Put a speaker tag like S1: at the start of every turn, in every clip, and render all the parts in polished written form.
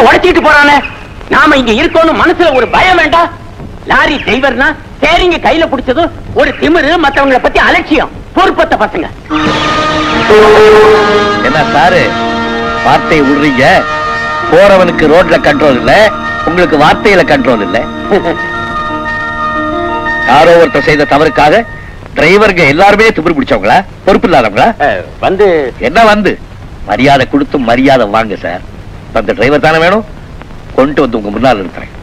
S1: உடைச்சிட்டு போறானே, நாம இங்க இருக்கோம்னு மனசுல ஒரு பயம் வேண்டாம். லாரி டிரைவர்னா சரிங்க கையில பிடிச்சதும் ஒரு திமிரு, மத்தவங்களை பத்தி அலட்சியம், பொறுப்பத்த பசங்க.
S2: என்ன சாரு வார்த்தையை விடுறீங்க? போறவனுக்கு ரோட்ல கண்ட்ரோல் இல்ல, உங்களுக்கு வார்த்தையில கண்ட்ரோல் இல்ல. யாரோ ஒருத்தர் செய்த தவறுக்காக டிரைவருங்க எல்லாருமே திமிரு பிடிச்சவங்களா, பொறுப்பு இல்லாதவங்களா?
S1: வந்து
S2: என்ன வந்து மரியாதை கொடுத்து மரியாதை வாங்க சார். அந்த டிரைவர் தானே வேணும், கொண்டு வந்து உங்க முன்னால் இருக்கிறேன்.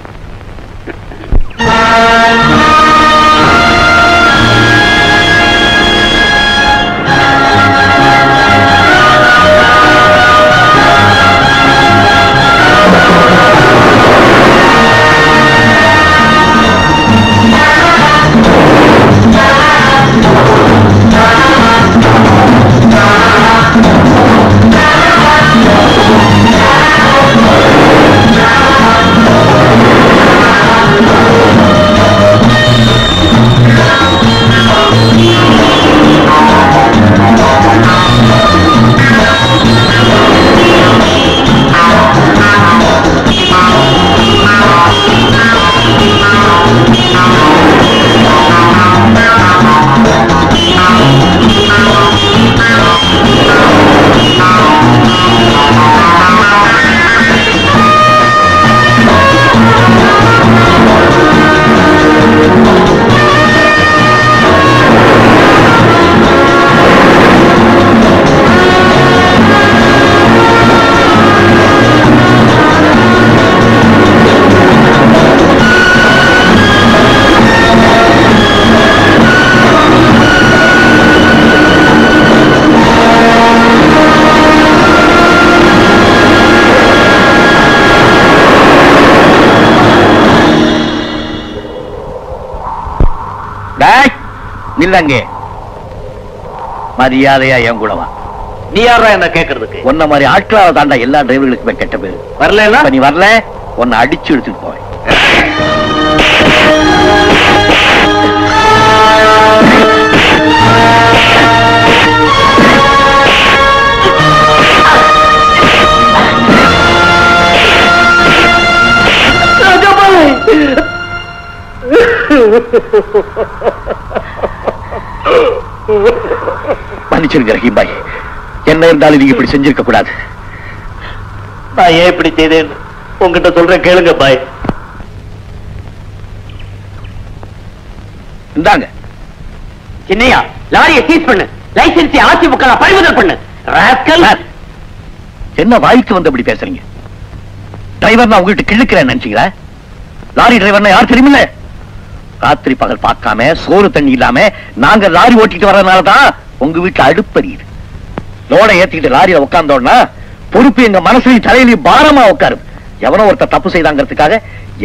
S2: நில்லங்க, மரியாதையா என் கூட வா.
S1: நீ யாரா என்ன கேட்கறதுக்கு?
S2: உன்ன மாதிரி ஆட்களால தாண்டா எல்லா டிரைவர்களுக்குமே கெட்ட பேரு.
S1: வரல
S2: நீ வரல, உன்னை அடிச்சு எடுத்துட்டு போவேன். மன்னிச்சிருங்க ரஹீம் பாய், என்ன இருந்தாலும் நீங்க இப்படி செஞ்சிருக்க கூடாது.
S1: நான் ஏன் இப்படி செய்தேன் உங்ககிட்ட சொல்றேன், கேளுங்க பாய்.
S2: இந்தாங்க.
S1: சின்னையா, லாரியை சீஸ் பண்ணு, லைசன்ஸை அதிமுக பறிமுதல் பண்ணு.
S2: என்ன வாய்க்கு வந்து அப்படி பேசுறீங்க? டிரைவர் நான் உங்ககிட்ட கிழக்கிறேன் நினைச்சீங்களா? லாரி டிரைவர் யார் தெரியுமில்ல? ராத்திரி பகல் பார்க்காம சோறு தண்ணி இல்லாம நாங்க லாரி ஓட்டிட்டு வர்றதுனாலதான் உங்க வீட்டுல அடுப்பறியுது. லோட ஏத்திக்கிட்டு லாரியில உட்கார்ந்தோம்னா பொறுப்பு எங்க மனசுலையும் தலையிலையும் பாரமா உட்காரு. எவனோ ஒருத்தர் தப்பு செய்தாங்கிறதுக்காக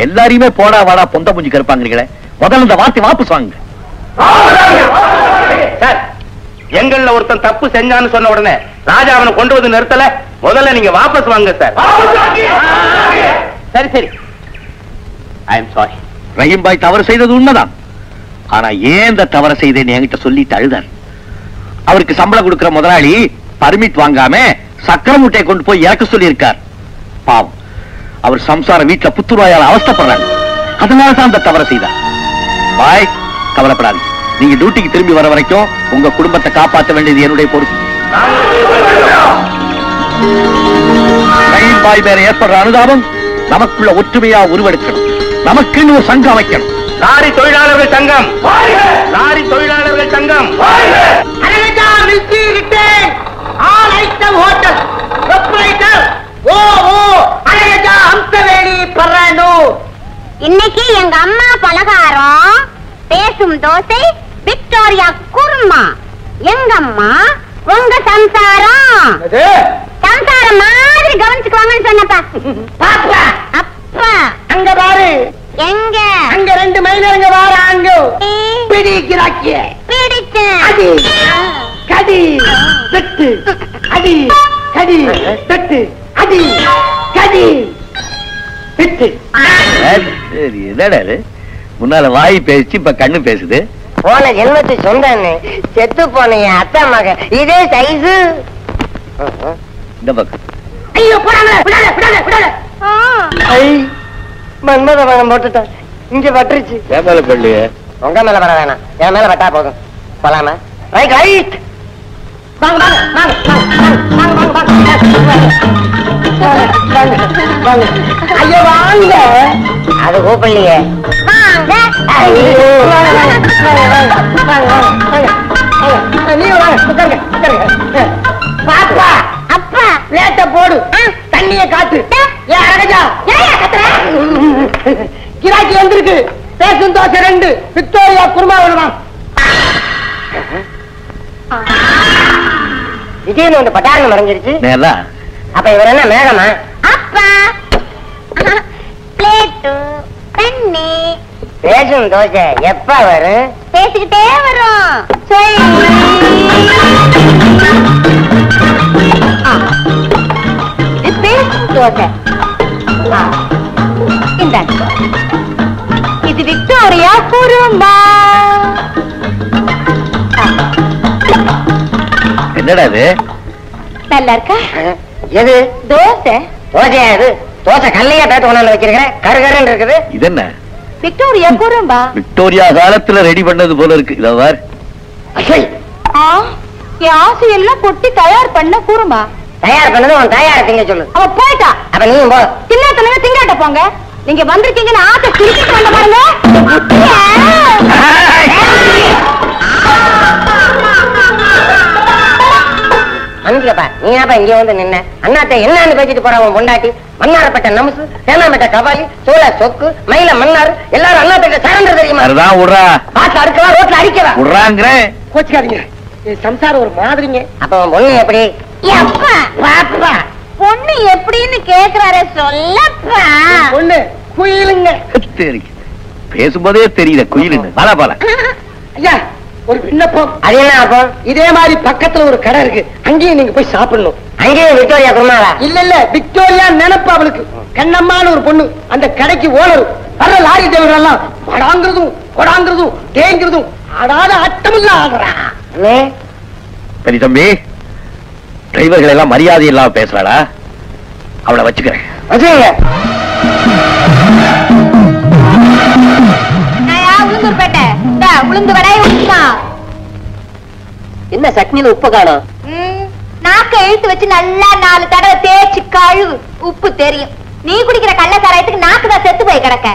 S2: எல்லாரையுமே போடா வாடா பொந்த புஞ்சி கருப்பாங்களே. முதல்ல இந்த வார்த்தை வாபஸ் வாங்க.
S1: எங்கள்ல ஒருத்தன் தப்பு செஞ்சான்னு சொன்ன உடனே ராஜா அவனை கொண்டு வந்து நிறுத்தல. முதல்ல நீங்க வாபஸ் வாங்க சார். சரி சரி, ஐ எம் சாரி.
S2: ரஹீம் பாய் தவறு செய்தது உண்மைதான். ஆனா ஏன் இந்த தவறு செய்தேன்னு என்கிட்ட சொல்லிட்டு அழுதார். அவருக்கு சம்பளம் கொடுக்கிற முதலாளி பர்மிட் வாங்காம சக்கர மூட்டையை கொண்டு போய் இறக்க சொல்லி இருக்கார். பாவம், அவர் சம்சாரம் வீட்டுல புத்துருவாயால் அவஸ்தப்படுறாங்க. அதனாலதான் அந்த தவறு செய்தார். பாய் கவலைப்படாது, நீங்க டியூட்டிக்கு திரும்பி வர வரைக்கும் உங்க குடும்பத்தை காப்பாற்ற வேண்டியது என்னுடைய பொறுப்பு. ரஹீம் பாய் மேல ஏற்படுற அனுதாபம் நமக்குள்ள ஒற்றுமையா உருவெடுக்கணும். நமக்குன்னு ஒரு சங்கம் அமைக்கணும்.
S1: லாரி தொழிலாளர்கள் சங்கம், லாரி தொழிலாளர்கள் சங்கம்.
S3: இன்னைக்கு எங்க அம்மா பலகாரம் பேசும் தோசை விக்டோரியா குருமா. எங்க அம்மா உங்க சம்சாரம் சம்சாரம் மாதிரி கவனிச்சுக்குவாங்கன்னு சொன்னப்பா. அப்பா
S4: அங்க பாரு,
S3: எங்க
S4: அங்க 2 மைனருங்க வாராங்க. பிடிக்கிறாக்கிய
S3: பிடிச்சு
S4: அடி கடி தட்டு, அடி கடி தட்டு, அடி கடி தட்டு.
S2: சரி, என்னடா முன்னால வாய் பேசி இப்ப கண்ணு பேசுது.
S4: போன ஜென்மத்து சொந்தன்னு செத்து போன என் அத்தா மக இதே சைஸு.
S2: இந்த பக்கம்.
S4: ஐயோ போறாங்க, விடாத விடாத விடாத. மன்மத மனம் போட்டுட்டேன். இங்க பட்டுருச்சு.
S2: என் மேல பள்ளியே
S4: உங்க மேல வர வேணாம், என் மேல பட்டா போதும். போலாமா? Right right. வாங்க வாங்க வாங்க வாங்க வாங்க வாங்க. ஐயோ வாங்க. அது கூப்பிடலையே. வாங்க. ஐயோ வாங்க வாங்க வாங்க வாங்க வாங்க. நீ வாங்க உட்காருங்க உட்காருங்க. பாப்பா அப்பா லேட்ட போடு, தண்ணிய காத்து. ஏன் அரகஜா ஏன் கத்துற? கிராக்கி வந்திருக்கு. பேசும் தோசை 2 விக்டோரியா குருமா வேணுமா? விஜயன் வந்து பட்டாரம் மறைஞ்சிருச்சு. அப்ப இவர் என்ன மேகமா?
S3: அப்பா பிளேட்டு தண்ணி.
S4: பேசும் தோசை எப்ப வரும்?
S3: பேசிக்கிட்டே வரும். பேசும் தோசை. இது விக்டோரியா குருமா.
S2: என்னடா இது?
S3: நல்லா இருக்கா?
S4: எது?
S3: தோசை.
S4: தோசையா இது? தோசை கல்லையா பேட்டு கொண்டாந்து வச்சிருக்கிறேன். கருகருன்னு இருக்குது.
S2: இது என்ன?
S3: விக்டோரியா குருமா.
S2: விக்டோரியா காலத்துல ரெடி பண்ணது போல இருக்கு. இத பார்.
S3: என் ஆசையெல்லாம் கொட்டி தயார் பண்ண குருமா.
S4: தயார் பண்ணது உன் தயார திங்க சொல்லு.
S3: அவ போயிட்டா.
S4: அப்ப நீ போ.
S3: தின்னாத்தனங்க திங்காட்ட போங்க. நீங்க வந்திருக்கீங்கன்னு ஆசை திருப்பி பண்ண பாருங்க.
S4: அனுப்பிக்கப்பா, நீ ஏப்பா இங்க வந்து நின்ன? அண்ணாத்த என்னன்னு பேசிட்டு போற உன் பொண்டாட்டி? மன்னாரப்பட்ட நமுசு, தேனாம்பட்ட கபாலி, சோழ சொக்கு, மயில மன்னாரு எல்லாரும் அண்ணாத்த சரண்டர் தெரியுமா?
S2: அதுதான் விடுறா.
S4: பாட்டு அறுக்கவா ரோட்ல அடிக்கவா?
S2: விடுறாங்கிறேன்.
S4: கோச்சுக்காதீங்க, சம்சாரம் ஒரு மாதிரிங்க. அப்ப உன் பொண்ணு எப்படி?
S3: பாப்பா பொண்ணு எப்படின்னு கேக்குறாரு சொல்லப்பா.
S4: பொண்ணு குயிலுங்க.
S2: பேசும்போதே தெரியல குயிலுங்க. பாலா பாலா.
S4: ஐயா ஒரு விண்ணப்பம். அது என்ன அப்பம்? இதே மாதிரி பக்கத்துல ஒரு கடை இருக்கு, அங்கேயும் நீங்க போய் சாப்பிடணும். அங்கேயும் விக்டோரியா குருமாவா? இல்ல இல்ல, விக்டோரியா நினைப்பு அவளுக்கு. கண்ணம்மான ஒரு பொண்ணு அந்த கடைக்கு ஓனர். வர்ற லாரி டிரைவர் எல்லாம் படாங்கிறதும் கொடாங்கிறதும் தேங்கிறதும் ஆடாத அட்டமில்ல ஆடுறா.
S2: பெரிய தம்பி, டிரைவர்கள் எல்லாம் மரியாதை இல்லாம பேசுறாளா? அவளை வச்சுக்கிறேன்.
S4: வச்சுக்கங்க.
S3: உளுந்து வடாய்
S4: என்ன சட்னியில உப்பு காணும்?
S3: நாக்க இழுத்து வச்சு நல்லா 4 தடவை தேய்ச்சி கழுவு. உப்பு தெரியும். நீ குடிக்கிற கள்ள சாராயத்துக்கு நாக்கு தான் செத்து போய் கிடக்க.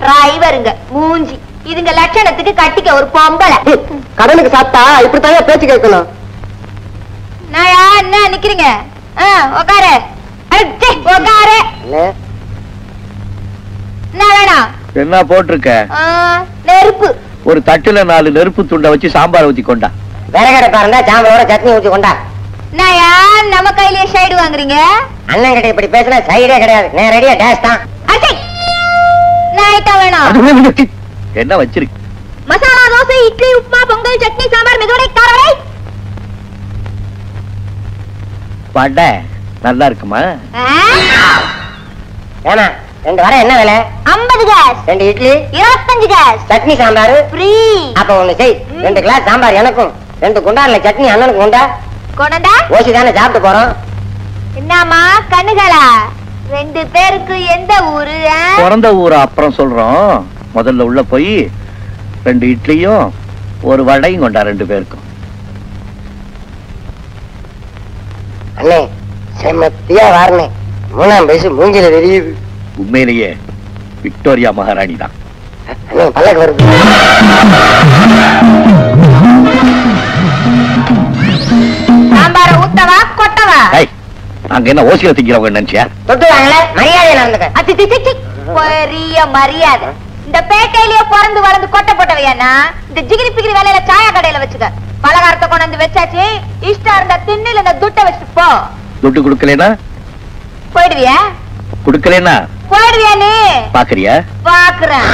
S3: டிரைவருங்க மூஞ்சி இதுங்க லட்சணத்துக்கு கட்டிக்க ஒரு பொம்பளை.
S4: கடனுக்கு சாப்பிட்டா இப்படித்தான் பேச்சு கேட்கணும்.
S3: நாயா என்ன நிக்கிறீங்க? உக்காரு உக்காரு. என்ன வேணாம்?
S2: என்ன போட்டிருக்க?
S3: நெருப்பு.
S2: ஒரு தட்டுல 4 நெருப்பு துண்டை வச்சு சாம்பார் ஊத்தி கொண்டா.
S4: விறகடை பாருங்க, சாம்பாரோட சட்னி ஊத்தி கொண்டா.
S3: நாயா நம்ம கையிலேயே சைடு வாங்குறீங்க?
S4: அண்ணன் கிட்ட இப்படி பேசுனா சைடே கிடையாது, நேரடியா டேஷ் தான்.
S3: வேணும்
S2: என்ன வச்சிருக்கு?
S3: மசாலா தோசை, இட்லி, உப்புமா, பொங்கல், சட்னி, சாம்பார், மெதுவடை, காரவடை.
S2: வடை நல்லா இருக்குமா?
S4: ஏமா 2 வடை என்ன விலை?
S3: 50 காசு.
S4: 2 இட்லி
S3: 25 காசு.
S4: சட்னி சாம்பார்
S3: ஃப்ரீ.
S4: அப்ப ஒண்ணு செய், 2 கிளாஸ் சாம்பார் எனக்கும், 2 குண்டான்ல சட்னி அண்ணனுக்கு கொண்டா.
S3: கொண்டா
S4: ஓசி தானே சாப்பிட்டு போறோம்.
S3: என்னம்மா கண்ணுகளா? 2 பேருக்கு எந்த ஊரு?
S2: பிறந்த ஊரை அப்புறம் சொல்றோம். முதல்ல உள்ள போய் 2 இட்லியும் 1 வடையும் கொண்டா 2 பேருக்கும்.
S4: அண்ணே செம்மத்தியா வாரணே, 3ஆம் வயசு மூஞ்சில தெரியுது.
S2: உண்மையிலேயே விக்டோரியா மகாராணி தான்.
S4: பல்லக்கு வருது.
S3: சாம்பார ஊத்தவா கொட்டவா?
S2: அங்க என்ன ஓசியில திங்கிறவங்க நினைச்சியா?
S4: தொட்டு வாங்கல, மரியாதை நடந்துக்க.
S3: பெரிய மரியாதை. இந்த பேட்டையிலேயே பிறந்து வளர்ந்து கொட்டை போட்டவையானா இந்த ஜிகிரி பிகிரி வேலையில சாயா கடையில வச்சுக்க. பலகாரத்தை கொண்டு வச்சாச்சு, இஷ்டம் இருந்தா திண்ணில இந்த துட்டை வச்சுட்டு போ.
S2: துட்டு குடுக்கலனா
S3: போயிடுவியா?
S2: குடுக்கலனா
S3: போயிடுவியா? நீ
S2: பாக்குறியா?
S3: பாக்குறேன்.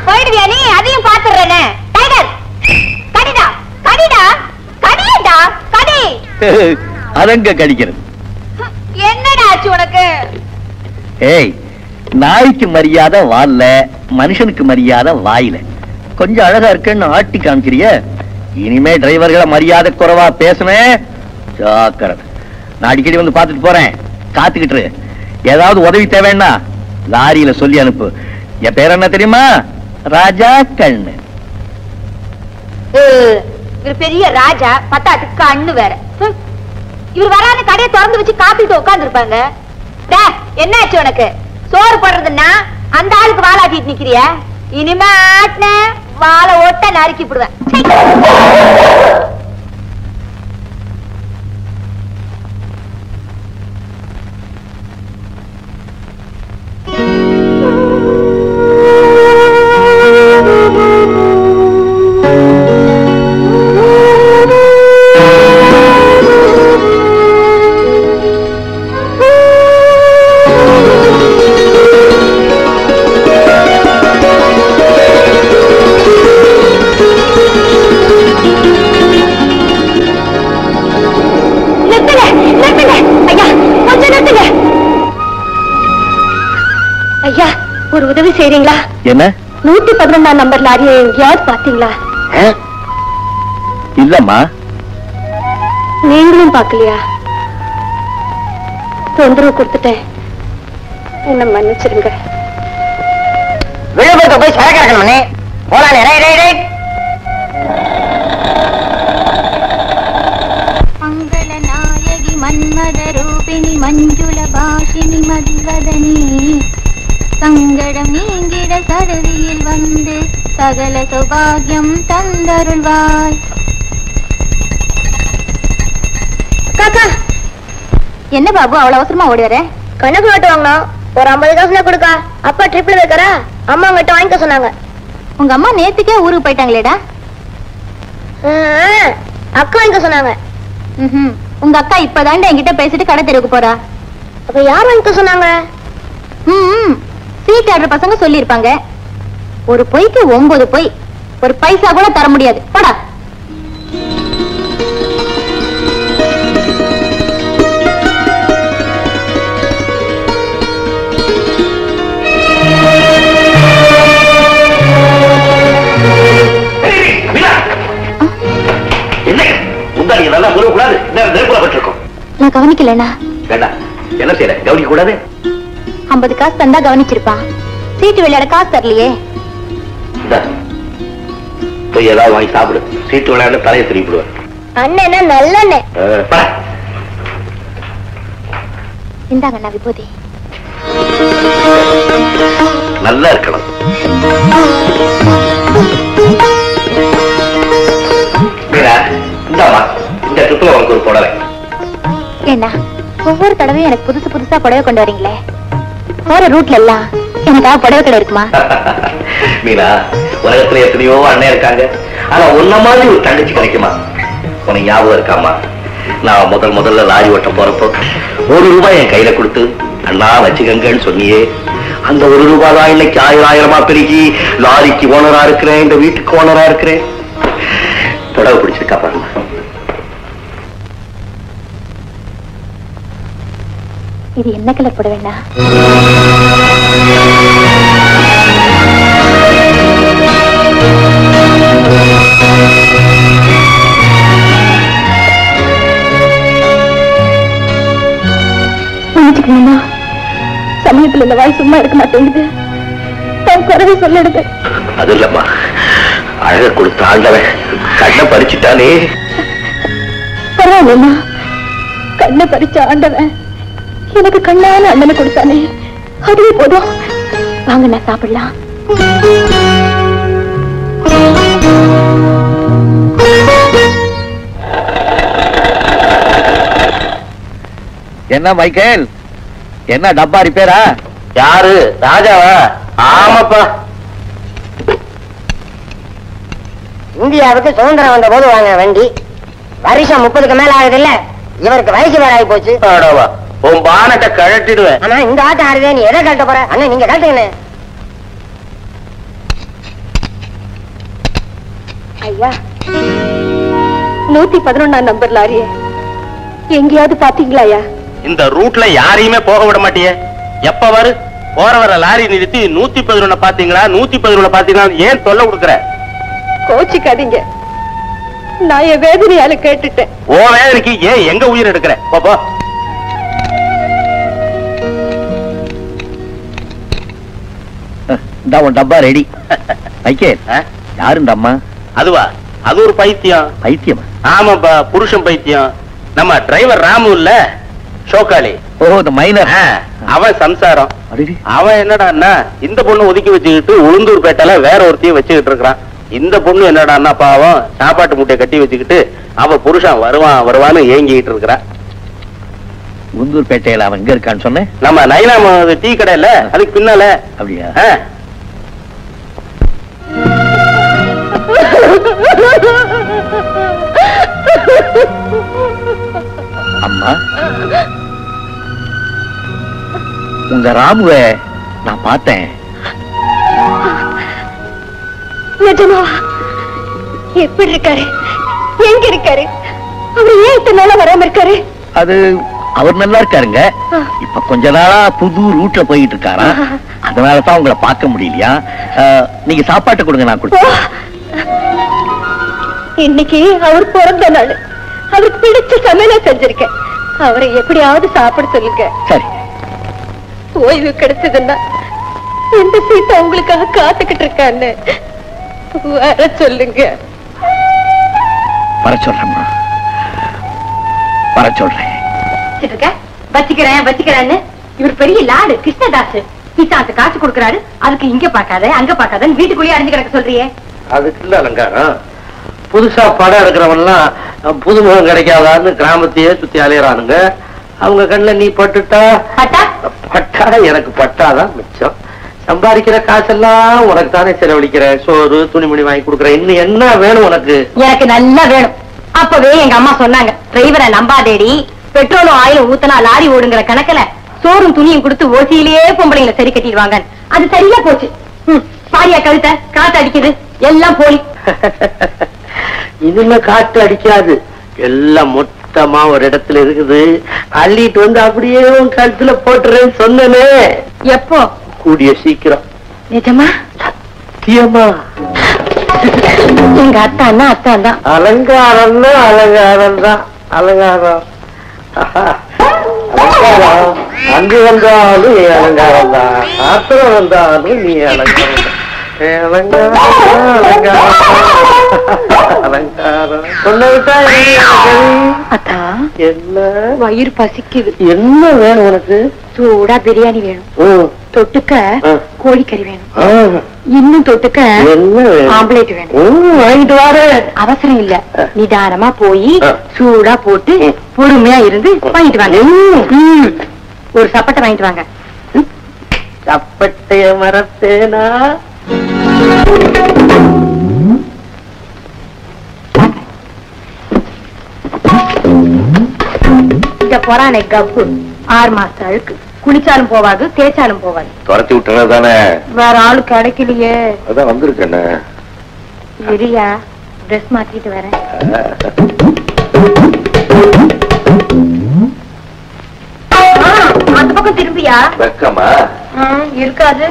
S3: போயிடுவியா நீ? அதையும் பாத்துறேனே. டைகர் கடிடா கடிடா கடிடா கடி.
S2: அதங்க கடிக்கிறது.
S3: என்னடா ஆச்சு உனக்கு?
S2: ஏய், நாய்க்கு மரியாதை வால்ல, மனுஷனுக்கு மரியாதை வாயில. கொஞ்சம் அழகா இருக்குன்னு ஆட்டி காமிக்கிறிய. இனிமே டிரைவர்களை மரியாதை குறைவா பேசுனேன் ஜாக்கிரதை. நான் அடிக்கடி வந்து பார்த்துட்டு போறேன், காத்துக்கிட்டு. ஏதாவது உதவி தேவைன்னா லாரியில சொல்லி அனுப்பு. என் பேர் என்ன தெரியுமா? ராஜா கண்ணு.
S3: இவர் பெரிய ராஜா, பத்தாட்டுக்கு கண்ணு வேற. இவர் வராத கடையை திறந்து வச்சு காத்துக்கிட்டு உட்கார்ந்து இருப்பாங்க. என்னாச்சு உனக்கு? சோறு போடுறதுன்னா அந்த ஆளுக்கு வாழாட்டிட்டு நிக்கிறிய? இனிமே ஆட்டின வாழை ஓட்ட நறுக்கி விடுவேன். ஒரு உதவி செய்றீங்களா?
S2: என்ன?
S3: 111 நம்பர் லாரியை எங்கேயாவது பாத்தீங்களா?
S2: இல்லம்மா.
S3: நீங்களும் பாக்கலையா? தொந்தரவு கொடுத்துட்டேன், என்ன மன்னிச்சிருங்க.
S4: விழுப்புரத்தை போய் சரக்கு இறக்கணும்னே போலானே.
S5: மங்கள நாயகி மன்மத ரூபிணி மஞ்சுள பாஷினி மதிவதனி சங்கடம் நீங்கிட சரதியில் வந்து சகல சௌபாகியம் தந்தருள்வாய்.
S3: காக்கா, என்ன பாபு அவ்வளவு அவசரமா ஓடி வர? கணக்கு நோட்டு வாங்கணும், ஒரு 50 காசுல கொடுக்கா. அப்பா ட்ரிப்ல வைக்கிறா, அம்மா உங்ககிட்ட வாங்கிக்க சொன்னாங்க. உங்க அம்மா நேத்துக்கே ஊருக்கு போயிட்டாங்களேடா. அக்கா வாங்கிக்க சொன்னாங்க. உங்க அக்கா இப்பதாண்ட என்கிட்ட பேசிட்டு கடை தெருவுக்கு போறா. அப்ப யார் வாங்கிக்க சொன்னாங்க? சீட் ஆடுற பசங்க சொல்லி இருப்பாங்க. ஒரு பொய்க்கு 9 பொய், ஒரு பைசா கூட தர முடியாது. போடா. நான் கவனிக்கலண்ணா.
S2: என்ன செய்யற? கவனிக்க கூடாது.
S3: 50 காசு தந்தா கவனிச்சிருப்பான். சீட்டு விளையாட காசு தரலையே.
S2: போய் ஏதாவது வாங்கி சாப்பிடு. சீட்டு விளையாட தலையை திருப்பிடுவேன்.
S3: அண்ணன் நல்ல இந்தாங்கண்ணா விபூதி.
S2: நல்லா இருக்கணும். இந்த ட்ரிப்ல உனக்கு ஒரு புடவை.
S3: என்ன ஒவ்வொரு தடவையும் எனக்கு புதுசு புதுசா புடவை கொண்டு வரீங்களே? போற ரூட்ல எல்லாம் எனக்காக புடவை கடை இருக்குமா?
S2: மீனா, உலகத்துல எத்தனையோ அண்ணன் இருக்காங்க, ஆனா உன்ன மாதிரி ஒரு தங்கச்சி கிடைக்குமா? உனக்கு ஞாபகம் இருக்காமா? நான் முதல்ல லாரி ஓட்ட போறப்போ 1 ரூபாய் என் கையில கொடுத்து அண்ணா வச்சுக்கங்கன்னு சொன்னியே. அந்த 1 ரூபாய் தான் இன்னைக்கு 1000 பெருகி லாரிக்கு ஓனரா இருக்கிறேன், இந்த வீட்டுக்கு ஓனரா இருக்கிறேன். புடவை பிடிச்சிருக்கா பாருங்க.
S3: இது என்ன கலர் புடவைண்ணா? சமயத்துல இந்த வாய் சும்மா இருக்க மாட்டேங்குது. குறைவை சொல்லிடுது.
S2: அது இல்லம்மா, அழக கொடுத்த ஆண்டவன் கண்ணை பறிச்சுட்டானே.
S3: பரவாயில்லம்மா, கண்ணை பறிச்ச ஆண்டவன் எனக்கு கண்ணான அண்ணனை கொடுத்தானே, அதுவே போதும். வாங்க நான் சாப்பிடலாம்.
S2: என்ன மைக்கேல், என்ன டப்பா ரிப்பேரா? யாரு? ராஜாவா? ஆமாப்பா.
S4: இந்தியாவுக்கு சுதந்திரம் வந்த போது வாங்க வண்டி. வருஷம் 30க்கு மேல ஆகுது இல்ல, இவருக்கு வயசு வேற ஆகி போச்சு.
S2: உன் பானத்தை கழட்டிடுவேன்.
S4: ஆனா இந்த ஆட்டம் ஆடுதே, நீ எதை கழட்ட போற? அண்ணா நீங்க கழட்டுங்க.
S3: ஐயா, 111 நம்பர் லாரிய எங்கேயாவது பாத்தீங்களா? ஐயா,
S6: இந்த ரூட்ல யாரையுமே போக விட மாட்டியே. எப்ப வரு போற வர லாரி நிறுத்தி 111 பாத்தீங்களா 111 பாத்தீங்களா ஏன் தொல்லை கொடுக்குற?
S3: கோச்சிக்காதீங்க. நான் என் வேதனையால கேட்டுட்டேன்.
S6: ஓ வேதனைக்கு ஏன் எங்க உயிர் எடுக்கிற? பாப்பா
S2: டப்பா ரெடி. யாரு இந்த அம்மா?
S6: அதுவா? அது ஒரு பைத்தியம்.
S2: பைத்தியமா?
S6: ஆமாப்பா, புருஷன் பைத்தியம். நம்ம டிரைவர் ராமு இல்ல, ஷோக்காளி.
S2: ஓ இந்த மைனர்.
S6: அவன் சம்சாரம். அவன் என்னடான்னா இந்த பொண்ணு ஒதுக்கி வச்சுக்கிட்டு உளுந்தூர் பேட்டையில வேற ஒருத்தையும் வச்சுக்கிட்டு இருக்கிறான். இந்த பொண்ணு என்னடான்னா பாவம் சாப்பாட்டு மூட்டையை கட்டி வச்சுக்கிட்டு அவ புருஷன் வருவான்னு ஏங்கிட்டு இருக்கிறான்.
S2: உளுந்தூர் பேட்டையில அவன் எங்க இருக்கான்னு சொன்னேன். நம்ம
S6: நைனாம டீ கடை இல்ல, அதுக்கு பின்னால.
S2: அப்படியா? அம்மா, உங்க ராமுவை நான் பார்த்தேன்.
S3: நிஜமாவா? எப்படி இருக்காரு? எங்க இருக்காரு? அவர் ஏன் இத்தனை நாளா வராம இருக்காரு?
S2: அது அவர் நல்லா இருக்காருங்க. இப்ப கொஞ்ச நாளா புது ரூட்ல போயிட்டு இருக்காரா, அதனாலதான் உங்களை பார்க்க முடியலையா. நீங்க சாப்பாட்டு கொடுங்க, நான் கொடுத்தேன்.
S3: இன்னைக்கு அவர் பிறந்த நாள். அவருக்கு பிடிச்ச சமையல செஞ்சிருக்கேன். அவரை எப்படியாவது சாப்பிட சொல்லுங்க.
S2: சரி.
S3: ஓய்வு கிடைச்சதுன்னா எந்த சீட்டை உங்களுக்காக காத்துக்கிட்டு இருக்கான்னு வர சொல்லுங்க.
S2: வர சொல்றேம்மா, வர சொல்றேன்.
S3: வச்சுக்கிறேன்னு இவர் பெரிய லாடு கிருஷ்ணதாஸ். கிசாத்து காசு கொடுக்கறாரு, அதுக்கு இங்க பாக்காத அங்க பாக்காதன்னு வீட்டுக்குள்ளேயே அடைஞ்சு கிடக்க சொல்றியே.
S6: அதுக்கு இல்ல அலங்காரம். புதுசா படம் எடுக்கிறவன்லாம் புதுமுகம் கிடைக்காதான்னு கிராமத்தையே சுத்தி அலையறானுங்க. அவங்க கண்ணுல நீ பட்டுட்டா பட்டா எனக்கு பட்டாதான் மிச்சம். சம்பாதிக்கிற காசெல்லாம் உனக்கு தானே செலவழிக்கிற. சோறு துணிமணி வாங்கி கொடுக்குற. இன்னும் என்ன வேணும் உனக்கு?
S3: எனக்கு நல்லா வேணும். அப்பவே எங்க அம்மா சொன்னாங்க, டிரைவரை நம்பாதேடி, பெட்ரோலும் ஆயிலும் ஊத்தனா லாரி ஓடுங்கிற கணக்குல சோறும் துணியும் கொடுத்து ஓசியிலேயே பொம்பளைங்களை சரி கட்டிடுவாங்க. அது சரியா போச்சு. பாரியா கழுத்த காத்து அடிக்குது, எல்லாம் போலி.
S6: இனிமே காட்டு அடிக்காது, எல்லாம் மொத்தமா ஒரு இடத்துல இருக்குது. அள்ளிட்டு வந்து அப்படியே கழுத்துல போட்டுறேன்னு சொன்னனே.
S3: எப்போ?
S6: கூடிய சீக்கிரம்.
S3: நிஜமா?
S6: சத்தியமா.
S3: எங்க அத்தான் தான்.
S6: அலங்காரம்னா அலங்காரம் தான். அலங்காரம் அங்கு வந்தாலும் நீ அலங்காரம் தான். ஆத்திரம் வந்தாலும் நீ அலங்காரம் தான்.
S3: என்ன வயிறு பசிக்குது.
S6: என்ன வேணும் உனக்கு?
S3: சூடா பிரியாணி வேணும். தொட்டுக்க கோழிக்கறி வேணும். இன்னும் தொட்டுக்க ஆம்லேட் வேணும்.
S6: வாங்கிட்டு வாரு.
S3: அவசரம் இல்ல, நிதானமா போய் சூடா போட்டு பொறுமையா இருந்து வாங்கிட்டு வாங்க. ஒரு சப்பட்டை வாங்கிட்டு வாங்க.
S6: சப்பட்டைய மறப்பேனா?
S3: இந்த பொறானை கப்பு 6 மாசம் அழுக்கு. குளிச்சாலும் போவாது, தேய்ச்சாலும் போவாது.
S2: துரத்தி விட்டுறதானே?
S3: வேற ஆளு கிடைக்கலையே.
S2: அதான் வந்திருக்கேன்.
S3: இரியா, ட்ரெஸ் மாத்திட்டு வரேன். அந்த பக்கம் திரும்பியா?
S2: வெக்கமா
S3: இருக்காது.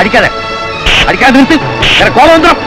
S2: அடிக்காத, அடிக்காத, நிறுத்து. எனக்கு கோபம் வந்துடும்.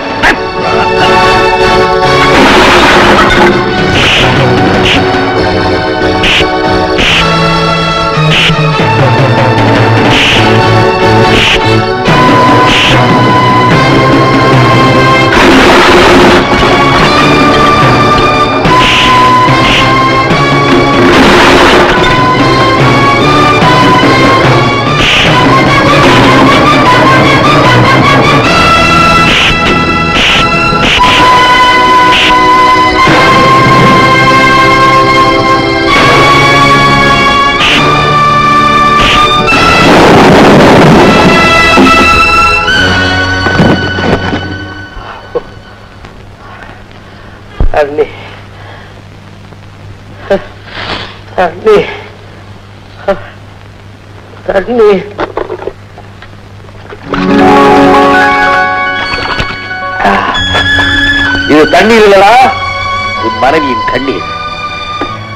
S6: தண்ணி தண்ணி தண்ணி இது தண்ணீர் இல்லடா, உன் மனைவியின் கண்ணீர்.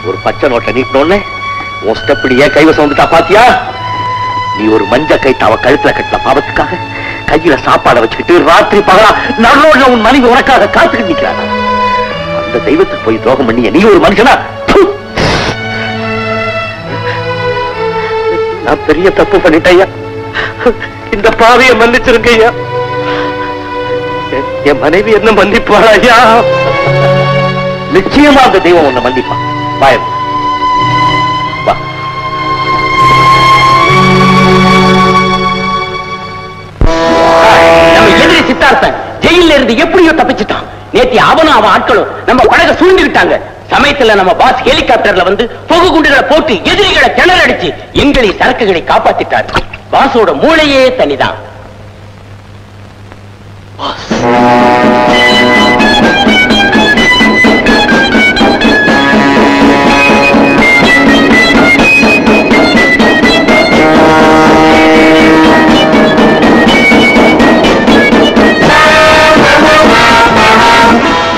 S6: ஒரு பச்சை நோட்டை நீட்டினோன்னு உன் ஸ்டெப் ஏன் கைவசம் வந்துட்டா பாத்தியா? நீ ஒரு மஞ்ச கைட்டு அவ கழுத்துல கட்டின பாவத்துக்காக கையில சாப்பாடை வச்சுக்கிட்டு ராத்திரி பகலா நடுரோட்ல உன் மனைவி உனக்காக காத்துக்கிட்டு நிக்கிறாங்க. அந்த தெய்வத்துக்கு போய் துரோகம் பண்ணி நீ ஒரு மனுஷனா? நான் பெரிய தப்பு பண்ணிட்டேன். இந்த பாவியை மன்னிச்சிருங்க ஐயா. என் மனைவி என்ன மன்னிப்பாள் ஐயா? நிச்சயமா அந்த தெய்வம் உன்னை மன்னிப்பான். பயம் வா.
S1: நம்ம எதிரி சித்தார்த்தன் ஜெயில இருந்து எப்படியோ தப்பிச்சுட்டான். நேத்தி அவனும் அவன் ஆட்களும் நம்ம படக சூழ்ந்துக்கிட்டாங்க. சமயத்துல நம்ம பாஸ் ஹெலிகாப்டர்ல வந்து புகு குண்டுகளை போட்டு எதிரிகளை கிணறு அடிச்சு எங்களை சரக்குகளை காப்பாத்திட்டார். பாஸோட மூளையே தனிதான்.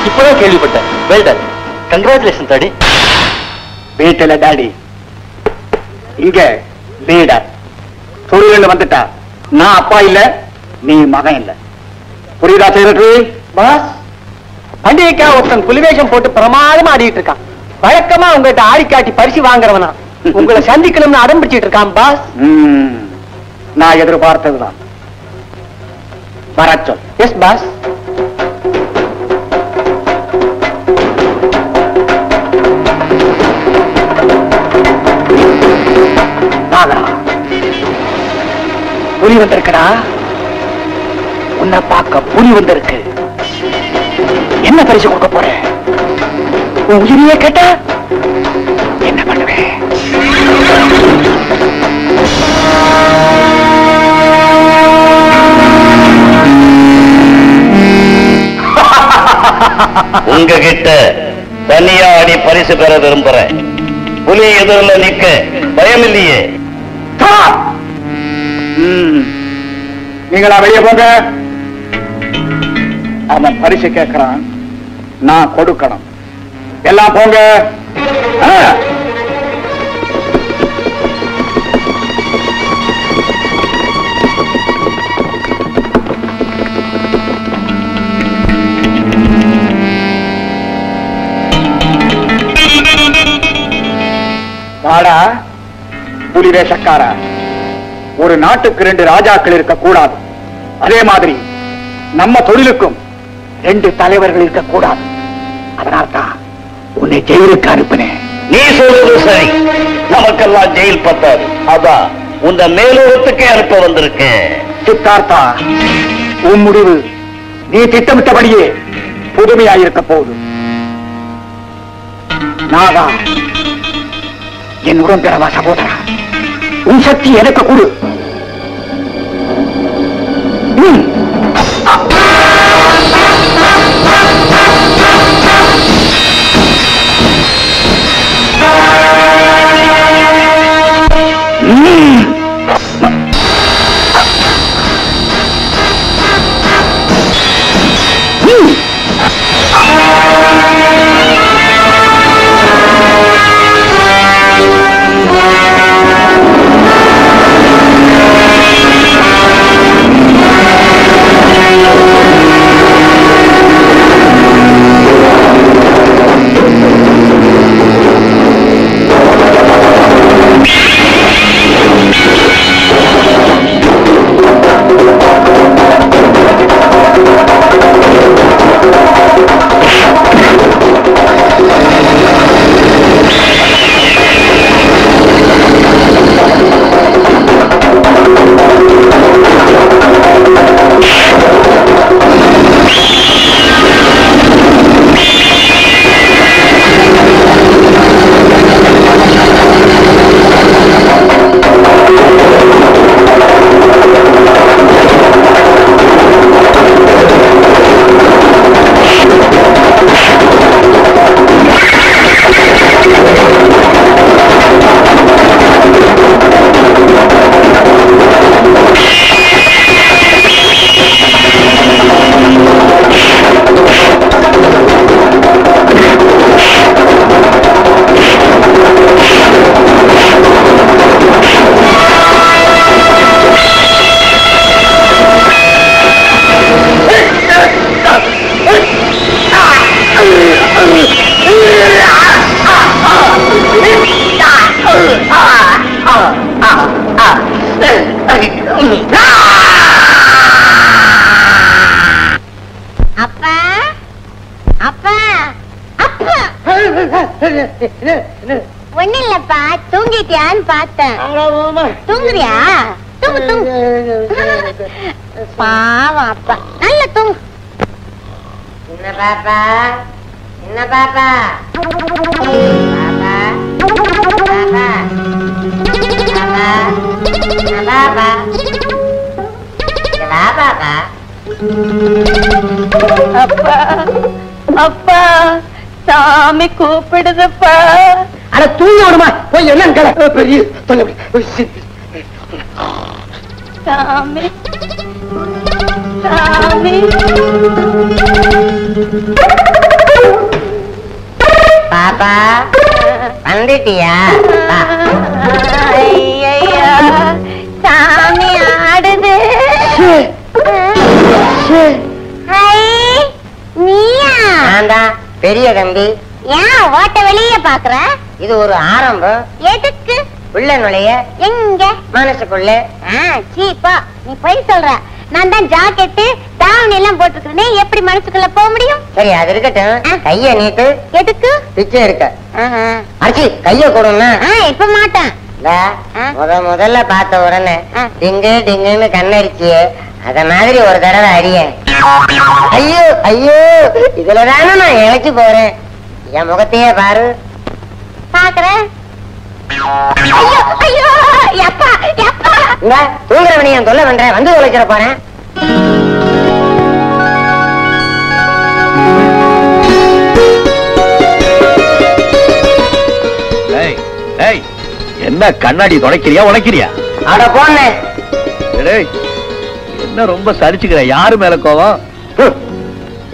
S6: இப்பதான் கேள்விப்பட்டேன். Well done. Congratulation daddy.
S2: வீட்டுல டாடி, இங்க லீடர். தொழில் வந்துட்டா நான் அப்பா இல்ல, நீ மகன் இல்ல. புரியுதா செக்ரட்டரி?
S4: பாஸ், பண்டிகைக்கா ஒருத்தன் புலிவேஷம் போட்டு பிரமாதமா ஆடிட்டு இருக்கான். வழக்கமா உங்ககிட்ட ஆடி காட்டி பரிசு வாங்குறவனா உங்களை சந்திக்கணும்னு அடம் பிடிச்சிட்டு இருக்கான் பாஸ்.
S2: நான் எதிர்பார்த்ததுதான். வரச்சொல்.
S4: S pass.
S2: புலி வந்திருக்கடா. உன்னை பார்க்க புலி வந்திருக்கு. என்ன பரிசு கொடுக்க போற? உன் உயிரியே கேட்ட என்ன பண்ணுவேன்?
S6: உங்ககிட்ட தனியா அடி பரிசு பெற விரும்புறேன். புலி எதிரில் நிக்க பயம் இல்லையே.
S2: நீங்களா வெளியே போங்க. அவன் பரிசு கேட்கிறான், நான் கொடுக்கணும். எல்லாம் போங்க. வாடா புலி வேஷக்காரா. ஒரு நாட்டுக்கு 2 ராஜாக்கள் இருக்கக்கூடாது. அதே மாதிரி நம்ம தொழிலுக்கும் 2 தலைவர்கள் இருக்கக்கூடாது. அதனால்தான் உன்னை ஜெயிலுக்கு அனுப்பினேன்.
S6: நீ சொல்றது சரி. நமக்கெல்லாம் ஜெயில் பத்தாது. அதான் உன்னை மேலோகத்துக்கே அனுப்ப வந்திருக்கேன்.
S2: சித்தார்த்தா, உன் முடிவு நீ திட்டமிட்டபடியே புதுமையாயிருக்க போகுது. நாகா, என் உடன்பிறவா சகோதரா, உன் சக்தி எனக்கு கொடு.
S3: பார்த்தேன். தூங்குறியா? தூங்கு தூங்கு. பாவம் அப்பா. நல்ல தூங்கு.
S4: என்ன பாப்பா? என்ன பாப்பா? பாப்பா பாப்பா பாப்பா என்ன பாப்பா? வா பாப்பா.
S3: அப்பா அப்பா சாமி கூப்பிடுதுப்பா.
S4: அட தூங்க விடுமா? போய் என்ன பெரிய
S3: சாமி சாமி.
S4: பாப்பா வந்துட்டியா?
S3: ஐயா சாமி ஆடுது. நீயா?
S4: நான் தான் பெரிய தம்பி.
S3: ஏன் ஓட்ட வெளியே பாக்குற?
S4: இது ஒரு ஆரம்பம்.
S3: எதுக்கு?
S4: உள்ள நுழைய.
S3: எங்க?
S4: மனசுக்குள்ள.
S3: சீப்பா நீ போய் சொல்ற. நான் தான் ஜாக்கெட்டு தாவணி எல்லாம் போட்டுருக்கேன். எப்படி மனசுக்குள்ள போக முடியும்?
S4: சரி அது இருக்கட்டும். கைய நீட்டு.
S3: எதுக்கு?
S4: பிச்சை இருக்க. அரிசி கைய கொடுன்னா.
S3: இப்ப மாட்டேன்.
S4: முதல்ல பார்த்த உடனே டிங்கு டிங்குன்னு கண்ணடிச்சியே, அத மாதிரி ஒரு தடவை அடிய. ஐயோ ஐயோ, இதுலதானே நான் இழைச்சு போறேன். என் முகத்தையே பாரு.
S3: பாக்குறேன்.
S4: தூங்குறவனி என் தொல்லை பண்றேன். வந்து உழைச்சிட போறேன்.
S2: என்ன கண்ணாடி துடைக்கிறியா உடைக்கிறியா?
S4: அட போனே.
S2: என்ன ரொம்ப சரிச்சுக்கிற? யாரு மேல கோவம்?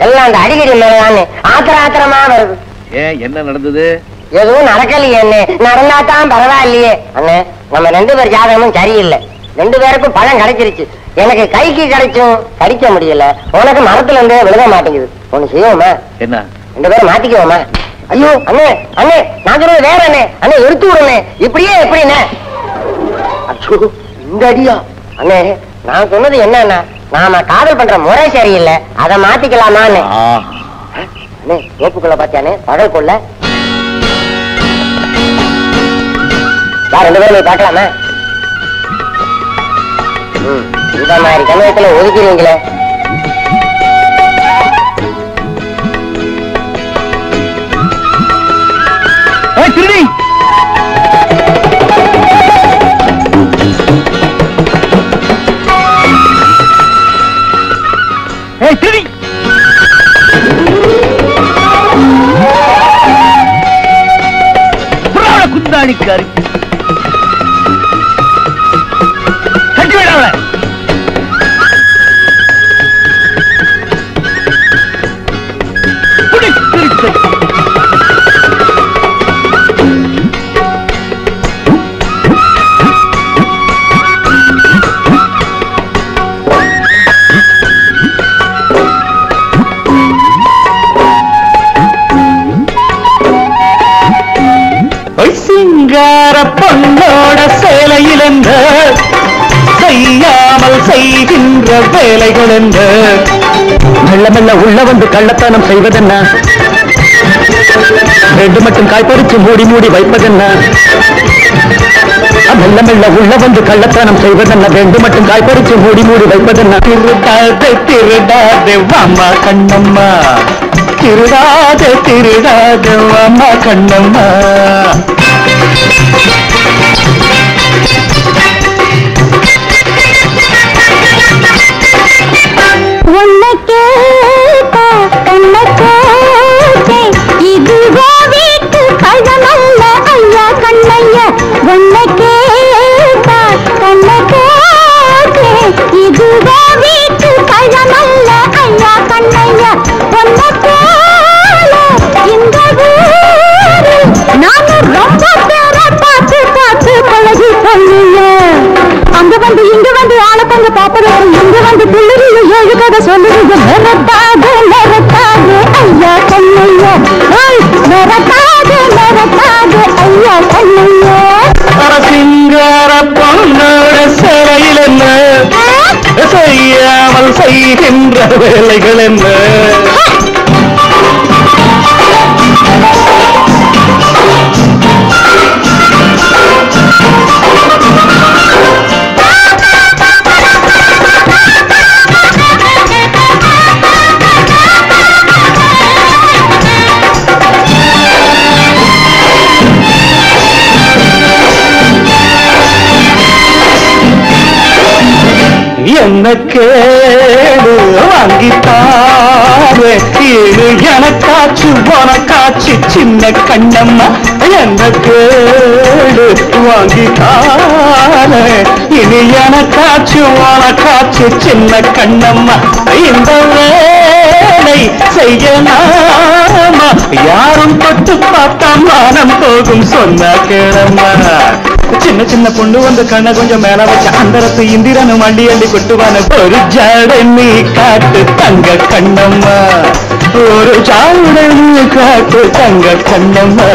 S4: எல்லாம் அந்த அடிக்கடி மேலான்னு ஆத்திரமா வருது.
S2: ஏன் என்ன நடந்தது?
S4: எதுவும் நடக்கலையே. நடந்தாதான் பரவாயில்லையே. அண்ணே நம்ம 2 பேர் ஜாதகமும் சரியில்லை. 2 பேருக்கும் பழம் கிடைச்சிருச்சு. எனக்கு கைக்கு கிடைச்சும் கடிக்க முடியல. உனக்கு மரத்துல இருந்தே விழுக மாட்டேங்குது. ஒண்ணு செய்வோமா?
S2: என்ன?
S4: 2 பேரும் மாத்திக்குவோமா? ஐயோ அண்ணே அண்ணே, நான் சொல்றது வேற அண்ணே. அண்ணே எடுத்து விடுண்ணே. இப்படியே எப்படிண்ணே? அச்சோ இந்த அடியா? அண்ணே நான் சொன்னது என்னன்னா, நாம காதல் பண்ற முறை சரியில்லை. அதை மாத்திக்கலாமான்னு. அண்ணே தோப்புக்குள்ள பாத்தியானே பகல் கொள்ள. 2 பேரும் பார்க்கலாமா? இந்த மாதிரி சமயத்துல ஒதுக்கிறீங்களே.
S2: திருடி திருடி குந்தாடிக்காரி கட்டி விடாத. சிங்கார பொண்ணோட சேலையில் என்ற செய்யாமல் செய்கின்ற வேலைகள் என்ற மெல்ல மெல்ல உள்ள வந்து கள்ளத்தனம் செய்வதென்ன? ரெண்டு மட்டும் காய்பறிச்சு மூடி மூடி வைப்பதென்ன? மெல்ல மெல்ல உள்ள வந்து கள்ளத்தனம் செய்வதென்ன? ரெண்டு மட்டும் காய்பறிச்சு மூடி மூடி வைப்பதென்ன? திருடாதே திருடாதே வாமா கண்ணம்மா, திருடாதே திருடாதே வாமா கண்ணம்மா.
S5: இதுவோ வீட்டு கழமல்ல ஐயா கண்ணையா. உன்னை கேட்டா கண்ணை போட்டே. இதுவோ வீட்டு கழமல்ல ஐயா கண்ணையா. உன்னை போல இந்த ஊரில் நானும் ரொம்ப பேரை பார்த்து பார்த்து பழகி சொல்லிய. அங்க வந்து இங்க வந்து ஆளை கொஞ்ச பாப்பதற்கு இங்க வந்து பிள்ளைங்க 7 கதை சொல்லுங்க. நிறத்தாது நிறத்தாது ஐயா கண்ணையா. நிறத்தாது நிறத்தாது ஐயா கண்ணையா.
S2: சிங்கார பொண்ணோட சேலையில் என்ன செய்யாமல் செய்கின்ற வேலைகள் என்ன?
S7: என்ன கேடு வாங்கித்தாரு இது எனக்காச்சு உனக்காச்சு சின்ன கண்ணம்மா என்ன கேடு வாங்கித்தாரு இது எனக்காச்சு உனக்காச்சு சின்ன கண்ணம்மா இந்த வேலை செய்யலாமா யாரும் தொட்டு பார்த்தா மானம் போகும் சொன்ன கிழமா சின்ன சின்ன பொண்ணு வந்து கண்ணை கொஞ்சம் மேல வச்ச அந்தரத்து இந்திரனு மண்டி அள்ளி கொட்டுவான ஒரு ஜாடை நீ காட்டு தங்க கண்ணம்மா ஒரு ஜாடை நீ காட்டு தங்க கண்ணம்மா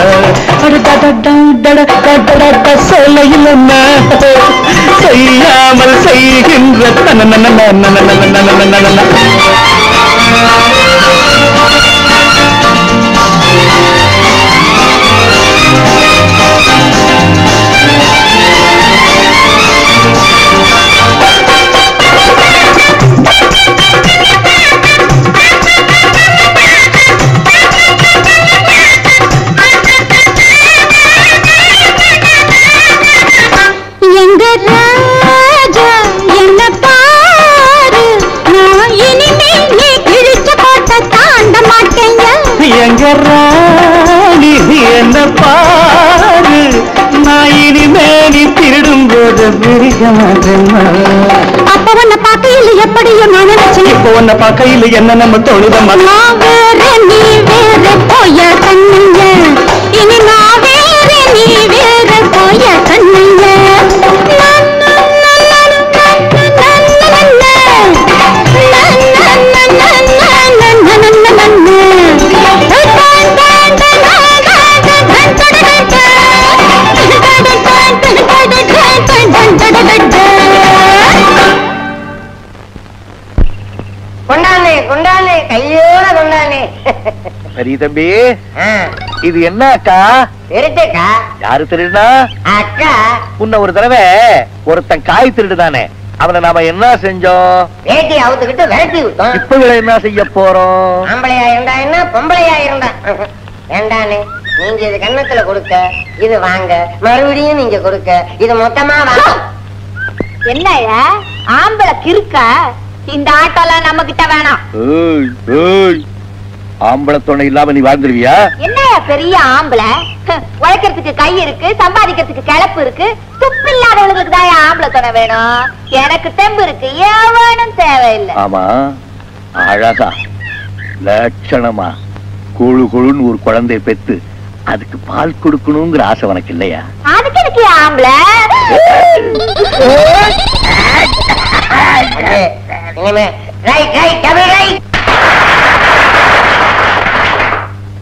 S7: சொல்லையில் என்ன செய்யாமல் செய்கின்ற என்ன பாரு நான் இனிமேனி திருடும் போது பிரிக்க மாட்டேன் அப்ப உன்ன பார்க்கையில் எப்படியோ நான் நினைச்சேன் இப்ப உன்ன பார்க்கையில் என்ன நம்ம தொழுதம்மா நான் வேற நீ வேற போய கண்ணுங்க இனி நான் வேற நீ வேற போய கண்ணுங்க
S4: கொண்டானே கொண்டானே கையோட கொண்டானே
S2: சரி தம்பி இது என்ன அக்கா
S4: திருட்டுக்கா
S2: யாரு திருடுனா
S4: அக்கா
S2: உன்ன ஒரு தடவை ஒருத்தன் காய் திருடுதானே அவனை நாம என்ன செஞ்சோம்
S4: வேட்டி அவுத்துக்கிட்டு விரட்டி விட்டோம்
S2: இப்ப என்ன செய்ய போறோம்
S4: ஆம்பளையா இருந்தா என்ன பொம்பளையா இருந்தா வேண்டானே நீங்க இது கண்ணத்துல கொடுக்க இது வாங்க மறுபடியும் நீங்க கொடுக்க இது மொத்தமா வாங்க
S3: என்னையா ஆம்பளை கிறுக்கா இந்த ஆட்டோலாம் நம்ம கிட்ட வேணாம்
S2: ஆம்பளை துணை இல்லாம நீ வாழ்ந்துருவியா
S3: என்னையா பெரிய ஆம்பளை உழைக்கிறதுக்கு கை இருக்கு சம்பாதிக்கிறதுக்கு கிளப்பு இருக்கு துப்பு இல்லாதவங்களுக்கு தான் ஆம்பளை துணை வேணும் எனக்கு தெம்பு இருக்கு எவனும் தேவையில்லை
S2: ஆமா அழகா லட்சணமா குழு குழுன்னு ஒரு குழந்தைய பெத்து அதுக்கு பால் கொடுக்கணுங்கிற ஆசை உனக்கு இல்லையா
S3: அதுக்கு எனக்கு ஆம்பளை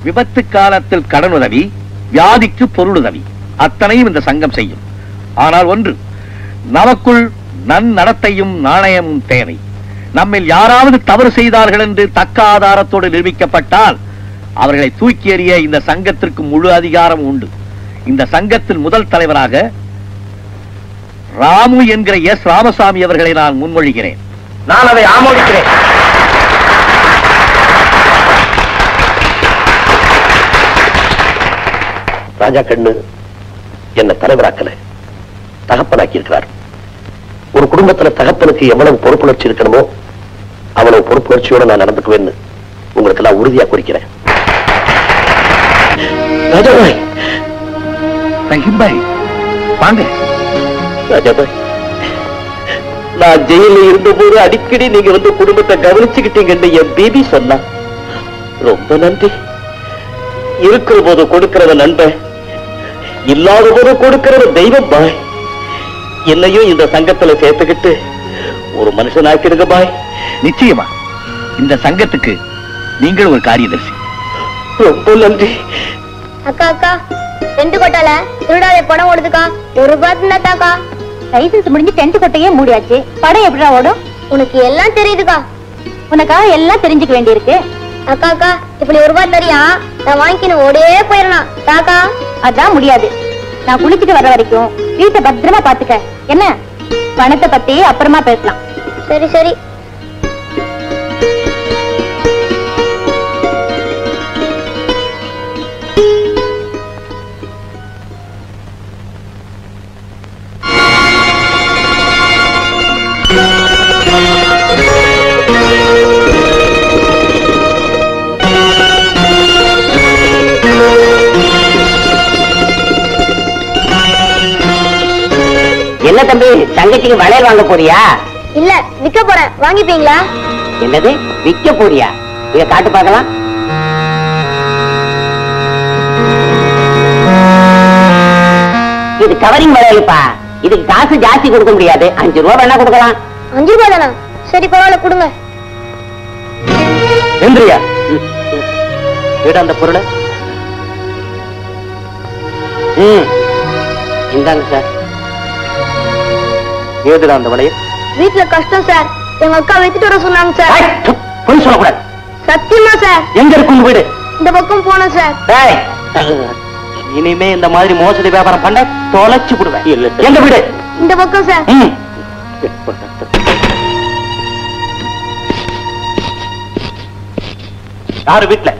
S2: விபத்து காலத்தில் கடனுதவி வியாதிக்கு பொருளுதவி அத்தனையும் இந்த சங்கம் செய்யும் ஆனால் ஒன்று நமக்குள் நன்னடத்தையும் நாணயமும் தேவை நம்மில் யாராவது தவறு செய்தார்கள் என்று தக்க ஆதாரத்தோடு நிரூபிக்கப்பட்டால் அவர்களை தூக்கி எறிய இந்த சங்கத்திற்கு முழு அதிகாரம் உண்டு இந்த சங்கத்தின் முதல் தலைவராக ராமு என்கிற எஸ் ராமசாமி அவர்களை நான் முன்மொழிகிறேன்
S6: நான் அதை ஆமோதிக்கிறேன் ராஜா கண்ணு என்ன தலைவராக்கல தகப்பனாக்கி இருக்கிறார் ஒரு குடும்பத்துல தகப்பனுக்கு எவ்வளவு பொறுப்புணர்ச்சி இருக்கணுமோ அவ்வளவு பொறுப்புணர்ச்சியோட நான் நடந்துக்குவேன்னு உங்களுக்கு எல்லாம் உறுதியா குறிக்கிறேன் ராஜாபாய்
S2: ரஹீம்பாய் வாங்க
S6: ராஜாபாய் நான் ஜெயில இருந்த போது அடிக்கடி நீங்க வந்து குடும்பத்தை கவனிச்சுக்கிட்டீங்கன்னு என் பேபி சொன்னா ரொம்ப நன்றி இருக்கிற போது கொடுக்கிறவ நண்பன் இல்லாத போது கொடுக்கிறவ தெய்வம் பாய் என்னையும் இந்த சங்கத்துல சேர்த்துக்கிட்டு ஒரு மனுஷனாக்கிடுங்க பாய்
S2: நிச்சயமா இந்த சங்கத்துக்கு நீங்கள் ஒரு காரியதர்சி
S6: ரொம்ப நன்றி
S3: அக்கா அக்கா டென்ட் கொட்டால திருடாத படம் ஓடுதுக்கா ஒரு பாத்துனாக்கா லைசன்ஸ் முடிஞ்சு டென்ட் கொட்டையே மூடியாச்சு படம் எப்படிடா ஓடும் உனக்கு எல்லாம் தெரியுதுக்கா உனக்கா எல்லாம் தெரிஞ்சுக்க வேண்டியிருக்கு அக்கா அக்கா இப்படி ஒரு ரூபாய் தெரியா நான் வாங்கிக்கணும் ஓடே போயிடலாம் தாக்கா அதான் முடியாது நான் குளிச்சுட்டு வர வரைக்கும் வீட்டை பத்திரமா பாத்துக்க என்ன பணத்தை பத்தி அப்புறமா பேசலாம் சரி சரி
S1: தம்பி, தங்கச்சிக்கு வளையல் வாங்க போறியா?
S3: இல்ல விக்க போறேன், வாங்கிப்பீங்களா?
S1: என்னது விக்க போறியா? இத காட்டு பார்க்கலாம். இது கவரிங் வளையல்ப்பா. இதுக்கு காசு ஜாஸ்தி கொடுக்க முடியாது. 5 ரூபா வேணா கொடுக்கலாம்.
S3: 5 ரூபா தானா? சரி பரவாயில்ல, கொடுங்க.
S6: எந்திரியா விட அந்த பொருளை.
S1: இந்தாங்க சார்.
S6: ஏதுடா அந்த வளையல்?
S3: வீட்டுல கஷ்டம் சார், எங்க அக்கா வித்துட்டு வர சொன்னாங்க சார்.
S6: பொய் சொல்லக்கூடாது.
S3: சத்தியமா சார்.
S6: எங்க இருக்கும் வீடு?
S3: இந்த பக்கம் போனோம் சார்.
S6: இனிமே இந்த மாதிரி மோசடி வியாபாரம் பண்ண தொலைச்சு விடுவேன். எங்க வீடு?
S3: இந்த பக்கம் சார்.
S6: யாரு வீட்டுல?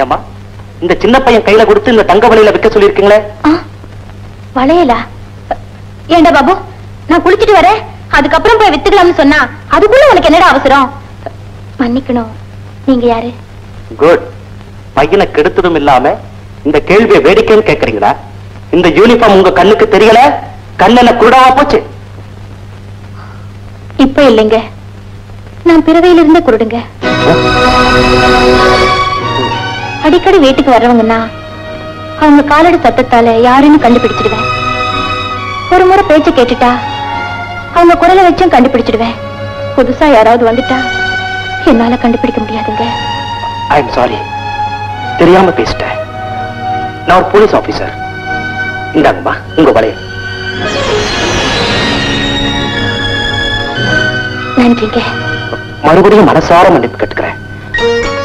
S6: ஏமா இந்த சின்ன பையன் கையில கொடுத்து இந்த தங்க வளையல விற்க சொல்லிருக்கீங்களே?
S3: வளையலா? ஏண்டா பாபு, நான் குளிச்சிட்டு வரேன், அதுக்கப்புறம் போய் வித்துக்கலாம்னு சொன்னா அதுக்குள்ள உனக்கு என்னடா அவசரம்? மன்னிக்கணும், நீங்க யாரு?
S6: குட். பையனை கெடுத்ததும் இல்லாம இந்த கேள்வியை வேடிக்கைன்னு கேக்குறீங்களா? இந்த யூனிஃபார்ம் உங்க கண்ணுக்கு தெரியல? கண்ணென்ன குருடாவா போச்சு?
S3: இப்ப இல்லைங்க, நான் பிறவையில இருந்தே குருடுங்க. அடிக்கடி வீட்டுக்கு வர்றவங்கன்னா அவங்க காலடி சத்தத்தால யாருன்னு கண்டுபிடிச்சிடுவேன். ஒரு முறை பேச்சு கேட்டுட்டா அவங்க குரலை வச்சும் கண்டுபிடிச்சிடுவேன். புதுசா யாராவது வந்துட்டா என்னால கண்டுபிடிக்க முடியாதுங்க.
S6: ஐ எம் சாரி, தெரியாம பேசிட்டேன். நான் ஒரு போலீஸ் ஆபீசர். இந்தாங்கம்மா உங்க வளையல்.
S3: நன்றிங்க.
S6: மறுபடியும் மனசார மன்னிப்பு கேட்டுக்கிறேன்.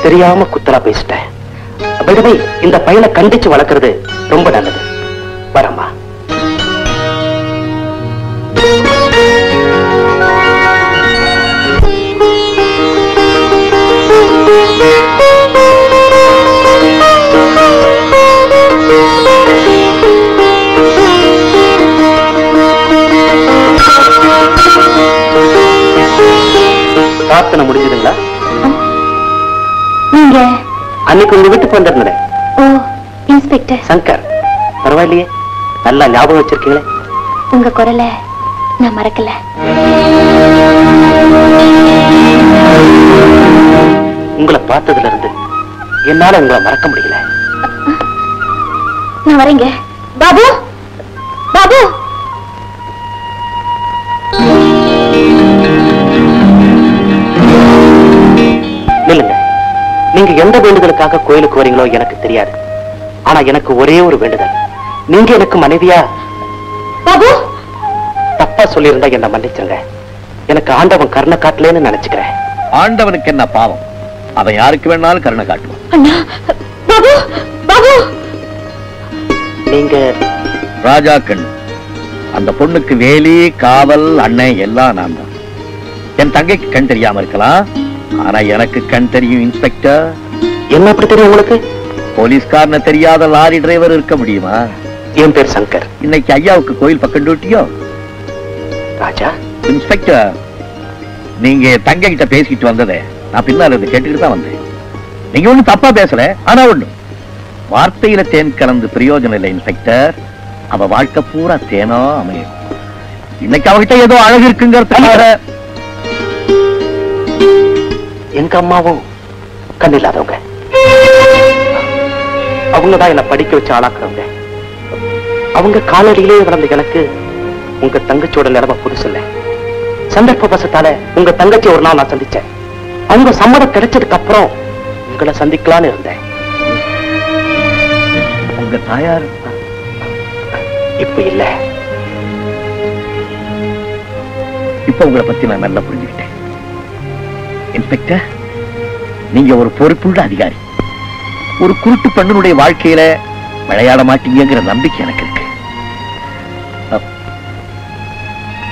S6: தெரியாம குத்தலா பேசிட்டேன். இந்த பையனை கண்டிச்சு வளர்க்கறது ரொம்ப நல்லது. வரம்மா. பிரார்த்தனை முடிஞ்சதுங்களா?
S3: நீங்க
S6: அன்னைக்கு உங்க வீட்டுக்கு வந்திருந்தேன்.
S3: ஓ, இன்ஸ்பெக்டர்
S6: சங்கர். பரவாயில்லையே, நல்லா ஞாபகம் வச்சிருக்கீங்களே.
S3: உங்க குரலை நான் மறக்கல.
S6: உங்களை பார்த்ததுல இருந்து என்னால உங்களை மறக்க முடியல.
S3: நான் வரேங்க. பாபு, பாபு.
S6: நில்லுங்க. நீங்க எந்த வேண்டுதலுக்காக கோயிலுக்கு வரீங்களோ எனக்கு தெரியாது. ஆனா எனக்கு ஒரே ஒரு வேண்டுதல், நீங்க எனக்கு மனைவியா.
S3: பாபு,
S6: தப்பா சொல்லியிருந்தா என்ன மன்னிச்சுங்க. எனக்கு ஆண்டவன் கருணை காட்டலேன்னு நினைச்சுக்கிறேன்.
S2: ஆண்டவனுக்கு என்ன பாவம்? அவன் யாருக்கு வேணாலும் கருணை காட்டுவான்.
S3: அண்ணா. பாபு, பாபு.
S6: நீங்க
S2: ராஜா கண். அந்த பொண்ணுக்கு வேலி, காவல், அண்ணன் எல்லாம் நான் தான். என் தங்கைக்கு கண் தெரியாம இருக்கலாம், ஆனா எனக்கு கண் தெரியும் இன்ஸ்பெக்டர்.
S6: என்ன அப்படி தெரியும் உங்களுக்கு?
S2: போலீஸ்காரன தெரியாத லாரி டிரைவர் இருக்க முடியுமா?
S6: என் பேர் சங்கர்.
S2: இன்னைக்கு ஐயாவுக்கு கோயில் பக்கம் டியூட்டியோ?
S6: ராஜா.
S2: இன்ஸ்பெக்டர், நீங்க தங்க கிட்ட பேசிட்டு வந்ததே நான் பின்னால இருந்து கேட்டுக்கிட்டு தான் வந்தேன். நீங்க ஒண்ணு தப்பா பேசல, ஆனா ஒண்ணு, வார்த்தையில தேன் கலந்து பிரயோஜனம் இல்லை இன்ஸ்பெக்டர். அவ வாழ்க்கை பூரா தேனோ அமையும். இன்னைக்கு அவகிட்ட ஏதோ அழகு இருக்குங்கிறதுக்காக.
S6: எங்க அம்மாவும் கண் இல்லாதவங்க. அவங்கதான் என்ன படிக்க வச்சு ஆளாக்குறவங்க. அவங்க காலடியிலே வளர்ந்த எனக்கு உங்க தங்கச்சியோட நிலைமை புதுசு இல்ல. சந்தர்ப்ப வசத்தால உங்க தங்கச்சி ஒரு நாள் நான் சந்திச்சேன். அவங்க சம்மதம் கிடைச்சதுக்கு அப்புறம் உங்களை சந்திக்கலான்னு இருந்தேன்.
S2: உங்க தாயார்
S6: இப்ப இல்ல.
S2: இப்ப உங்களை பத்தி நான் நல்லா புரிஞ்சுக்கிட்டேன் இன்ஸ்பெக்டர். நீங்க ஒரு பொறுப்புள்ள அதிகாரி. ஒரு குருட்டு பெண்ணுடைய வாழ்க்கையில விளையாட மாட்டீங்கிற நம்பிக்கை எனக்கு இருக்கு.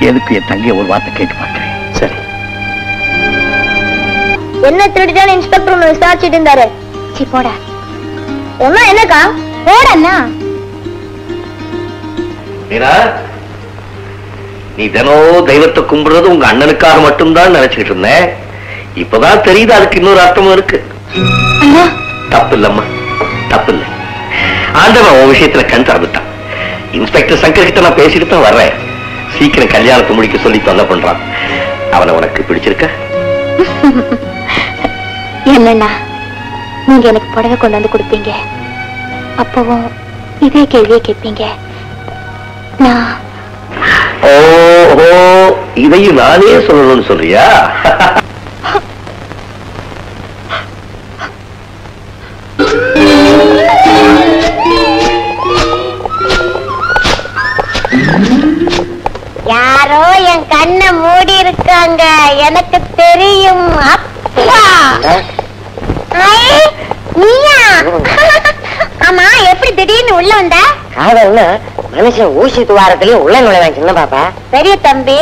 S2: எதுக்கு என் தங்கைய ஒரு வார்த்தை கேட்டு பார்க்கிறேன்.
S6: சரி.
S3: என்ன திருடிட்டான்னு இன்ஸ்பெக்டர் ஒண்ணு விசாரிச்சுட்டு இருந்தாரு. சி போடா. ஒண்ணா என்னக்கா? போடண்ணா.
S2: நீ தினம் தெய்வத்தை கும்பிடுறது உங்க அண்ணனுக்காக மட்டும்தான் நினைச்சுக்கிட்டு இருந்தேன். இப்பதான் தெரியுது அதுக்கு இன்னொரு அர்த்தமும் இருக்கு. தப்பு இல்லம்மா, தப்பு இல்லை. ஆனா ஆண்டவன் உன் விஷயத்துல கண் திறந்துட்டான். இன்ஸ்பெக்டர் சங்கர் கிட்ட நான் பேசிட்டு தான் வர்றேன். சீக்கிரம் கல்யாணத்தை முடிக்க சொல்லி தொல்லை பண்றான். அவனை உனக்கு பிடிச்சிருக்க?
S3: என்னண்ணா, நீங்க எனக்கு புடவை கொண்டு வந்து கொடுப்பீங்க, அப்பவும் இதே கேள்வியை கேட்பீங்க. நான்
S2: ஓஹோ, இதையும் நானே சொல்லணும்னு சொல்றியா?
S3: யாரோ என் கண்ணை மூடி இருக்காங்க, எனக்கு தெரியும். அப்பா, நீயா? ஆமா, எப்படி திடீர்னு உள்ள வந்த?
S4: காதல்னா மனுஷன் ஊசி துவாரத்திலயும் உள்ள நுழைவான் சின்ன பாப்பா.
S3: பெரிய தம்பி,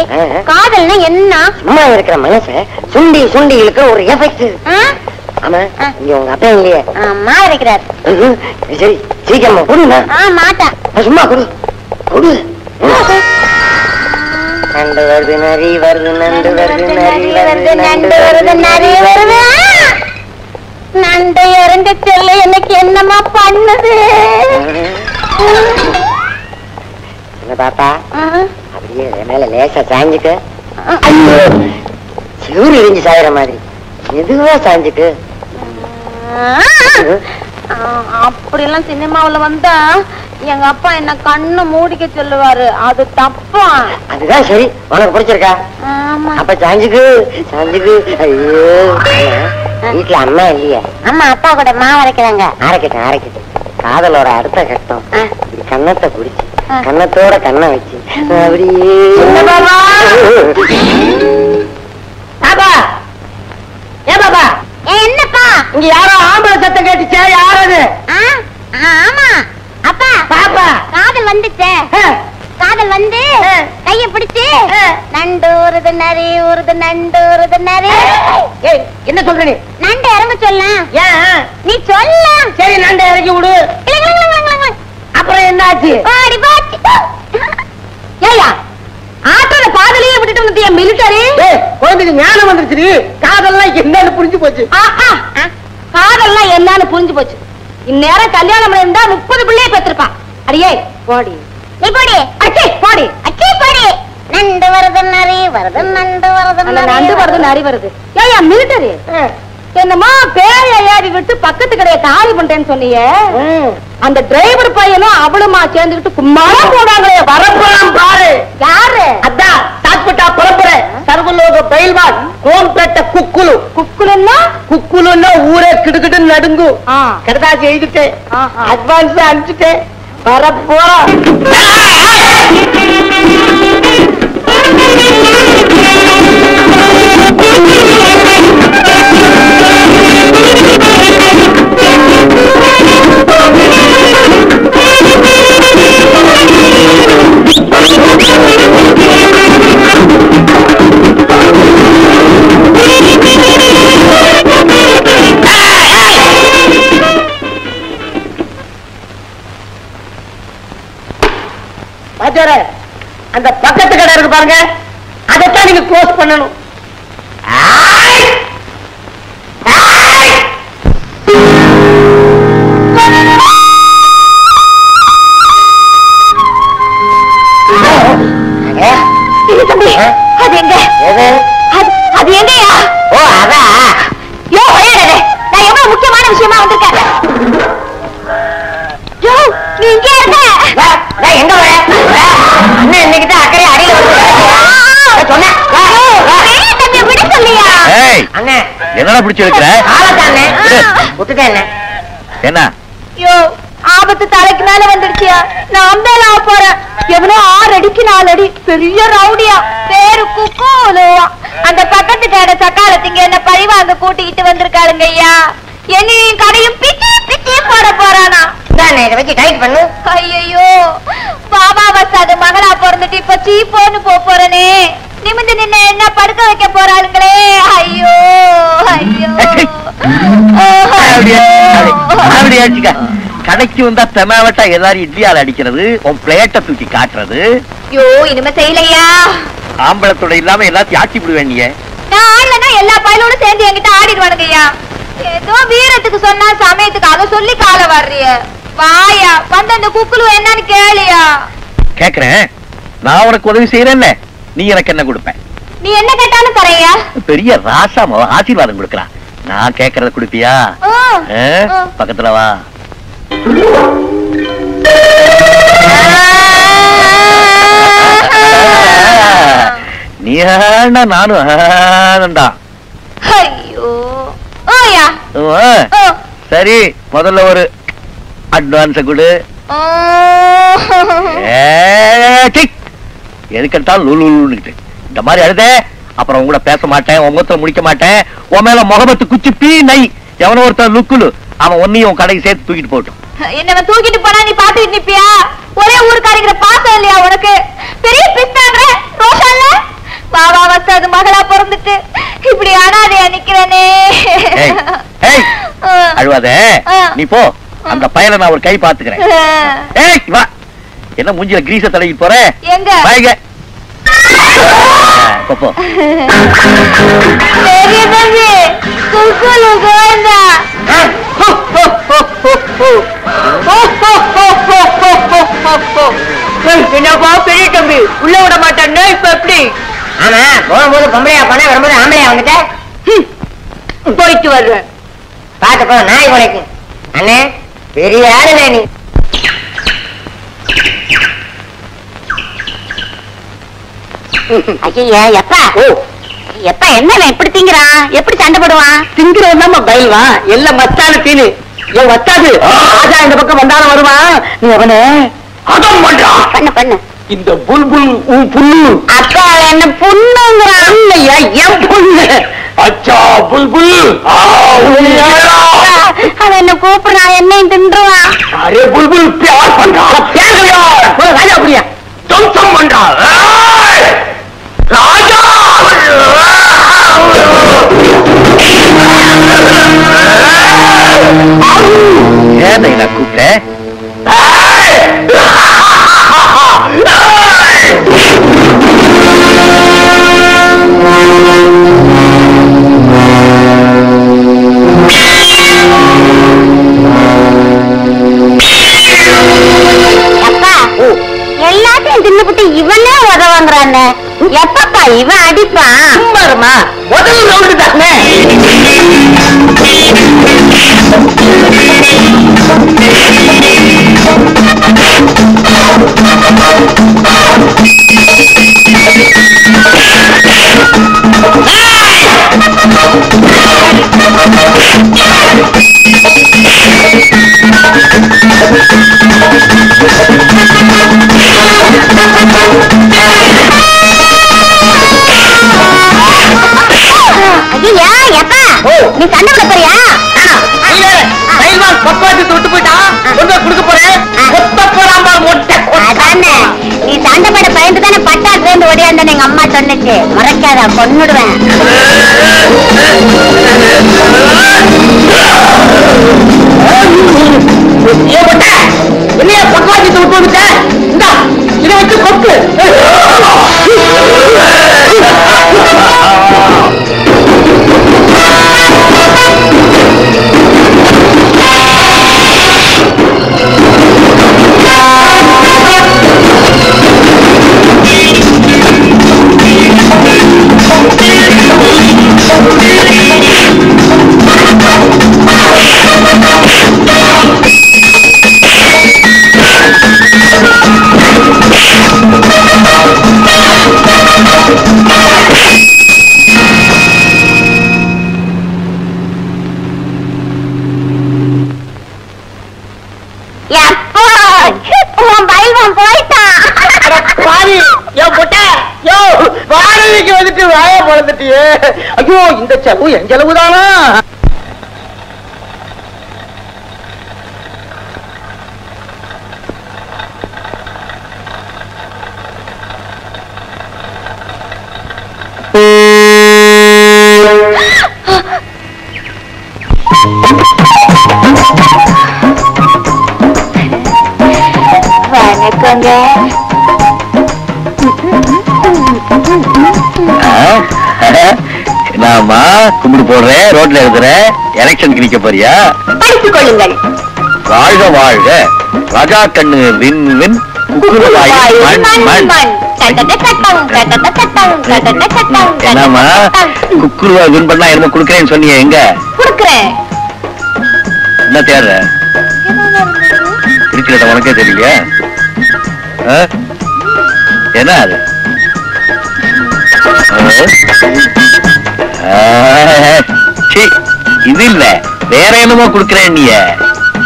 S3: காதல்னா என்ன?
S4: சும்மா இருக்கிற மனச சுண்டி சுண்டி இழுக்கிற ஒரு எஃபெக்ட். ஆமா, இங்க உங்க அப்பா இல்லையே?
S3: அம்மா இருக்கிறார்.
S4: சரி, சீக்கிரமா கொடுங்க.
S3: மாட்டா.
S4: சும்மா கொடு கொடு. நண்டு வருது நரி வருது, நண்டு வருது நரி வருது, நண்டு வருது நரி வருது.
S3: நண்டு இறங்க சொல்ல எனக்கு என்னமா பண்ணுது?
S4: என்ன பாப்பா, அப்படியே மேல லேசா சாஞ்சுக்க. சிவரு இடிஞ்சு சாயிற மாதிரி மெதுவா சாஞ்சுக்கு.
S3: அப்படி எல்லாம் சினிமாவுல வந்தா எங்க அப்பா என்ன கண்ணு மூடிக்க சொல்லுவாரு, அது தப்பா?
S4: அதுதான் சரி, உனக்கு பிடிச்சிருக்கா? அப்ப சாஞ்சுக்கு சாஞ்சுக்கு. ஐயோ, வீட்டுல அம்மா இல்லையா?
S3: அம்மா அப்பா கூட மாவு அரைக்கிறாங்க.
S4: அரைக்கட்டும் அரைக்கட்டும். காதலோட அடுத்த கட்டம் இப்படி கன்னத்தை பிடிச்சு கன்னத்தோட கண்ணை வச்சு அப்படியே. பாப்பா, ஏன் பாப்பா?
S3: என்னப்பா?
S4: இங்க யாரோ ஆம்பளை சத்தம் கேட்டுச்சே, யாரது?
S3: ஆமா அப்பா,
S4: பாப்பா
S3: காதல் வந்துச்சே. காதல் வந்து கைய பிடிச்சு நண்டு ஊறுது நரி ஊறுது, நண்டு ஊறுது நரி.
S4: என்ன சொல்ற நீ?
S3: நண்டு இறங்க சொல்ல.
S4: ஏன்
S3: நீ சொல்ல.
S4: சரி, நண்டை இறக்கி விடு. அப்புறம் என்னாச்சு?
S3: ஓடி போச்சு.
S4: ஏயா, ஆட்டோல காதலையே விட்டுட்டு வந்து மிலிட்டரி குழந்தைக்கு ஞானம் வந்துருச்சு. காதல்லாம் என்னன்னு புரிஞ்சு போச்சு.
S3: காதல்லாம் என்னன்னு புரிஞ்சு போச்சு. இந்நேரம் கல்யாணம் இருந்தா 30 பிள்ளைய பெற்றிருப்பான். அடியே போடி, நீ போடி. அச்சே போடி, அச்சே போடி. நண்டு வருது நரி வருது, நண்டு வருது நண்டு வருது நரி வருது. ஏயா மிலிட்டரி என்னமா பேரை ஏறி விட்டு பக்கத்து கடையை காலி பண்றேன்னு சொன்னீங்க. அந்த டிரைவர் பையனும் அவளுமா சேர்ந்துக்கிட்டு கும்மாளா போனாங்களே.
S4: பரப்புறான் பாரு.
S3: யாரு?
S4: அதான் சாத்பட்டா பரப்புற சர்வலோக பயில்வான் கோம்பேட்ட குக்குலு.
S3: குக்குலுன்னா?
S4: குக்குலுன்னா ஊரே கிடுகிட்டு நடுங்கும். கடுதாசி எழுதிட்டேன், அட்வான்ஸ் அனுப்பிச்சுட்டேன். பரப்போ அந்த பக்கத்து கடை இருக்கு பாருங்க, அதைத்தான் நீங்க க்ளோஸ் பண்ணணும்.
S3: அது எங்க? அது எங்கயா?
S4: ஓ, அதான்.
S3: யோ, நான் எவ்வளவு முக்கியமான விஷயமா வந்திருக்கேன். யோ, நீ இங்கே இருக்க.
S4: எங்க வர? அண்ணன் இன்னைக்கு அக்கறை அடியில் சொன்ன
S3: விட சொல்லியா?
S4: அண்ணன்
S2: என்னடா பிடிச்சு வைக்கிற?
S4: ஆளத்தானே விட்டுட்டேன்.
S2: என்ன?
S3: யோ, ஆபத்து தலைக்கு மேல வந்துடுச்சியா. நான் அம்பேல போறேன். எவனோ 6 அடிக்கு 4 அடி பெரிய ரவுடியா, பேரு குக்குலுவா. அந்த பக்கத்து கடை சக்காலத்திங்க என்ன பழிவாங்க கூட்டிக்கிட்டு வந்திருக்காளுங்க ஐயா. என்னையும் கடையும் பிச்சு பிச்சு போட போறானா.
S4: இதை வச்சு டைட் பண்ணு.
S3: ஐயோ, பாபா வசாது மகளா பிறந்துட்டு இப்ப சீப்போன்னு போறனே. நிமிந்து நின்ன என்ன படுக்க வைக்க போறாளுங்களே. ஐயோ ஐயோ.
S2: கடைக்கு வந்தா தெமாவட்டா எல்லாரும் இட்லியால் அடிக்கிறது, உன் பிளேட்டை தூக்கி காட்டுறது.
S3: யோ, இனிமே செய்யலையா?
S2: ஆம்பளத்தோட இல்லாம எல்லாத்தையும் ஆட்டி விடுவேன். நீங்க
S3: நான் ஆடலன்னா எல்லா பயிலோட சேர்ந்து என்கிட்ட ஆடிடுவானுங்க ஐயா. ஏதோ வீரத்துக்கு சொன்னா சமயத்துக்கு அதை சொல்லி கால வர்றிய. வாயா வந்து அந்த குக்குலு என்னன்னு கேளியா.
S2: கேக்குறேன். நான் உனக்கு உதவி செய்யறேன்ல, நீ எனக்கு என்ன கொடுப்ப?
S3: நீ என்ன கேட்டாலும் தரையா.
S2: பெரிய ராசாம ஆசீர்வாதம் கொடுக்கறான். நான் கேக்குறத கொடுப்பியா? பக்கத்துல வா. நீ நானும்
S3: ஐயோ ஓயா.
S2: சரி, முதல்ல ஒரு அட்வான்ஸ் கொடு. எதுக்கெடுத்தாலும் இந்த மாதிரி அழுத அப்புறம் உங்க கூட பேச மாட்டேன், உங்கத்துல முடிக்க மாட்டேன். உன் மேல முகபத்து குச்சி பீ நை. எவனோ ஒருத்தன் லுக்குலு, அவன் ஒன்னையும் கடைக்கு சேர்த்து தூக்கிட்டு போட்டோம்.
S3: என்ன தூக்கிட்டு போனா நீ பாத்துக்கிட்டு நிப்பியா? ஒரே ஊருக்காரிக்கிற பாசம் இல்லையா உனக்கு? பெரிய பிஸ்தாங்க ரோஷன்ல பாபா வசது மகளா பிறந்துட்டு இப்படி அனாதையா நிக்கிறனே.
S2: அழுவாத, நீ போ. அந்த பையனை நான் ஒரு கை பாத்துக்கிறேன். வா. என்ன மூஞ்சில கிரீஸ தடவி போற?
S3: எங்க
S2: வாங்க. போ.
S3: பெரிய தம்பி குக்குலு கோவிந்தா.
S4: என்னப்பா பெரிய தம்பி உள்ள விட மாட்டேன்னு இப்ப எப்படி?
S8: ஆமா, போகும்போது பொம்பளையா போனா வரும்போது ஆம்பளையா வந்துட்ட.
S4: போயிட்டு வர்றேன்.
S8: பாத்து போ, நாய் உழைக்கும். அண்ணே பெரிய ஆளுல நீ.
S4: ஐயா எப்பா எப்பா என்ன எப்படி திங்கிறான்? எப்படி சண்டை போடுவான்?
S8: திங்கிறவன் தான் பயில்வான். எல்லாம் மத்தான தீனு. ஏன் வத்தாது? ராஜா இந்த பக்கம் வந்தாலும் வருவான். நீ அவனை
S1: அதான் பண்றான்.
S4: பண்ண பண்ண.
S1: இந்த புல்புல் புல்லு
S4: அப்பா என்ன புண்ணுங்கிறான்.
S8: இல்லையா என் பொண்ணு.
S1: அச்சா புல்புல்.
S4: அவன் என்ன கூப்பிடுறான், என்னையும் தின்றுவான்.
S1: அரே புல்புல் பியார் பண்றான்.
S8: ராஜா அப்படியா
S1: துவம்சம் பண்றான். ராஜா
S2: ஏன் நான் கூப்பிட்டேன்?
S4: எல்லாத்தையும் தின்னுபிட்டு இவனே உதவாங்கிறான். எப்பப்பா இவன் அடிப்பான்?
S8: சும்மாருமா, முதல் ரவுண்டு தானே.
S4: ஐயா எப்பா நீ சண்டை போட போறியா?
S8: பப்பாத்தி தொட்டு போயிட்டா ஒண்ணு குடுக்க போறேன். கொத்த போறாமா மொட்டை.
S4: அதானே நீ சண்டை போட பயந்து தானே பட்டாசு வேண்டு ஓடியாந்தேன்னு எங்க அம்மா சொன்னுச்சு. முறைக்காத, கொன்னுடுவேன்.
S8: என்னையா பக்காத்தி தொட்டு வந்துட்ட? இந்தா இதை வச்சு கொத்து. வந்துட்டு வாய பொழந்துட்டியே. ஐயோ இந்த செலவு என் செலவுதானா?
S4: வணக்கங்க.
S2: நாமா கும்பிடு போடுறேன், ரோட்ல இருக்கிற எலெக்ஷனுக்கு நிக்க போறியா?
S4: படித்துக் கொள்ளுங்கள்.
S2: வாழ்க வாழ்க ராஜா கண்ணு வின் வின் என்னம்மா குக்குருவாய் வின் பண்ணா என்ன குடுக்கறேன்னு சொன்னீங்க எங்க
S3: குடுக்குறேன்
S2: என்ன தேடுற இருக்கிறத உனக்கே தெரியலையா என்ன அது இது இல்ல வேற என்னமோ குடுக்கறேன் நீ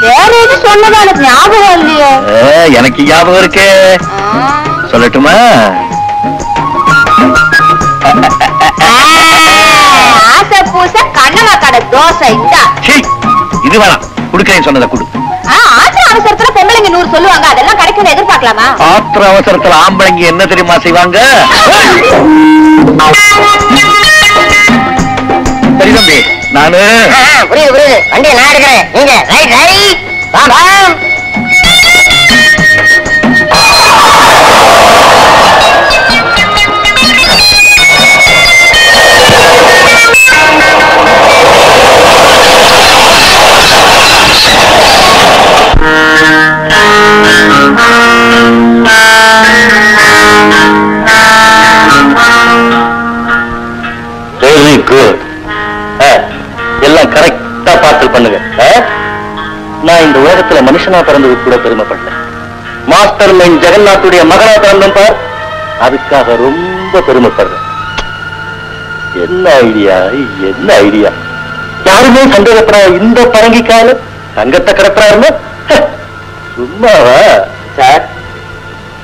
S3: வேற எது சொன்னதா எனக்கு ஞாபகம் இல்லையே
S2: எனக்கு ஞாபகம் இருக்கு சொல்லட்டுமா
S3: ஆசை பூச கண்ணமா கடை தோசை
S2: இது வேணாம் குடுக்கறேன்னு சொன்னதை குடு
S3: ஆத்திர அவசரத்துல பொம்பளைங்க 100 சொல்லுவாங்க அதெல்லாம் கிடைக்கும் எதிர்பார்க்கலாமா
S2: ஆத்திர அவசரத்துல ஆம்பளைங்க என்ன தெரியுமா செய்வாங்க சரி தம்பி நானு
S4: புரியுது வண்டியை நான் எடுக்கிறேன் நீங்க ரைட் ரைட் வாம்
S2: வெரி குட் எல்லாம் கரெக்டா பார்த்து பண்ணுங்க நான் இந்த உலகத்துல மனுஷனா பிறந்தது கூட பெருமைப்பட்டேன் மாஸ்டர் மைண்ட் ஜெகநாத்துடைய மகனா பிறந்தேன் பார் அதுக்காக ரொம்ப பெருமைப்படுறேன் என்ன ஐடியா யாருமே சந்தேகப்படாத இந்த பரங்கிக்கால தங்கத்தை கிடப்புறாருன்னா சும்மாவா
S1: சார்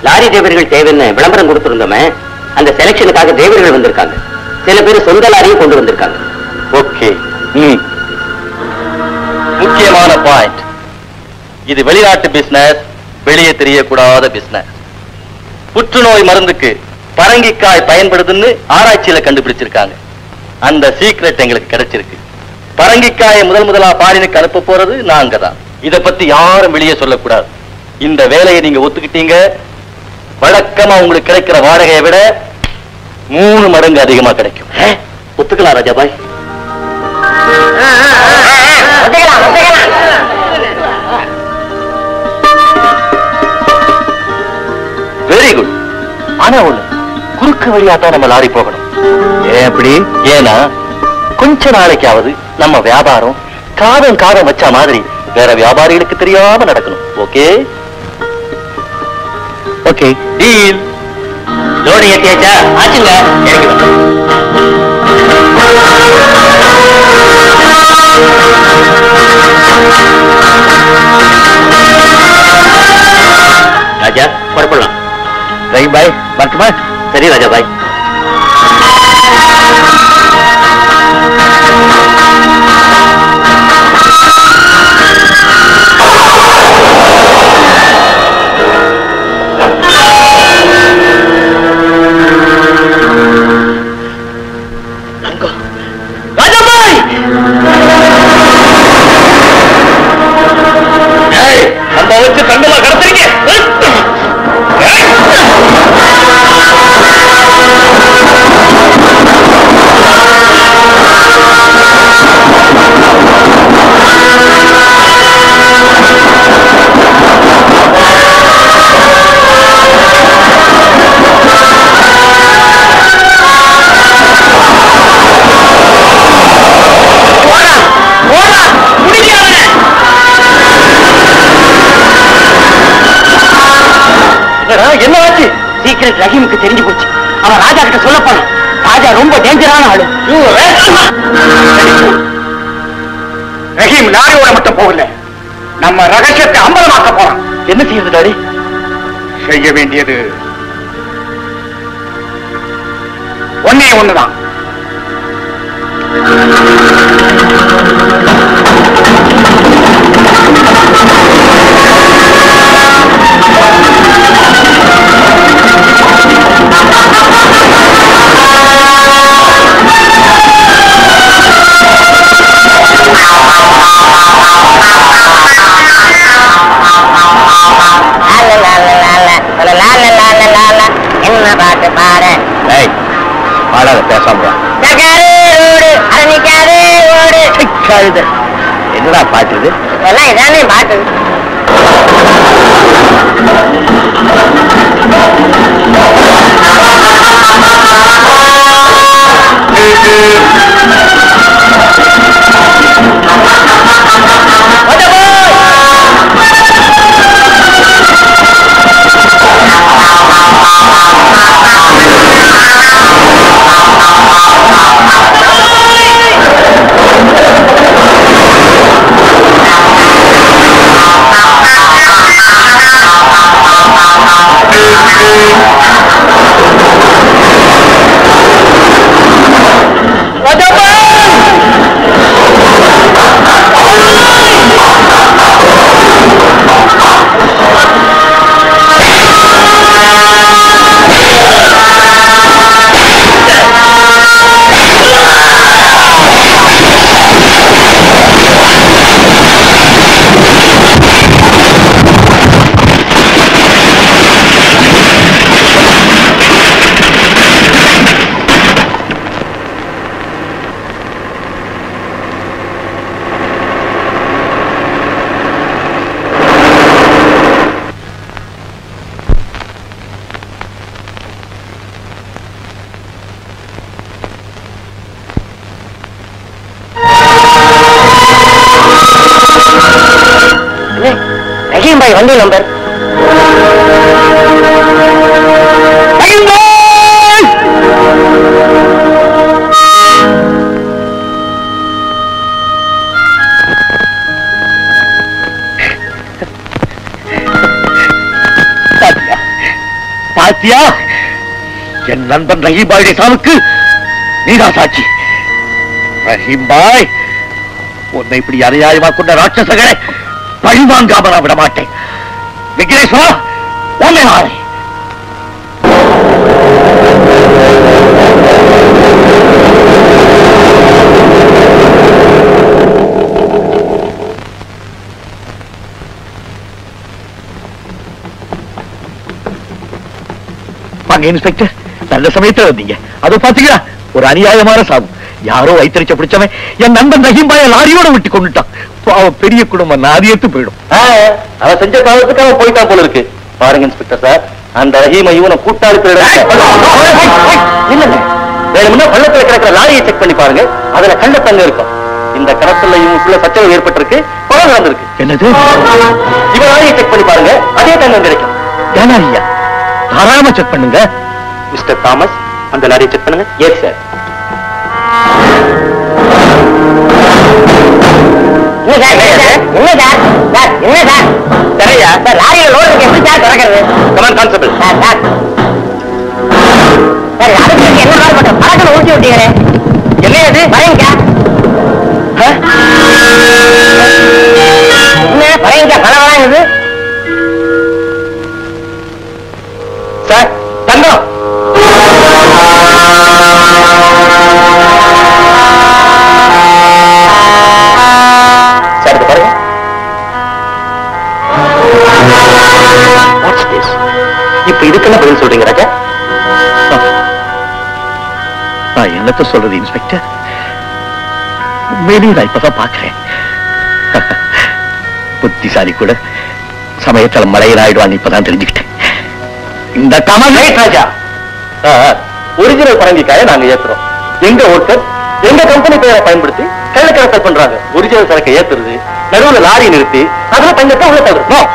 S1: லாரி டிரைவர்கள் தேவைன்னு விளம்பரம் கொடுத்திருந்தோமே அந்த செலக்ஷனுக்காக டிரைவர்கள் வந்திருக்காங்க சில பேர் சொந்த லாரியும் கொண்டு வந்திருக்காங்க
S2: ஓகே முக்கியமான பாயிண்ட் இது வெளிநாட்டு பிசினஸ் வெளியே தெரியக்கூடாத பிசினஸ் புற்றுநோய் மருந்துக்கு பரங்கிக்காய் பயன்படுதுன்னு ஆராய்ச்சியில கண்டுபிடிச்சிருக்காங்க அந்த சீக்ரெட் எங்களுக்கு கிடைச்சிருக்கு பரங்கிக்காயை முதலா பாரினுக்கு அனுப்ப போறது நாங்க தான் இத பத்தி யாரும் வெளியே சொல்லக்கூடாது இந்த வேலையை நீங்க ஒத்துக்கிட்டீங்க வழக்கமா உங்களுக்கு கிடைக்கிற வாடகையை விட 3 மடங்கு அதிகமா கிடைக்கும் ஒத்துக்கலாம் ராஜாபாய் வெரி குட் ஆனா ஒண்ணு குறுக்கு வழியா தான் நம்ம லாரி போகணும் ஏன் அப்படி ஏன்னா கொஞ்ச நாளைக்காவது நம்ம வியாபாரம் காதம் வச்ச மாதிரி வேற வியாபாரிகளுக்கு தெரியாம நடக்கணும் ஓகே ஓகே டீல் லோடு ஏத்தியாச்சா ஆச்சுங்க ராஜா புறப்படலாம் ரைட் பாய் வரட்டுமா சரி ராஜா பாய் ரஹீமுக்கு தெரிஞ்சு போச்சு அவன் ராஜா கிட்ட சொல்ல போனான் ராஜா ரொம்ப டேஞ்சரான ஆளு ரஹீம் லாரியோட மட்டும் போகல நம்ம ரகசியத்தை அம்பலமாக்க போறான் என்ன செய்யறது டாடி செய்ய வேண்டியது ஒண்ணுதான்
S4: என்ன பாட்டு பாரு
S2: பாடாத பேசாம
S4: அரணிக்காதே ஓடு
S2: என்னடா பாட்டு இது
S4: இதானே பாட்டு
S8: ரஹீம் பாய் வண்டி நம்பர்
S2: பாத்தியா? என் நண்பன் ரஹீம் பாயுடைய சாவுக்கு நீதான் சாட்சி. ரஹீம் பாய், உன்னை இப்படி அநியாயமா கொண்ட ராட்சசங்களை பழிவாங்காம நான் விட மாட்டேன். விக்னேஸ்வரா, உன்னை நாளை வாங்க இன்ஸ்பெக்டர், நல்ல சமயத்துல வந்தீங்க. அது பாத்தீங்களா, ஒரு அநியாயமான சாவு. யாரோ வைத்தறிச்ச பிடிச்சவன் என் நண்பன் ரஹீம் பாய லாரியோட விட்டு கொண்டுட்டான். பெரிய குடும்பம் நாதியத்து போயிடும்.
S6: அவன் செஞ்ச பாவத்துக்கு அவன் போயிட்டான் போல இருக்கு. பாருங்க இன்ஸ்பெக்டர் சார், அந்த ரஹீமை இவனை கூட்டாளி வேணும்னா பள்ளத்துல கிடக்கிற லாரியை செக் பண்ணி பாருங்க, அதுல கள்ளத்தங்க இருக்கும். இந்த கணத்துல இவங்களுக்குள்ள சச்சரவு ஏற்பட்டிருக்கு, கொலை நடந்திருக்கு.
S2: என்னது?
S6: இவன் லாரியை செக் பண்ணி பாருங்க, அதே தங்கம் கிடைக்கும்.
S2: ஏனா ஐயா, தாராளமா செக் பண்ணுங்க.
S6: மிஸ்டர் தாமஸ், அந்த லாரியை செக் பண்ணுங்க. Yes sir. சார் தங்கம் இப்ப இதுக்கெல்லாம் பதில் சொல்றீங்க ராஜா?
S2: நான் என்னத்த சொல்றது இன்ஸ்பெக்டர், உண்மையிலேயே நான் இப்பதான் பாக்குறேன். புத்திசாலி கூட சமயத்துல மழையில் ஆயிடுவான்னு இப்பதான் தெரிஞ்சுக்கிட்டேன். இந்த கமல்
S6: ராஜா, ஒரிஜினல் பரங்கிக்காய நாங்க ஏத்துறோம். எங்க ஓட்டர் எங்க கம்பெனி பெயரை பயன்படுத்தி கள்ளக்கடத்தல் பண்றாங்க. ஒரிஜினல் சரக்கை ஏத்துறது, நடுவுல லாரி நிறுத்தி அதுல தங்கத்தை உள்ள தவிர்க்கணும்.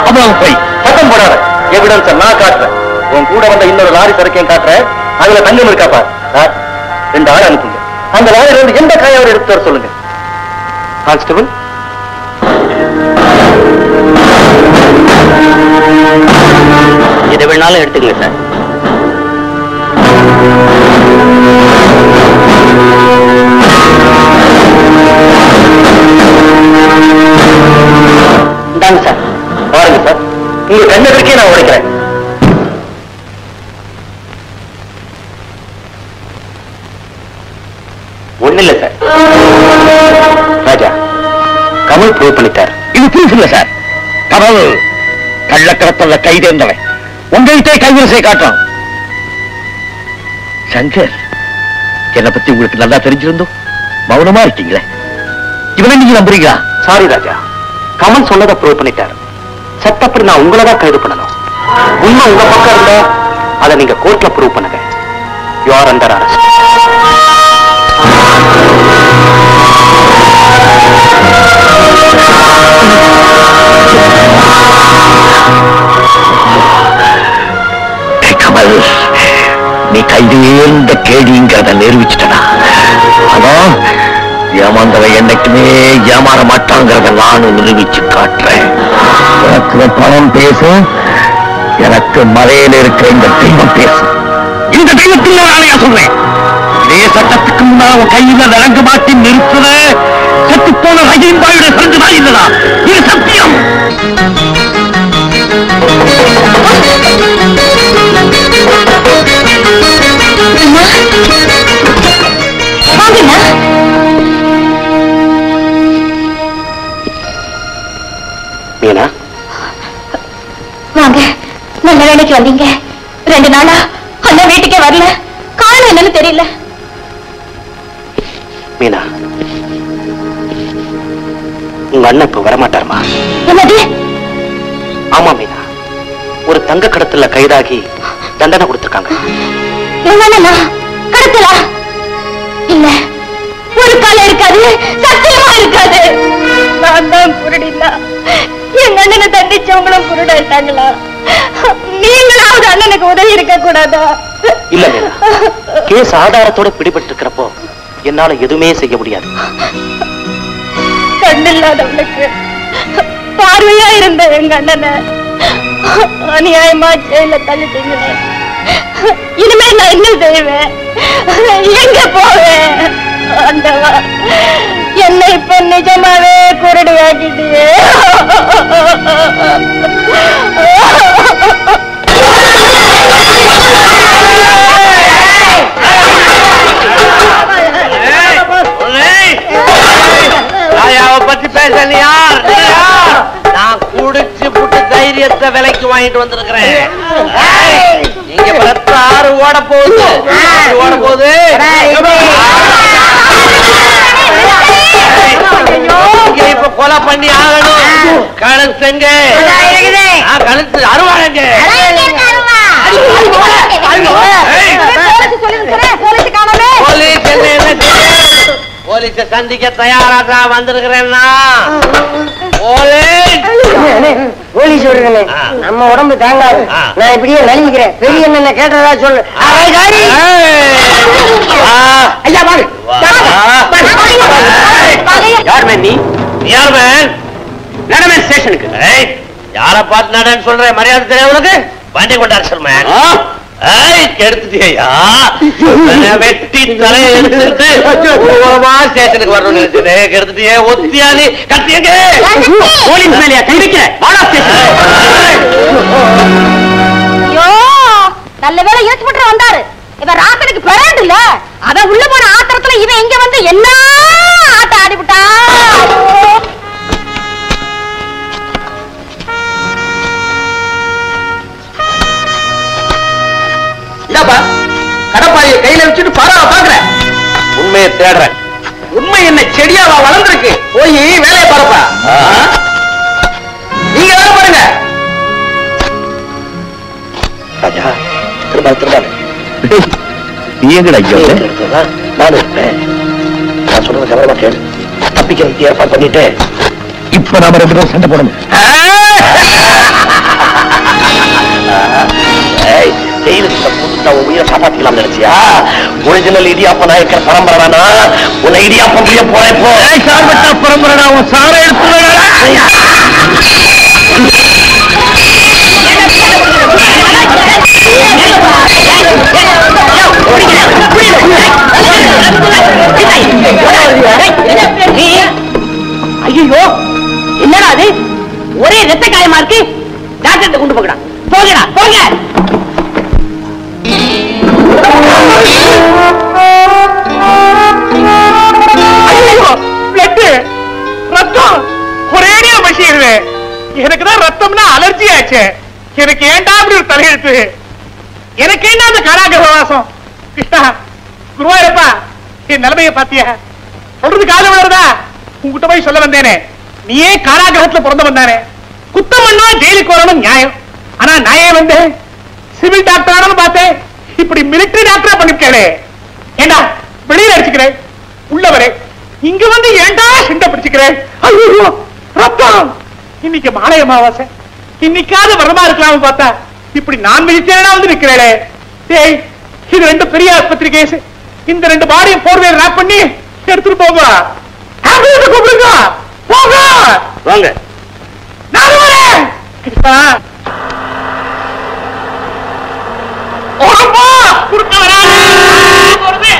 S2: அப்புறம் போய்
S6: சத்தம் போடாத. எவிடன்ஸ் நான் காட்டுறேன். உன் கூட வந்த இன்னொரு லாரி சரக்கையும் காட்டுறேன். அதுல தங்கம் இருக்காப்பா. 2 ஆள் அனுப்புங்க. அந்த லாரியில இருந்து எந்த காயாவது எடுத்து வர சொல்லுங்க. கான்ஸ்டபிள்,
S1: எது வேணாலும் எடுத்துக்கங்க சார்.
S6: இந்தாங்க சார். பாருங்க சார், உங்க கண்ணதற்கே நான் உடைக்கிறேன். ஒண்ணு இல்ல சார். ராஜா, கமல் ப்ரூவ் பண்ணிட்டார்.
S2: இது ப்ரூஃப் இல்ல சார். கமல் கள்ளக்கடத்தல்ல கைதேர்ந்தவன் உங்கள்கிட்ட கைவரிசை காட்டுறான். சங்கர், என்னை பத்தி உங்களுக்கு நல்லா தெரிஞ்சிருந்தோம், மௌனமா இருக்கீங்களே. இவனை நீங்க நம்புறீங்களா?
S6: சாரி ராஜா, கமல் சொன்னதை ப்ரூவ் பண்ணிட்டார்.
S1: சட்டப்படி நான் உங்களை தான் கைது பண்ணணும். உண்மை உங்க பக்கம் இருந்தா அதை நீங்க கோர்ட்ல ப்ரூவ் பண்ணுங்க. You are under arrest.
S2: Kamal, நீ கைதேர்ந்த கேடிங்கிறத நிரூபிச்சுட்டா. ஆனா ஏமாந்தவன் என்னைக்குமே ஏமாற மாட்டாங்கிறத நானும் நிரூபிச்சு காட்டுறேன். எனக்கு பணம் பேசும், எனக்கு மலையில இருக்கிற இந்த தெய்வம் பேசும். இந்த தெய்வத்தில் நாளையா சொல்றேன். இதே சட்டத்துக்கு முன்னால் கையில விளங்க மாட்டி நிறுத்துற செத்து போன ரஜினிபாயுடைய பிறந்துதான் இல்லதா? இது சத்தியம்.
S1: மீனா,
S3: வாங்க. நல்ல வேலைக்கு வந்தீங்க. 2 நாளா அந்த வீட்டுக்கே வரல. காரணம் என்னன்னு தெரியல.
S1: மீனா, உங்க அண்ணன் இப்ப வரமாட்டாருமா?
S3: என்னது?
S1: ஆமா மீனா, ஒரு தங்க கடத்தல கைதாகி தண்டனை கொடுத்திருக்காங்க.
S3: என்னன்னா கடத்தலா? இல்ல, ஒரு கால இருக்காது, சத்தியமா இருக்காது. நான் தான் குருடினா எங்க அண்ணனை தண்டிச்சவங்களும் குருடாயிட்டாங்களா? நீங்களாவது அண்ணனுக்கு உதவி இருக்க கூடாதா?
S1: இல்ல மீனா, கேஸ் ஆதாரத்தோட பிடிபட்டு இருக்கிறப்போ என்னால எதுவுமே செய்ய முடியாது.
S3: கண்ணில்லாதவனுக்கு பார்வையா இருந்த எங்க அண்ணனை அநியாயமா ஜெயில தள்ளிட்டீங்களே. இனிமே நான் என்ன செய்வேன்? எங்க போவேன்? ஆண்டவா, என்னை இப்ப நிஜமாவே குருடியாக்கிட்டியே.
S6: பத்தி பேசலையா? நான் குடிச்சு புட்டு தைரியத்தை விலைக்கு வாங்கிட்டு வந்திருக்கிறேன். நீங்க பத்து 6 ஓட போகுது, ஓட போகுது. இப்ப கொலை பண்ணி ஆகணும். கழுத்துங்க, கழுத்து அருவாங்க. போலீஸ் என்ன போலீஸ சந்திக்க தயாரா வந்திருக்கிறேன்னா
S4: போலீஸ் நம்ம உடம்பு தாங்காது. நான் இப்படியே நலிக்கிறேன். பெரிய என்ன கேட்டதா சொல்லு. ஐயா வாங்க.
S1: யார் மேன்? நீ
S6: யார் மேன்?
S1: நடமேன் ஸ்டேஷனுக்கு.
S6: யார பார்த்து நடன்னு சொல்றேன்? மரியாதை தெரியும் உனக்கு? வண்டி கொண்டாரு சொல் மேன். கெடுத்துட்டியா? வெட்டி தலையை எடுத்துட்டு ஸ்டேஷனுக்கு வரணும்னு நினைச்சது. கெடுத்துட்டியே. ஒத்தியானி கத்தியங்க.
S1: போலீஸ் மேலையா கை வைக்கிற?
S3: நல்ல வேலை யோசிச்சு பண்ற வந்தாரு. இவன் ராசனுக்கு பிறகு இல்ல, அவன் உள்ள போன ஆத்திரத்துல இவன் இங்க வந்து என்ன ஆட்ட ஆடிவிட்டா.
S1: கடப்பாளைய கையில வச்சுட்டு பரவ பாக்குறேன்.
S6: உண்மையை தேடுறேன்.
S1: உண்மை என்ன செடியாவா வளர்ந்துருக்கு? போய் வேலையை பாருப்பா. நீங்க வேலை பாருங்க.
S2: ராஜா, திரும்ப நீ எங்கடா
S6: நான் இருப்பேன். நான் சொல்றது கவனமா கேளு. தப்பிக்கிறதுக்கு ஏற்பாடு பண்ணிட்டு
S2: இப்ப நாம 2 பேரும் சண்டை போடணும்.
S6: உயிரை காப்பாத்திக்கலாம் நினைச்சியா? ஒரிஜினல் இடியாப்ப நாயக்கர் பரம்பரை உன்னை இடியாப்பம் புரிய போறப்போ
S2: பரம்பரை உன் சார எடுத்து
S8: ஐயோ, என்னடா அது? ஒரே ரத்த காயமா இருக்கு. டாக்டர் கொண்டு போகடா. போகடா, போங்க.
S9: ரத்தம் ஒரேடியா பசிடுவேன். எனக்குதான் ரத்தம்னா அலர்ஜி ஆச்சு. எனக்கு ஏண்டா அப்படி ஒரு தலையெழுத்து? எனக்கு ஏண்டா அந்த காராகிரவாசம்? கிருஷ்ணா, குருவாயூரப்பா, என் நிலைமைய பாத்தியா? சொல்றது காது விழுறதா? உங்ககிட்ட போய் சொல்ல வந்தேனே, நீயே காராகிரகத்துல பிறந்த வந்தானே. குத்தம் பண்ணா ஜெயிலுக்கு வரணும் நியாயம். ஆனா நான் வந்து சிவில் டாக்டர் ஆனாலும் பார்த்தேன், இப்படி மிலிட்டரி டாக்டரா பண்ணிருக்கே. ஏண்டா வெளியில அடிச்சுக்கிறேன், உள்ளவரே இங்க வந்து ஏண்டா சிண்ட பிடிச்சுக்கிறேன். ஐயோ ரத்தம்! இன்னைக்கு மாலை அமாவாசை, இன்னைக்காவது வரமா இருக்கலாம் பார்த்தா இப்படி நான் வெஜிடேரியனா வந்து நிக்கிறேன். டேய், இது 2 பெரிய ஆஸ்பத்திரி கேஸ். இந்த 2 பாடியும் போர்வையை ராப் பண்ணி எடுத்துட்டு போங்க. ஆம்புலன்ஸ் கூப்பிடுங்க. போங்க.
S2: வாங்க.
S9: நான் வரேன். ஓரப்பா குறுக்க வராதே. போறது.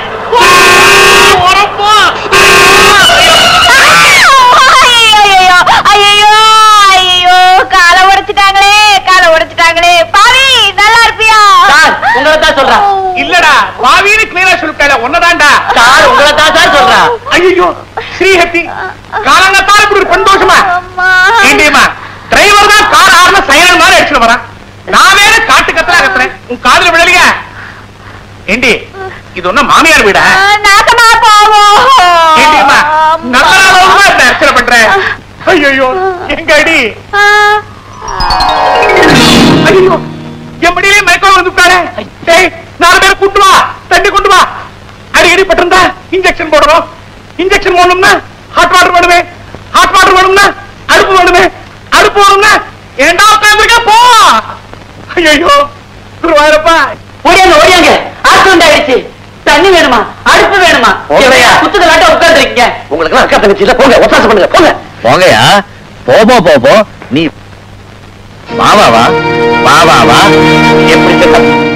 S9: ஓரப்பா.
S3: ஐயோ காலை உடைச்சிட்டாங்களே. பாவி நல்லா இருப்பியா?
S1: உங்களை தான் சொல்றேன்.
S9: இல்லடா, பாவின்னு கிளியரா சொல்லிட்டேன். ஒன்னதான்டா
S1: சார் உங்களை தான் சார் சொல்றேன்.
S9: ஐயோ ஸ்ரீஹத்தி, காலங்கத்தால இப்படி ஒரு பெண்டோஷமா ஏண்டியம்மா? டிரைவர் தான் கார் ஆறுல சைரன் மாதிரி அடிச்சுட்டு வரான். நான் வேற காட்டு கத்தலா கத்துறேன், உன் காதுல விழலையா? ஏண்டி இது ஒன்னும் மாமியார் வீடா?
S3: நாசமா போவோம்.
S9: ஏண்டியம்மா நல்ல அர்ச்சனை பண்றேன். ஐயோ எங்க அடி? ஐயோ எம்படியிலே மயக்கம் வந்துட்டானே. டேய் 4 பேர் கூட்டு வா, தண்ணி கொண்டு வா. அடி பட்டிருந்தா இன்ஜெக்ஷன் போடணும். இன்ஜெக்ஷன் போடணும்னா ஹாட் வாட்டர் வேணுமே. ஹாட் வாட்டர் வேணும்னா அடுப்பு வேணுமே. அடுப்பு வேணும்னா ஏண்டா உட்கார்ந்துருக்க போ. ஐயோ குருவாயிரப்பா,
S1: ஓடியாங்க ஆக்சிடென்ட் ஆயிடுச்சு. தண்ணி வேணுமா, அடுப்பு வேணுமா? குத்துக்கலாட்ட உட்கார்ந்துருக்கீங்க.
S2: உங்களுக்கு அக்கா தங்கச்சி இல்ல, போங்க ஒத்தாசம் பண்ணுங்க. போங்க போங்கயா. போ நீ வா வா வா வா வா வா. எப்படி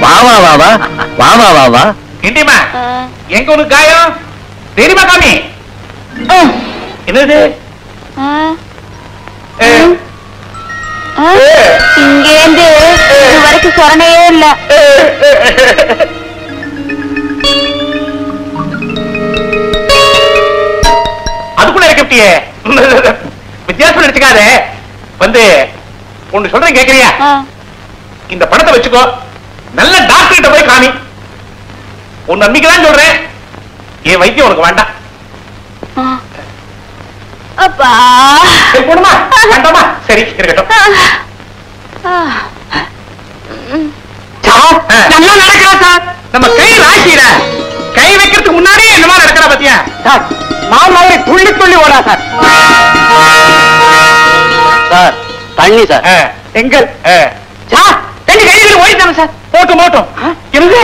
S2: வா வா வா வா வா வா வா வா.
S9: ஏண்டியம்மா எங்க உனக்கு காயம் தெரியுமா? காமி என்னது?
S3: இங்கேந்து இது வரைக்கும் சொரணையே இல்ல.
S9: அதுக்குள்ள இருக்கியே வித்தியாசம் நினைச்சுக்காத. வந்து ஒண்ணு சொல்றேன் கேக்குறியா? இந்த பணத்தை வச்சுக்கோ, நல்ல டாக்டர் கிட்ட போய் காமி. உன் நம்பிக்கைதான் சொல்றேன், என் வைத்தியம் உனக்கு வேண்டாம்.
S3: அப்பா
S9: போடுமா வேண்டாமா? சரி இருக்கட்டும். நல்லா நடக்கிறா சார். நம்ம கை ராசியில கை வைக்கிறதுக்கு முன்னாடியே என்னமா நடக்கிறா பாத்தியா சார்? மாதிரி துள்ளி ஓடா சார்.
S1: சார் தண்ணி சார்.
S9: எங்கள் ரெண்டு கைதிகள் ஓடிட்டாங்க சார். போட்டும் என்னது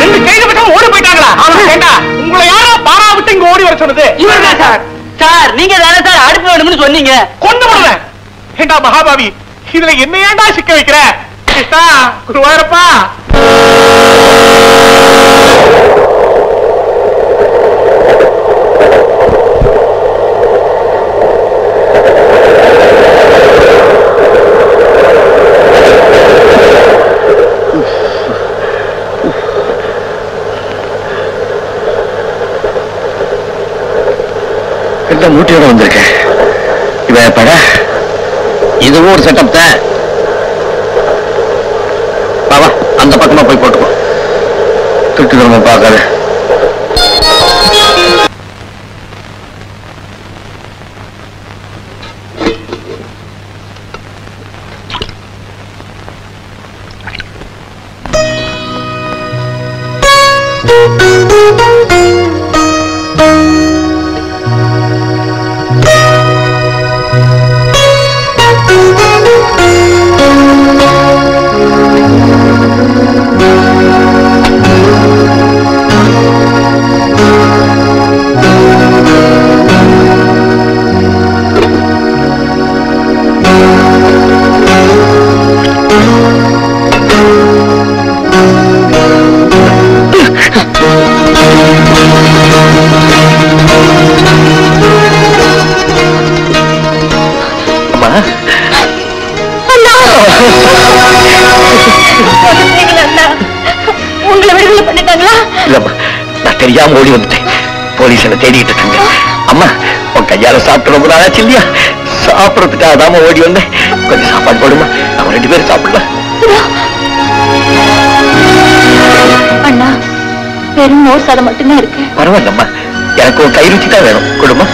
S9: 2 கைதிகள் ஓடி போயிட்டாங்களா? ஏண்டா உங்களை யாரோ பாரா விட்டு இங்க ஓடி வர சொன்னது? இவர்தான் சார்.
S1: சார் நீங்க தானே சார் அடுப்பு வேணும்னு சொன்னீங்க.
S9: கொண்டு போடுவேன். ஏண்டா மகாபாவி, இதுல என்ன ஏண்டா சிக்க வைக்கிற? கிருஷ்ணா குருவாரப்பா.
S2: மூட்டையோட வந்திருக்கேன். இவன் பட இதுவும் ஒரு செட்டப் தான். பாவா அந்த பக்கமா போய் போட்டுக்கோ. திருட்டு பார்க்காத.
S3: உங்களை விடுதலை பண்ணிட்டாங்களா?
S2: இல்லம்மா, நான் தெரியாம ஓடி வந்துட்டேன். போலீஸ் என்ன தேடிட்டு இருக்காங்க. அம்மா உன் கையால சாப்பிட்டு ரொம்ப நாளாச்சு இல்லையா? சாப்பிடறதுக்காக தாம ஓடி வந்தேன். கொஞ்சம் சாப்பாடு போடுமா, நம்ம 2 பேரும் சாப்பிடலாம்.
S3: அண்ணா வெறும் மோர் சாதம் மட்டும்தான் இருக்கு.
S2: பரவாயில்லம்மா, எனக்கு ஒரு கை ருச்சி தான் வேணும். கொடுமா.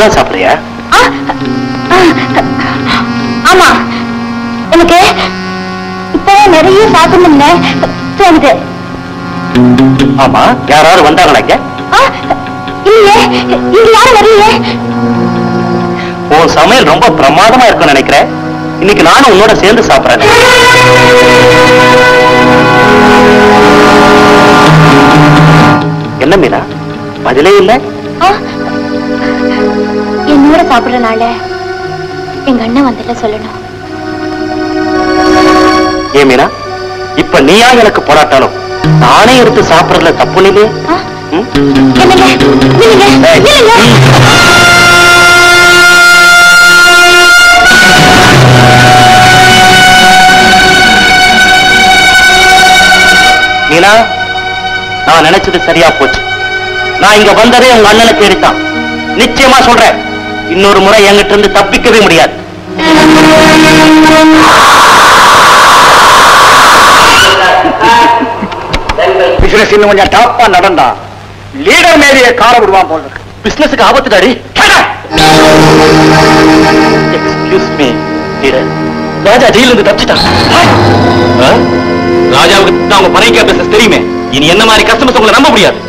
S2: இப்பதான் சாப்பிடுறியா?
S5: ஆமா, எனக்கு இப்ப நிறைய சாப்பிடணும்னு தோணுது.
S2: ஆமா, யாராவது வந்தாங்களா இங்க?
S5: இல்லையே, இங்க யாரும் வரலையே.
S2: உன் சமையல் ரொம்ப பிரமாதமா இருக்குன்னு நினைக்கிறேன். இன்னைக்கு நானும் உன்னோட சேர்ந்து சாப்பிடுறேன். என்ன மீனா, பதிலே இல்ல?
S5: என்னோட சாப்பிடுறனால எங்க அண்ணன் வந்துட்டு சொல்லணும்.
S2: ஏன் மீனா, இப்ப நீயா எனக்கு போராட்டாலும் நானே எடுத்து சாப்பிடறதுல தப்பு இல்லையே? மீனா, நான் நினைச்சது சரியா போச்சு. நான் இங்க வந்ததே உங்க அண்ணனை தேடித்தான். நிச்சயமா சொல்றேன், இன்னொரு முறை என்கிட்ட இருந்து தப்பிக்கவே முடியாது.
S10: பிசினஸ் இன்னும் கொஞ்சம் டாப்பா நடந்தா லீடர் மேலேயே கார விடுவான் போல இருக்கு.
S2: பிசினஸுக்கு ஆபத்து டாடி. எக்ஸ்கியூஸ் மீ லீடர், ராஜா ஜெயில இருந்து தப்பிச்சிட்டான். ராஜாவுக்கு அவங்க பனைக்கா பிசினஸ் தெரியுமே. இனி என்ன மாதிரி கஸ்டமர்ஸ் உங்களை நம்ப முடியாது.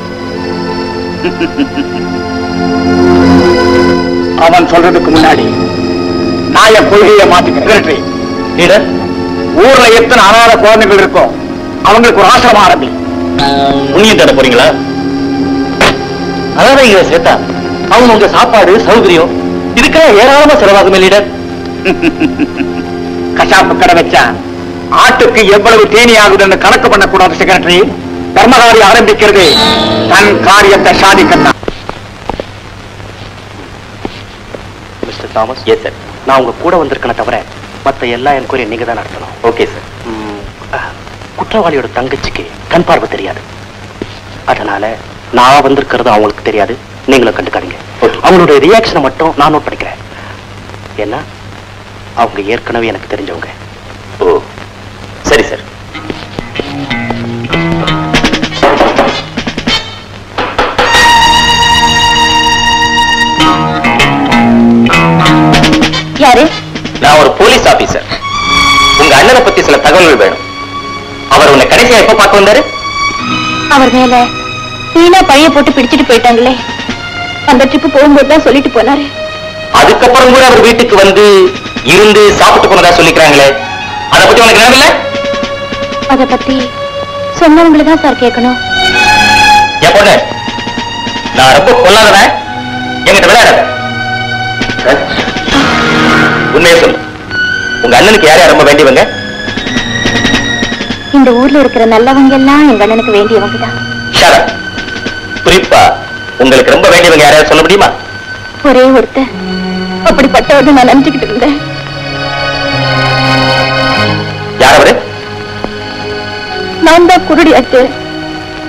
S10: அவன் சொல்றதுக்கு முன்னாடி நான் என் கொள்கையை மாத்திக்கிறேன்.
S2: லீடர்,
S10: ஊர்ல எத்தனை அனாத குழந்தைகள் இருக்கோ அவங்களுக்கு ஒரு ஆசிரமம் ஆரம்பி.
S2: புண்ணியம் தேட போறீங்களா? அதான் இங்க சேர்த்தா அவங்க உங்க சாப்பாடு சௌகரியம் இதுக்காக ஏராளமா செலவாகுமே லீடர்.
S10: கசாப்பு கடை வச்சா ஆட்டுக்கு எவ்வளவு தேனி ஆகுதுன்னு கணக்கு பண்ணக்கூடாது செக்ரட்டரி. தர்மகாரி ஆரம்பிக்கிறது தன் காரியத்தை சாதிக்கத்தான்.
S2: Mister Thomas. Yes sir. நான் உங்க கூட வந்திருக்கேன தவிர மற்ற எல்லா என்கொயரி நீங்க தான் நடத்தணும். Okay sir. குற்றவாளியோட தங்கச்சிக்கு கண் பார்வை தெரியாது. அதனால நான் வந்திருக்கிறது அவங்களுக்கு தெரியாது. நீங்களும் கண்டுக்காதீங்க. அவங்களுடைய ரியாக்ஷனை மட்டும் நான் நோட் பண்ணிக்கிறேன். ஏன்னா அவங்க ஏற்கனவே எனக்கு தெரிஞ்சவங்க. ஓ சரி சார்.
S5: யாரு?
S2: நான் ஒரு போலீஸ் ஆபீசர். உங்க அண்ணனை பத்தி சில தகவல்கள் வேணும். அவர் உன்னை கடைசியா எப்ப பார்க்க வந்தாரு?
S5: அவர் மேல வீணா பழைய போட்டு பிடிச்சிட்டு போயிட்டாங்களே, அந்த ட்ரிப்பு போகும்போது தான் சொல்லிட்டு போனாரு.
S2: அதுக்கப்புறம் கூட அவர் வீட்டுக்கு வந்து இருந்து சாப்பிட்டு போனதா சொல்லிக்கிறாங்களே, அதை பத்தி உனக்கு நினைவில்லை?
S5: அதை பத்தி சொன்னவங்களை தான் சார் கேட்கணும்.
S2: என் பொண்ணு, நான் ரொம்ப கொள்ளாதவன், என்கிட்ட விளையாடாத. உண்மையை சொல்லு, உங்க அண்ணனுக்கு யாரையா ரொம்ப வேண்டியவங்க?
S5: இந்த ஊர்ல இருக்கிற நல்லவங்க எல்லாம் எங்க அண்ணனுக்கு வேண்டியவங்க தான்.
S2: குறிப்பா உங்களுக்கு ரொம்ப வேண்டியவங்க யாரையாவது சொல்ல முடியுமா?
S5: ஒரே ஒருத்தர் அப்படிப்பட்டவர் நான் நினைச்சுக்கிட்டு இருந்தேன்.
S2: யார் அவரு?
S5: நான் தான் குருடியாச்சு.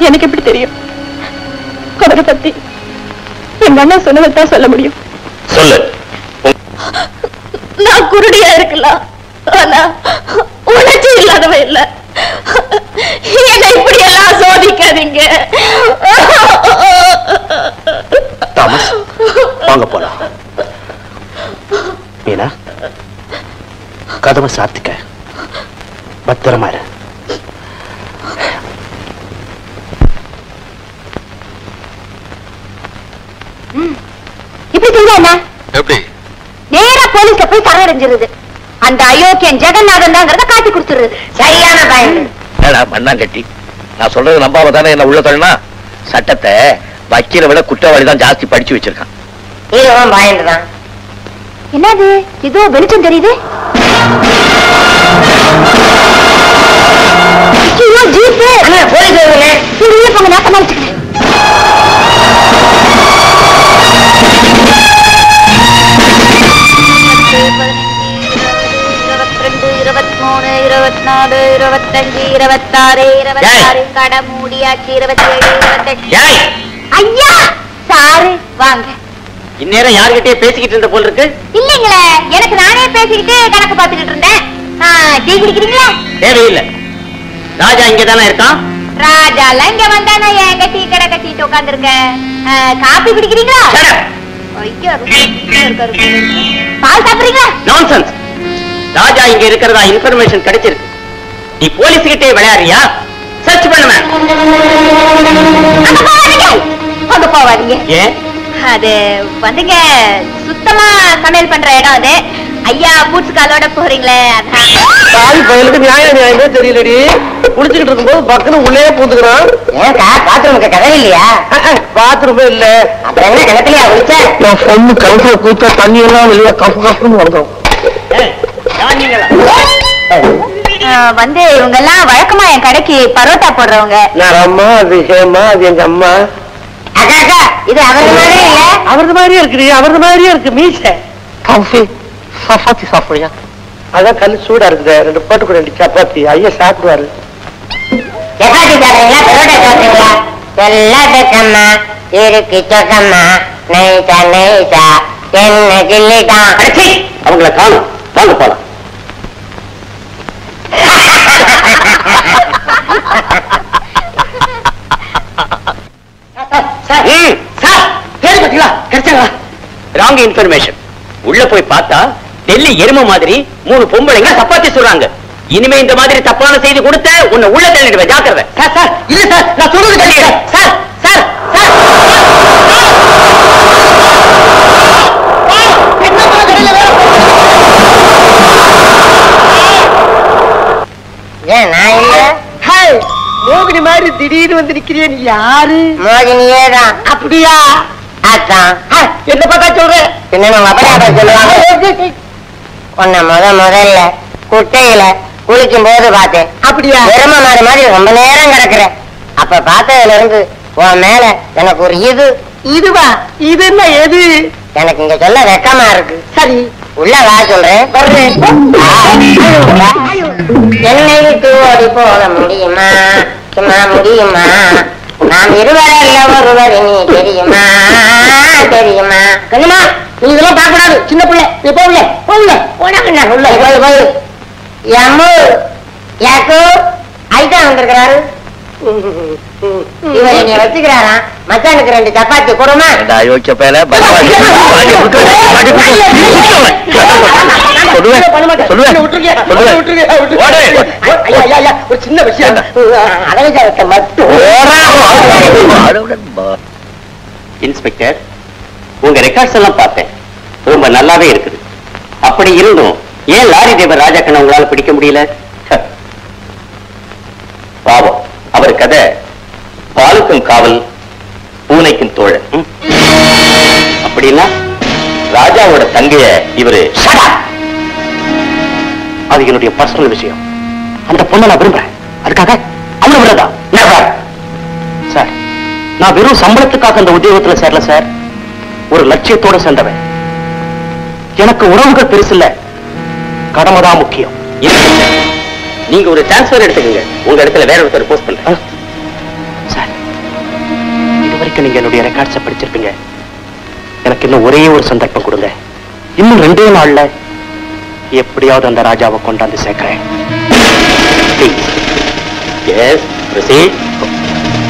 S5: எனக்கு எப்படி தெரியும்? அவரை பத்தி எங்க அண்ணன் சொன்னதான் சொல்ல முடியும்.
S2: சொல்லு.
S5: நான் குருடியா இருக்கலாம், ஆனா உணர்ச்சி இல்லாதவ இல்ல. என்னை இப்படி எல்லாம் சோதிக்காதீங்க.
S2: தாமஸ், வாங்க போலாம். மீனா, கதவை சாத்திக்க, பத்திரமா இரு.
S3: இப்படி செஞ்சா
S2: எப்படி?
S3: நேரா போலீஸ்ல போய் சரணடைஞ்சிருது. அந்த அயோக்கியன் ஜெகநாதன் தாங்கிறத காட்டி கொடுத்துருது. சரியான பயன்.
S2: மண்ணாங்கட்டி, நான் சொல்றது நம்பாம தானே என்ன உள்ள தள்ளனா? சட்டத்தை வக்கீலை விட குற்றவாளி தான் ஜாஸ்தி படிச்சு வச்சிருக்கான்.
S3: இதுவும் பயந்துதான். என்னது ஏதோ வெளிச்சம் தெரியுது? ஜீப் போலீஸ் போங்க, நான் சமாளிச்சுக்கிறேன். ஐயா சாரு வாங்க.
S1: இந்நேரம் யாருகிட்டயே பேசிக்கிட்டு இருந்த போல் இருக்கு.
S3: இல்லைங்களே, எனக்கு நானே பேசிக்கிட்டு கணக்கு பார்த்துக்கிட்டு இருந்தேன். டீ குடிக்கிறீங்களா?
S1: தேவையில்லை, ராஜா இங்கதானே இருக்கான்.
S3: ராஜா எல்லாம் இங்க வந்தானா என் டீ கடை கட்டிட்டு உட்கார்ந்து இருக்கேன். காபி குடிக்கிறீங்களா? பால் சாப்பிடுறீங்களா?
S1: நான்சென்ஸ். ராஜா இங்க இருக்கிறதா இன்ஃபர்மேஷன் கிடைச்சிருக்கு. நீ போலீஸ் கிட்டே விளையாடுறியா? சர்ச் பண்ணுவேன்.
S3: அங்க போவாதீங்க.
S1: ஏன்?
S3: அது வந்துங்க சுத்தமா சமையல் பண்ற இடம் அது. ஐயா பூட்ஸ் காலோட போறீங்களே அதான்.
S6: தாய் பயலுக்கு நியாயமே தெரியலடி. குளிச்சுக்கிட்டு இருக்கும்போது பக்கத்துல உள்ளே பூந்துக்கிறான்.
S4: ஏன்க்கா பாத்ரூமுக்கு கதை இல்லையா?
S6: பாத்ரூமே இல்ல.
S4: அப்புறம் என்ன கிணத்துலயா குளிச்ச?
S6: என் பொண்ணு கழுத்துல குளிச்சா தண்ணி எல்லாம் வெளியே கப்பு கப்புன்னு வந்துடும்.
S3: வந்து இவங்க எல்லாம் வழக்கமா என் கடைக்கு பரோட்டா போடுறவங்க.
S6: நான் அம்மா, அது ஹேமா, அது எங்க அம்மா.
S4: அக்கா அக்கா இது அவரது மாதிரியே இல்ல.
S6: அவரது மாதிரியே இருக்கு. அவரது மாதிரியே இருக்கு மீச. காஃபி சப்பாத்தி சாப்பிடுறியா? அதான் கல் சூடா இருக்குது. 2 போட்டு கூட 2 சப்பாத்தி. ஐயா சாப்பிடுவாரு.
S4: சப்பாத்தி சாப்பிடுறீங்களா? பரோட்டா சாப்பிடுறீங்களா? எல்லாத்துக்கம்மா இருக்கு சொக்கம்மா நைசா நைசா என்ன கிள்ளிட்டான்.
S1: அவங்கள காணும். வாங்க போலாம். Wrong information. உள்ள போய் பார்த்தா டெல்லி எருமை மாதிரி 3 பொம்பளைங்க சப்பாத்தி சொல்றாங்க. இனிமே இந்த மாதிரி தப்பான செய்தி கொடுத்த உன்னை உள்ள தள்ளிடுவேன். ஜாக்கிரதை.
S6: சார் இல்ல சார், நான் சொல்றது கேளுங்க.
S1: சார் சார் சார்
S4: ஏன் நான் இல்ல?
S6: மோகினி மாதிரி திடீர்னு வந்து நிக்கிறிய, நீ யாரு?
S4: மோகினியே தான்.
S6: அப்படியா?
S4: அதான்
S6: என்ன பார்த்தா சொல்றேன்.
S4: என்ன உங்க அப்பா சொல்லுவாங்க. உன்னை முதல்ல குட்டையில குளிக்கும் போது பார்த்தேன்.
S6: அப்படியா?
S4: எரும மாடு மாதிரி ரொம்ப நேரம் கிடக்குறேன். அப்ப பார்த்ததுல இருந்து உன் மேல எனக்கு ஒரு
S6: இதுவா? இது என்ன எது?
S4: எனக்கு இங்க சொல்ல வெக்கமா இருக்கு.
S6: சரி
S4: உள்ள வா சொல்றேன். என்னை விட்டு ஓடி போக முடியுமா? சும்மா முடியுமா? நாம் இருவரல்ல ஒருவர் நீ தெரியுமா? தெரியுமா?
S6: கண்ணுமா, நீ இதெல்லாம் பார்க்க கூடாது. சின்ன பிள்ளை. நீ போகல போகல
S4: உனக்கு உள்ள போய் போய் எம்மு யாக்கு ஐட்டா வந்திருக்கிறாரு. இவர் என்னை வச்சுக்கிறாராம். மச்சானுக்கு 2 சப்பாத்தி கொடுமா?
S2: யோக்கிய பேல
S6: ஒரு சின்ன விஷயம்.
S4: அழகத்தை மட்டும்
S1: இன்ஸ்பெக்டர், உங்க ரெக்கார்ட்ஸ் எல்லாம் பார்த்தேன். ரொம்ப நல்லாவே இருக்குது. அப்படி இருந்தும் ஏன் லாரி டிரைவர் ராஜாக்கண்ண உங்களால பிடிக்க முடியல? பாவம், அவர் கதை பாலுக்கும் காவல் பூனைக்கும் தோழன். அப்படின்னா ராஜாவோட தங்கைய இவரு. அது என்னுடைய பர்சனல் விஷயம். அந்த பொண்ணை நான் விரும்புறேன். அதுக்காக அவனை விடுறதா? சார், நான் வெறும் சம்பளத்துக்காக அந்த உத்தியோகத்துல சேரல சார். ஒரு லட்சியத்தோட சேர்ந்தவன். எனக்கு உறவுகள் பெருசு இல்ல, கடமைதான் முக்கியம். நீங்க ஒரு டிரான்ஸ்பர் எடுத்துக்கங்க. உங்க இடத்துல வேற ஒருத்தர் போஸ்ட் பண்றேன். சார், இது வரைக்கும் நீங்க என்னுடைய ரெக்கார்ட்ஸை படிச்சிருப்பீங்க. எனக்கு இன்னும் ஒரே ஒரு சந்தர்ப்பம் கொடுங்க. இன்னும் 2 நாள்ல எப்படியாவது அந்த ராஜாவை கொண்டாந்து சேர்க்கிறேன். Yes, proceed.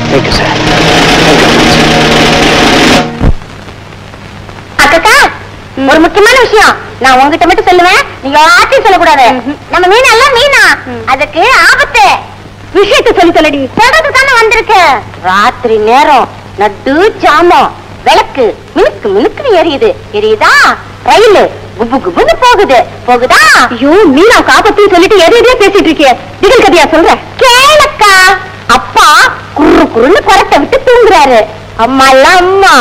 S1: Thank you sir.
S3: அக்கா, ஒரு முக்கியமான விஷயம் நான் உங்ககிட்ட மட்டும் சொல்லுவேன். நீங்க யார்ட்டையும் சொல்லக்கூடாது. நம்ம மீனா இல்ல மீனா, அதுக்கு ஆபத்து. விஷயத்தை சொல்லி சொல்றது தானே வந்திருக்கு. ராத்திரி நேரம் நடு ஜாமம் விளக்கு மினுக்கு மினுக்குன்னு எரியுதா? ரயில் குபு குபுன்னு போகுதா? ஐயோ, மீனாவுக்கு ஆபத்துன்னு சொல்லிட்டு எதையோ பேசிட்டு இருக்கிய. திகில் கதையா சொல்ற? கேளக்கா. அப்பா குறு குறுன்னு குரத்தை விட்டு தூங்குறாரு. அம்மா எல்லாம் அம்மா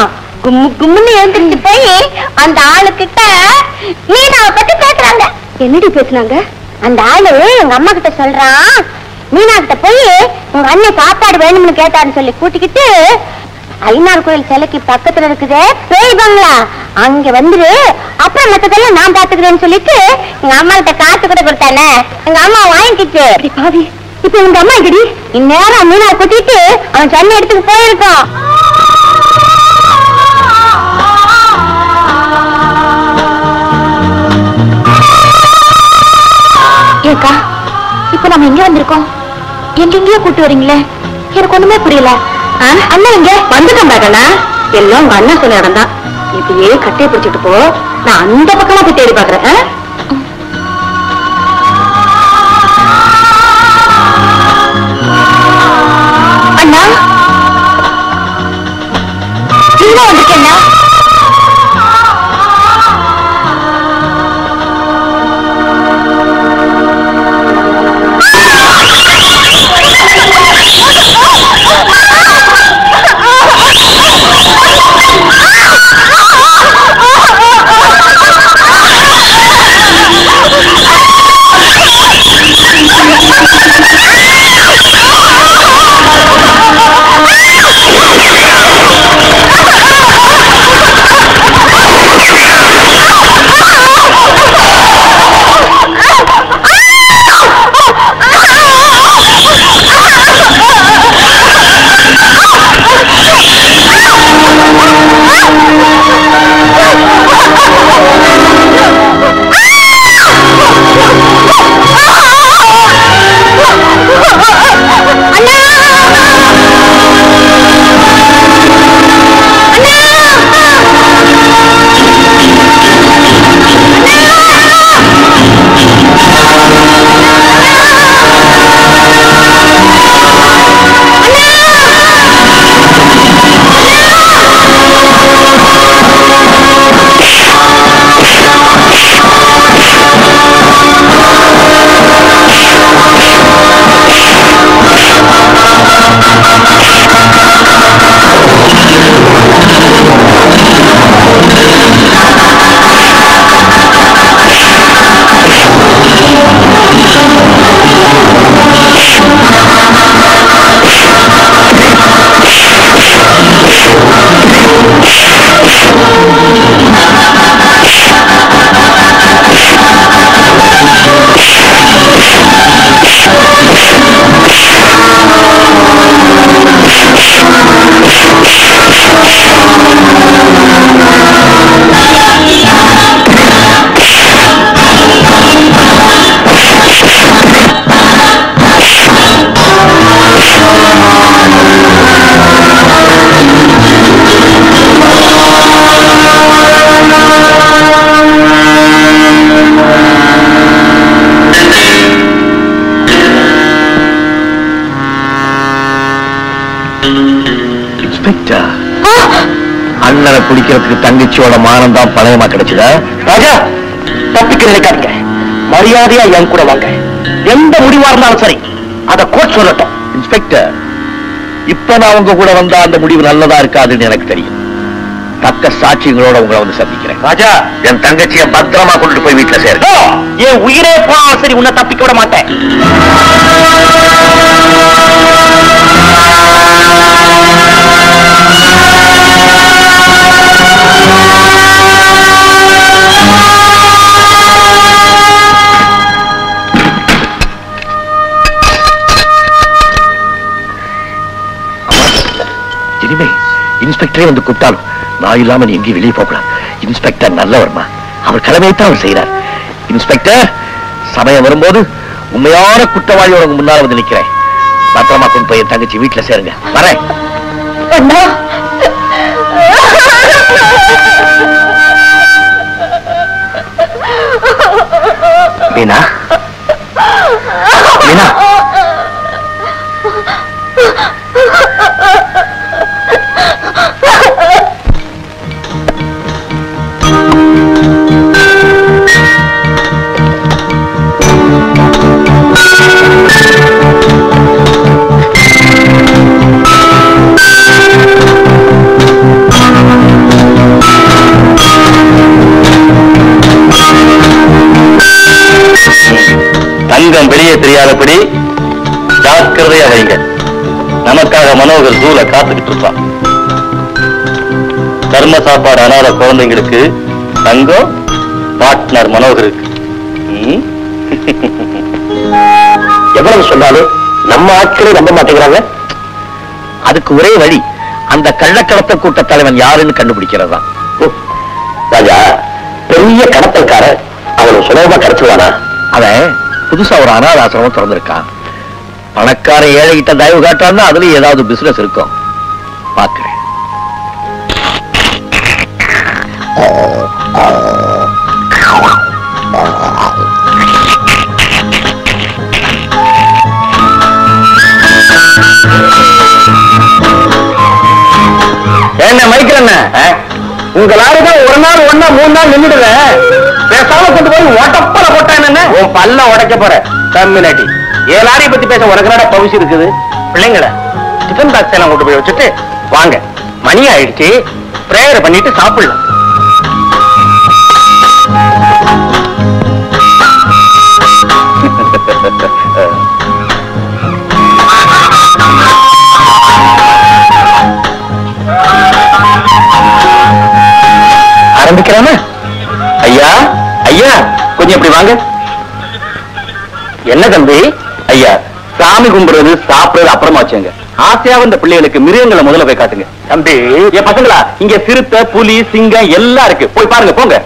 S3: கும்மு கும்முன்னு எழுந்திருச்சு போய் அந்த ஆளுகிட்ட மீனாவை பத்தி பேசுறாங்க. என்னடி பேசுனாங்க? அந்த ஆளு எங்க அம்மா கிட்ட சொல்றான், மீனா கிட்ட போய் உங்க அண்ணன் சாப்பாடு வேணும்னு கேட்டாருன்னு சொல்லி கூட்டிக்கிட்டு ஐநாள் கோயில் சிலைக்கு பக்கத்துல இருக்குது பேய் பங்களா, அங்க வந்துரு, அப்புறம் மத்ததெல்லாம் நான் பாத்துக்கிறேன்னு சொல்லிட்டு எங்க அம்மா கிட்ட காசு கூட கொடுத்தானே. எங்க அம்மா வாங்கிக்கிட்டு. பாவி, இப்ப உங்க அம்மா கிடி இந்நேரம் மீனா கூட்டிட்டு அவன் சென்னை இடத்துக்கு போயிருக்கான். ஏக்கா, இப்ப நம்ம எங்க வந்திருக்கோம்? எங்கெங்கயோ கூட்டு வரீங்களே, எனக்கு ஒண்ணுமே புரியல. அண்ணா இங்க வந்துட்டோம். எல்லாம் உங்க அண்ணன் சொன்ன இடம் தான்.
S5: இப்படியே கட்டையை பிடிச்சிட்டு போ, நான் அந்த பக்கமா போய் தேடி பாக்குறேன். அண்ணா இங்க வந்திருக்கேன்னா
S2: அண்ணனை பிடிக்கிறதுக்கு தங்கச்சியோட மானம் தான் பணயமா கிடைச்சதா?
S1: ராஜா, தப்பிக்க நினைக்காதீங்க. மரியாதையா என் கூட வாங்க. எந்த முடிவா இருந்தாலும் சரி, அத கோர்ட் சொல்லட்டும்.
S2: இன்ஸ்பெக்டர், இப்ப நான் உங்க கூட வந்தா அந்த முடிவு நல்லதா இருக்காதுன்னு எனக்கு தெரியும். தக்க சாட்சியங்களோட உங்களை வந்து சந்திக்கிறேன்.
S1: ராஜா,
S2: என் தங்கச்சியை பத்திரமா கொண்டுட்டு போய் வீட்டுல சேரு.
S1: என் உயிரே போனாலும் சரி, உன்னை தப்பிக்க விட மாட்டேன்.
S2: இனிமே இன்ஸ்பெக்டரே வந்து கூப்பிட்டாலும் நான் இல்லாம நீ எங்கேயும் வெளியே போகலாம். இன்ஸ்பெக்டர் நல்லவர்மா, அவர் கடமைத்தான் அவர் செய்யறார். இன்ஸ்பெக்டர், சமயம் வரும்போது உண்மையான குற்றவாளியோட முன்னால வந்து நிக்கிறேன். பத்திரமா கொண்டு போய் என் தங்கச்சி வீட்டுல சேருங்க. வரேன். மீனா, மீனா, தங்கம் வெளியே தெரியாதபடி ஜாக்கிரதையா வைங்க. நமக்காக மனோகர் ஜூல காத்துக்கிட்டு இருப்பான். தர்ம சாப்பாடு அனாத குழந்தைங்களுக்கு தங்கம், பார்ட்னர் மனோகருக்கு. எவ்வளவு சொன்னாலும் நம்ம ஆட்களே நம்ப மாட்டேங்கிறாங்க. அதுக்கு ஒரே வழி, அந்த கள்ளக்கடத்தல் கூட்ட தலைவன் யாருன்னு கண்டுபிடிக்கிறதா. ராஜா, பெரிய கடத்தல்காரன் அவன் சுலபமா கிடைச்சுவானா? அவன் புதுசா ஒரு அனாத ஆசிரமம் திறந்திருக்கான். பணக்கார ஏழை கிட்ட தயவு காட்டான்னா அதுலயும் ஏதாவது பிசினஸ் இருக்கும். பாக்குறேன்.
S6: சொன்னா 3 நாள் நின்றுடுவேன். பேசாம கொண்டு போய் ஒட்டப்பல போட்டா என்ன? உன் பல்ல உடைக்க போற கம்யூனிட்டி. ஏன் லாரியை பத்தி பேச உனக்கு என்னடா பவுசி இருக்குது? பிள்ளைங்கள டிஃபன் பாக்ஸ் எல்லாம் கொண்டு போய் வச்சுட்டு வாங்க, மணி ஆயிடுச்சு, பிரேயர் பண்ணிட்டு சாப்பிடலாம். ஆரம்பிக்கலாமா? ஐயா ஐயா கொஞ்சம் இப்படி வாங்க. என்ன தம்பி? ஐயா, சாமி கும்பிடுறது சாப்பிடுறது அப்புறமா வச்சுங்க. ஆசையா வந்த பிள்ளைகளுக்கு மிருகங்களை முதல்ல போய் காட்டுங்க. தம்பி, என் பசங்களா, இங்க சிறுத்தை, புலி, சிங்கம் எல்லாம் இருக்கு, போய் பாருங்க. போங்க.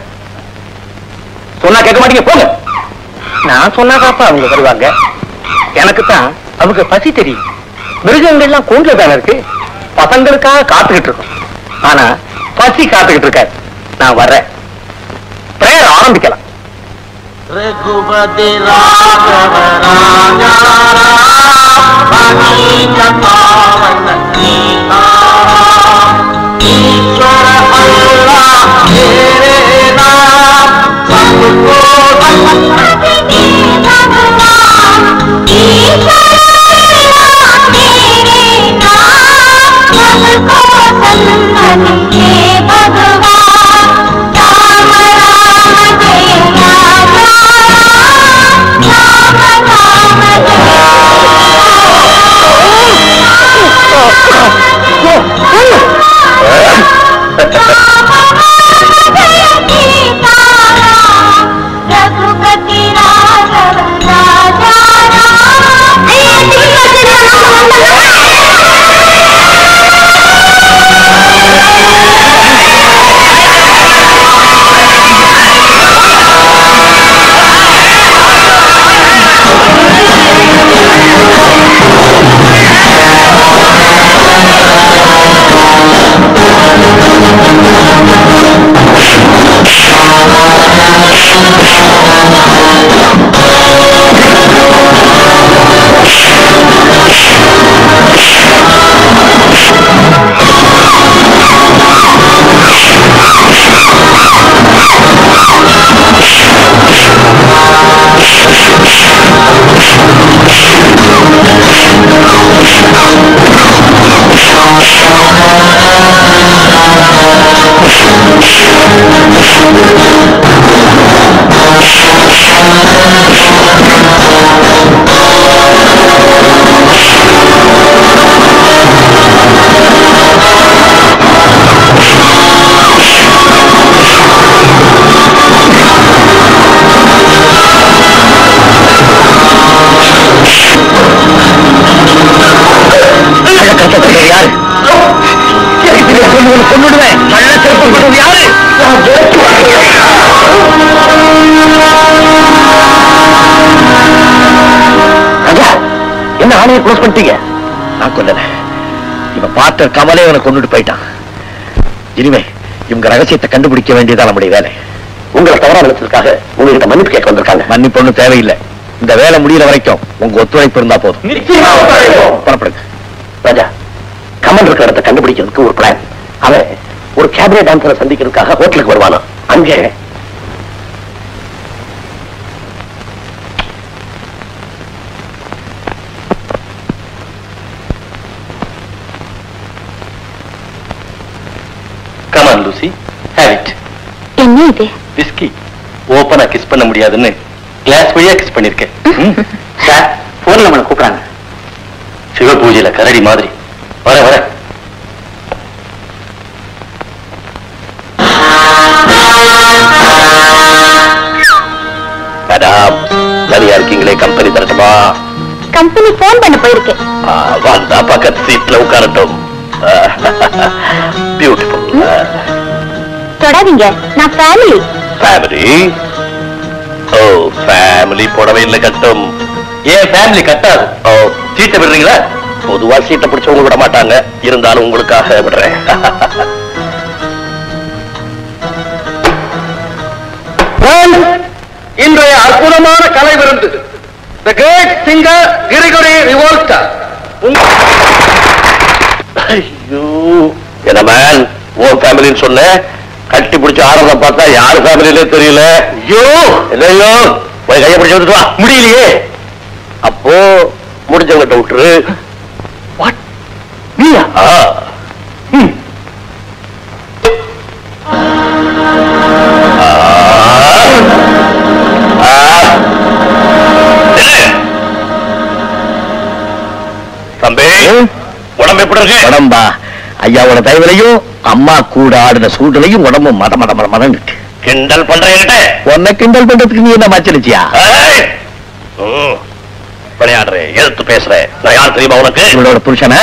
S6: சொன்னா கேட்க மாட்டீங்க, போங்க. நான் சொன்னாக்காப்பா அவங்க வருவாங்க. எனக்கு தான் அவங்க பசி தெரியும். மிருகங்கள்லாம் கூண்டுல தானே இருக்கு. பசங்களுக்காக காத்துக்கிட்டு இருக்கோம். ஆனா பசி காத்துக்கிட்டு இருக்காரு. நான் வர்றேன். பிரேயர் ஆரம்பிக்கலாம்.
S11: ரகுபதி ராகவ ராஜா ஈஸ்வர அல்லாஹ் तेरे नाम सबको
S6: ஆணையை க்ளோஸ் பண்ணிட்டீங்க. நான் கொல்லல. இவன் பார்த்த கமலே அவனை கொண்டுட்டு போயிட்டான். இனிமே இவங்க ரகசியத்தை கண்டுபிடிக்க வேண்டியதான் நம்முடைய வேலை. உங்களை தவறா நினைச்சதுக்காக உங்ககிட்ட மன்னிப்பு கேட்க வந்திருக்காங்க. மன்னிப்பு ஒண்ணும் தேவையில்லை. இந்த வேலை முடிகிற வரைக்கும் உங்க ஒத்துழைப்பு இருந்தா போதும். புறப்படுங்க. ராஜா, கமல் இருக்கிற இடத்தை கண்டுபிடிக்கிறதுக்கு ஒரு பிளான். அவன் ஒரு கேபினட் டான்சரை சந்திக்கிறதுக்காக ஹோட்டலுக்கு வருவானா. அங்கே லூசி, have it.
S5: என்ன இது?
S6: விஸ்கி. ஓபனா கிஸ் பண்ண முடியாதுன்னு கிளாஸ் வழியா கிஸ் பண்ணிருக்கேன். சார், போன்ல நம்மளை கூப்பிடாங்க. சிவ பூஜையில கரடி மாதிரி. வர வர. மேடம், சரியா இருக்கீங்களே? கம்பெனி தரட்டுமா?
S5: கம்பெனி போன் பண்ண போயிருக்கேன்.
S6: வந்தா பக்கத்து சீட்ல உட்காரட்டும். பியூட்டிஃபுல்.
S5: தொடாதீங்க, நான் ஃபேமிலி.
S6: ஃபேமிலி? ஓ, ஃபேமிலி புடவை இல்ல கட்டும். ஏன் ஃபேமிலி கட்டாது? ஓ, சீட்டை விடுறீங்களா? பொதுவா சீட்டை பிடிச்சவங்க விட மாட்டாங்க. இருந்தாலும் உங்களுக்காக விடுறேன். இன்றைய அற்புதமான கலை விருந்து The Great Singer Grigori Revolta. ஐயோ, என்ன மேன், உன் ஃபேமிலின்னு சொன்ன,
S2: கட்டி பிடிச்சு ஆடுறத பார்த்தா யாரு ஃபேமிலியிலே தெரியல. ஐயோ இல்லையோ, போய் கையை பிடிச்சு வந்துட்டு வா. முடியலையே. அப்போ முடிஞ்சவங்கிட்ட விட்டுரு. நீயா? தம்பி, உடம்பு எப்படி இருக்கு? உடம்பா ஐயாவோட தயவுலையும் அம்மா கூட ஆடுன சூடுலையும் உடம்பு மத மத மத மதம் இருக்கு. கிண்டல் பண்றேன். உன்னை கிண்டல் பண்றதுக்கு நீ என்ன மச்சரிச்சியா? விளையாடுறேன், எதிர்த்து பேசுறேன். நான் யார் தெரியுமா உனக்கு? இவளோட புருஷனா?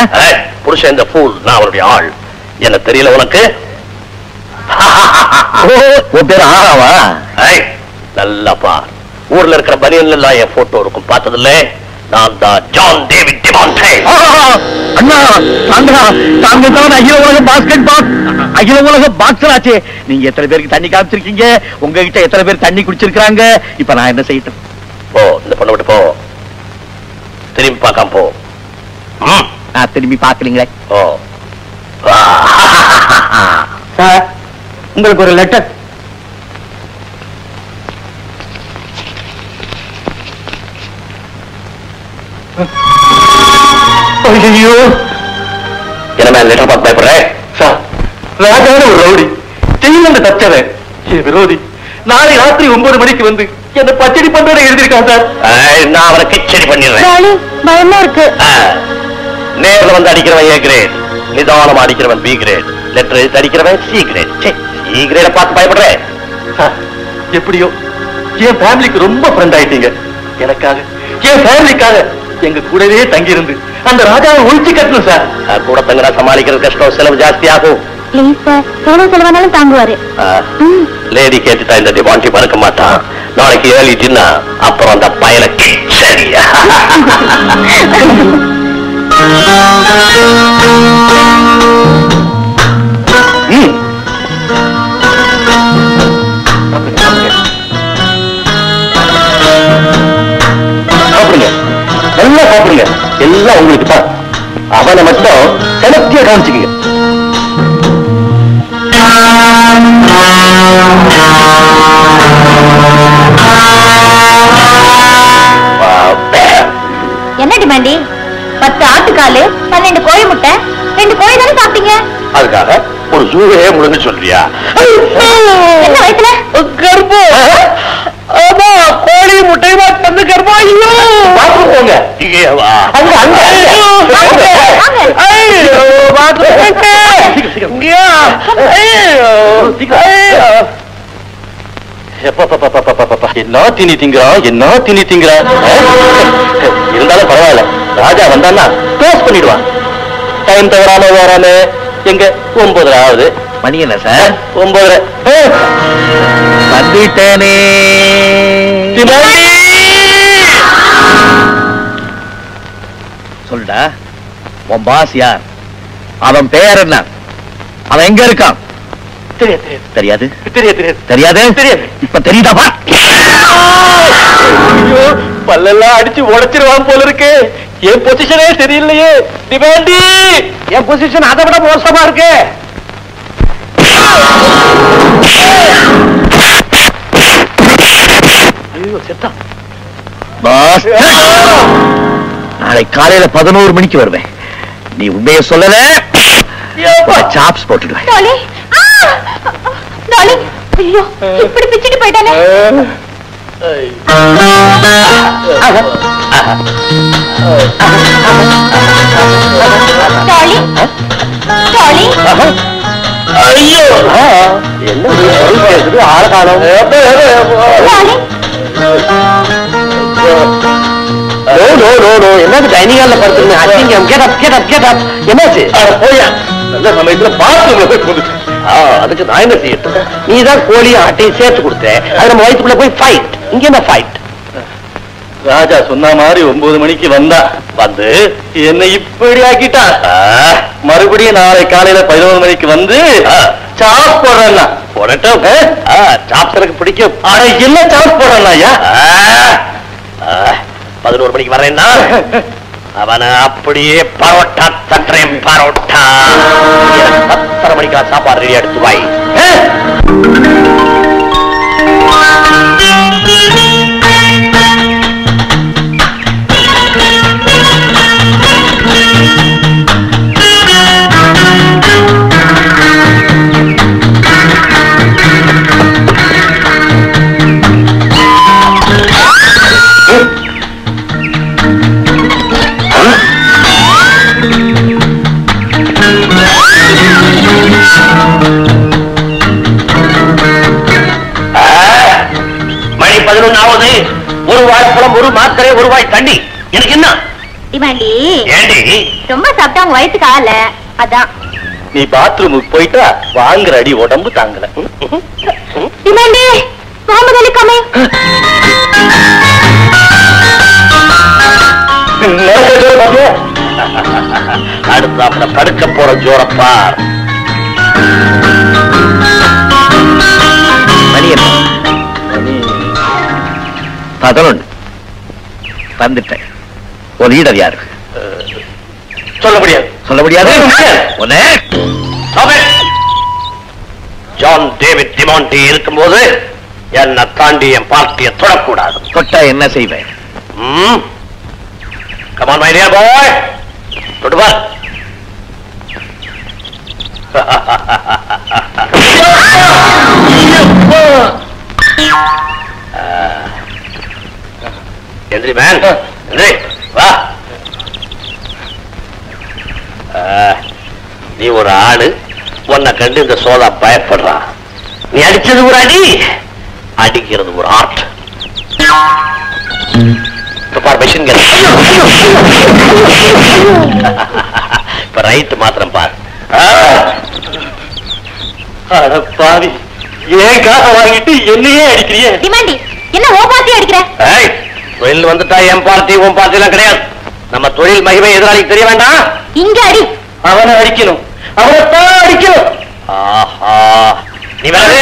S2: புருஷன் இந்த ஃபூல், நான் அவருடைய ஆள். என்ன தெரியல உனக்கு? உன் பேர் ஆறாவா? நல்லாப்பா, ஊர்ல இருக்கிற பனியன்ல எல்லாம் என் போட்டோ இருக்கும், பார்த்ததில்ல? நான் தான் ஜான் டேவிட் டிமாண்டே. அண்ணா, தாங்க தான் அகில உலக பாஸ்கெட் பால், அகில உலக பாக்ஸர் ஆச்சு. நீங்க எத்தனை பேருக்கு தண்ணி காமிச்சிருக்கீங்க? உங்ககிட்ட எத்தனை பேர் தண்ணி குடிச்சிருக்காங்க? இப்ப நான் என்ன செய்யட்டும்? போ, இந்த பொண்ணை விட்டு போ. திரும்பி பார்க்காம போ. நான் திரும்பி பார்க்கலீங்களே. ஓ
S6: சார், உங்களுக்கு ஒரு லெட்டர். ஐயோ,
S2: என்ன லெட்டர் பார்த்து பயப்படுறேன்?
S6: சார், ராஜான ஒரு ரவுடி ஜெயில தச்சவன் என் விரோதி நாளை ராத்திரி 9 மணிக்கு வந்து என்ன பச்சடி பண்றத எழுதியிருக்கான் சார்.
S2: நான் அவரை கிச்சடி பண்ணிடுறேன்.
S3: பயமா இருக்கு.
S2: நேர்ல வந்து அடிக்கிறவன் ஏ கிரேட், நிதானமா அடிக்கிறவன் பி கிரேட், லெட்டர் எழுதி அடிக்கிறவன் சி கிரேட். சி கிரேட பார்த்து பயப்படுறேன்.
S6: எப்படியோ என் ஃபேமிலிக்கு ரொம்ப ஃப்ரெண்ட் ஆயிட்டீங்க. எனக்காக, என் ஃபேமிலிக்காக எங்க கூடவே தங்கியிருந்து அந்த ராஜாவை ஒழிச்சு கட்டணும் சார்.
S2: கூட தங்குறா சமாளிக்கிறது கஷ்டம், செலவு ஜாஸ்தி ஆகும்.
S3: ப்ளீஸ் சார், எவ்வளவு செலவானாலும் தாங்குவாரு.
S2: லேடி கேட்டுட்டா இந்த டிமாண்டி மறக்க மாட்டான். நாளைக்கு ஏர்லி டின்னர், அப்புறம் அந்த பயலுக்கு சரியா? சாப்பிடுங்க, நல்லா சாப்பிடுங்க. எல்லாம் உங்களுக்கு தான். அவனை மட்டும் செலக்டியா கவனிச்சுக்கீங்க.
S3: என்ன டிமாண்டி? 10 ஆட்டுக்காலு, 12 கோழி முட்டை, 2 கோழி தானே சாப்பிட்டீங்க?
S2: அதுக்காக ஒரு ஜூவையே முழுங்க சொல்றியா?
S3: என்ன வயசுல
S6: கர்ப்பம். ஆமா, கோழி முட்டையுமா தந்து கர்ப்பம். ஐயோ, பாத்ரூம் போங்க.
S2: இங்கே வா.
S6: அங்க அங்க ஐயோ, பாத்ரூம் போங்க.
S2: என்ன திணி திங்கிறான், என்ன திணி திங்கிறான். இருந்தாலும் பரவாயில்ல, ராஜா வந்தான்னா க்ளோஸ் பண்ணிடுவான். டைம் தவறாம வராம. எங்க 9 ஆகுது. மணி என்ன சார்? 9. வந்துட்டேனே. சொல்லுடா, உன் பாஸ் யார்? அவன் பெயர் என்ன? அவன் எங்க இருக்கான்? தெரியாது. தெரியாது. இப்ப தெரியுதாப்பா?
S6: பல்லெல்லாம் அடிச்சு உடைச்சிருவான் போல இருக்கு. என் பொசிஷனே தெரியலையே. டிமாண்டி, என் பொசிஷன் அதை விட மோசமா இருக்கு. ஐயோ, செத்தான்.
S2: பாஸ், நாளை காலையில 11 மணிக்கு வருவேன். நீ உண்மையை சொல்லல, சாப்ஸ் போட்டுடுவேன்.
S3: ஐயோ, இப்படி பிச்சுட்டு போயிட்டானே.
S2: ஐயோ, என்ன பேசுது? ஆள காணோம். என்னது டைனிங் ஹால்ல படுத்துருங்க? அசிங்கம். Get up, get up, get up. என்னாச்சு? போயா, நல்ல சமயத்துல பாத்ரூம்ல போய் போகுது. அதுக்கு நான் என்ன செய்யட்டும்? நீதான் கோழியும் ஆட்டையும் சேர்த்து கொடுத்த. அது நம்ம வயிற்றுக்குள்ள போய் ஃபைட். இங்க என்ன ஃபைட்?
S6: ராஜா சொன்ன மாதிரி 9 மணிக்கு வந்தா வந்து என்னை இப்படி ஆக்கிட்டா. மறுபடியும் நாளை காலையில 11 மணிக்கு வந்து சாப் போடுறா.
S2: போடட்டும். சாப்ஸ் எனக்கு பிடிக்கும்.
S6: என்ன சாப் போடுறா?
S2: 11 மணிக்கு வரேன்னா அவனை அப்படியே பரோட்டா தட்டுறேன். பரோட்டா 10:30 மணிக்கா சாப்பாடு ரெடி எடுத்து வாய். மணி 11 ஒரு வாழைப்பழம், ஒரு மாத்திரை, ஒரு வாய் தண்ணி. எனக்கு என்ன
S3: டிமாண்டி?
S2: ஏண்டி
S3: ரொம்ப சாப்பிட்டா உங்க வயிற்றுக்கு ஆகல, அதான்.
S2: நீ பாத்ரூமுக்கு போயிட்டா வாங்குற அடி உடம்பு தாங்கல.
S3: டிமாண்டி, முகமது அலி கமே.
S2: அடுத்து அப்புறம் படுக்க போற ஜோரப்பார். மணி 11 வந்துட்டேன். ஒரு லீடர் யாரு? சொல்ல முடியாது. சொல்ல முடியாது. ஜான் டேவிட் டிமாண்டி இருக்கும்போது என்ன தாண்டி என் பார்ட்டியை தொடக்கூடாது. தொட்டா என்ன செய்வேன்? Come on, my dear boy. தொட்டு பார். எந்திரி மேன், எந்திரி வா. நீ ஒரு ஆளு, உன்னை கண்டு இந்த சோதா பயப்படுறான். நீ அடிச்சது ஒரு அடி, அடிக்கிறது ஒரு ஆர்ட். மிஷின் கன் இப்ப ரைட் மாத்திரம் பார். பாவி, ஏன் காசை வாங்கிட்டு என்னையே அடிக்கிறிய?
S3: டிமாண்டி, என்ன ஓ பார்ட்டி அடிக்கிற?
S2: தொழில் வந்துட்டா என் பார்ட்டி உன் பார்ட்டி எல்லாம் கிடையாது. நம்ம தொழில் மகிமை எதிராளிக்கு தெரிய வேண்டாம்.
S3: இங்க அடி.
S2: அவனை அடிக்கணும், அவனைத்தான் அடிக்கணும். ஆஹா, நீ வேறு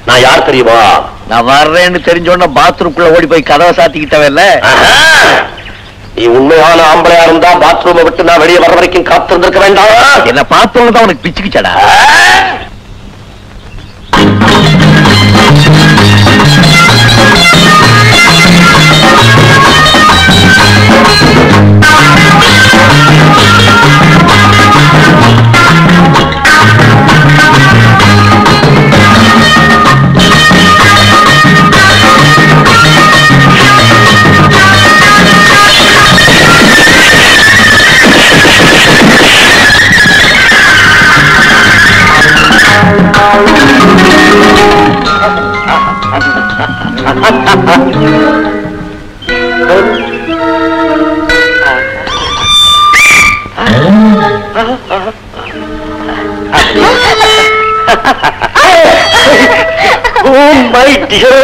S2: நான் யார் தெரியுமா? நான் வர்றேன்னு தெரிஞ்சோன்னா பாத்ரூம்குள்ள ஓடி போய் கதவை சாத்திக்கிட்டவல்ல. நீ உண்மையான ஆம்பளையா இருந்தா பாத்ரூமை விட்டு நான் வெளியே வர வரைக்கும் காத்திருந்திருக்க வேண்டாம். என்ன பார்த்தவங்க தான் உனக்கு பிச்சுக்கிச்சடா. Oh my dear!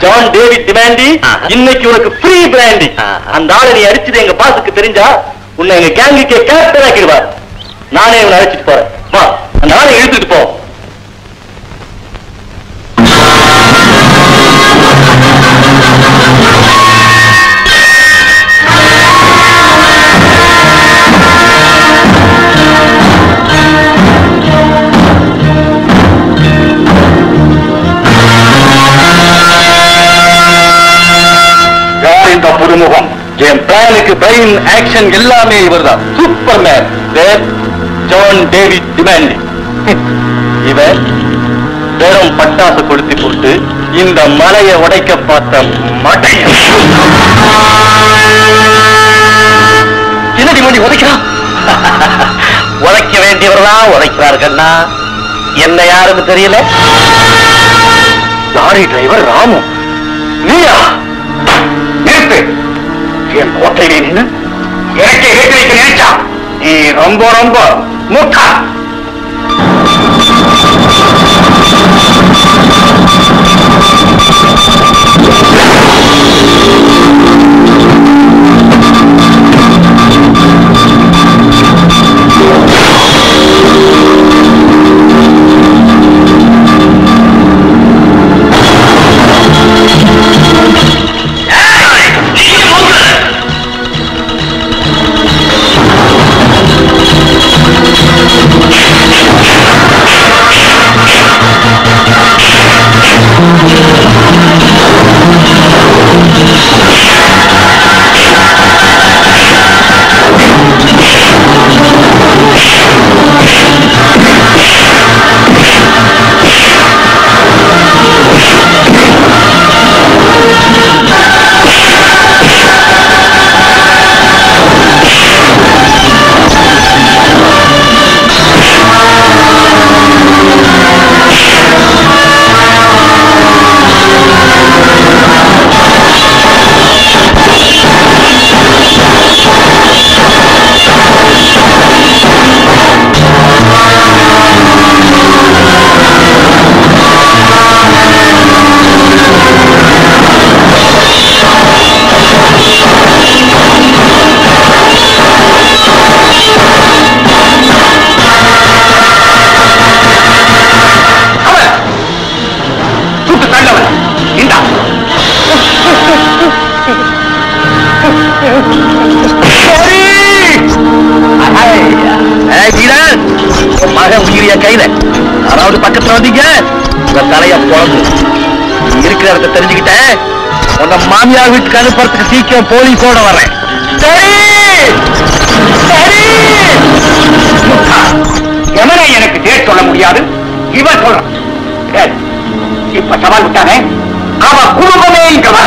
S2: John David Demonte, இன்னைக்கு உனக்கு ஃப்ரீ பிராண்டி. அந்த ஆளை நீ அடிச்சது எங்க பாசுக்கு தெரிஞ்சா உன்னை எங்க கேங்குக்கே கேப்டன் ஆக்கிடுவார். நானே உன்னை அழைச்சிட்டு போறேன். வா, அந்த ஆளை இழுத்துட்டு போ. புதுமுகம். என் பிளானுக்கு பிரெயின் ஆக்ஷன் எல்லாமே இவர்தான். Super man John David Demonte. இவர் வெறும் பட்டாசு கொளுத்தி போட்டு இந்த மலையை உடைக்க பார்த்த மடையன். என்ன டிமாண்டி உதைக்கிறான்? உதைக்க வேண்டியவர்தான் உதைக்கிறார்கள்னா என்ன யாருன்னு தெரியல. லாரி டிரைவர் ராமு, நீயா? நிறுத்து. என் கோட்டையிலே நின்று எனக்கே ஏற்றி வைக்க நினைச்சா நீ ரொம்ப ரொம்ப முட்டா. யாராவது பக்கத்துல வந்தீங்க உங்க தலைய பொழந்து இருக்கிற இடத்த தெரிஞ்சுக்கிட்டேன். உங்க மாமியார் வீட்டுக்கு அனுப்புறதுக்கு சீக்கிரம் போலீஸோட வர்றேன்.
S10: சரி சரி. எமனை எனக்கு டேட் சொல்ல முடியாது, இவன் சொல்றான். டேய், இப்ப சவால் விட்டானே, அவன் குடும்பமே இங்க வர.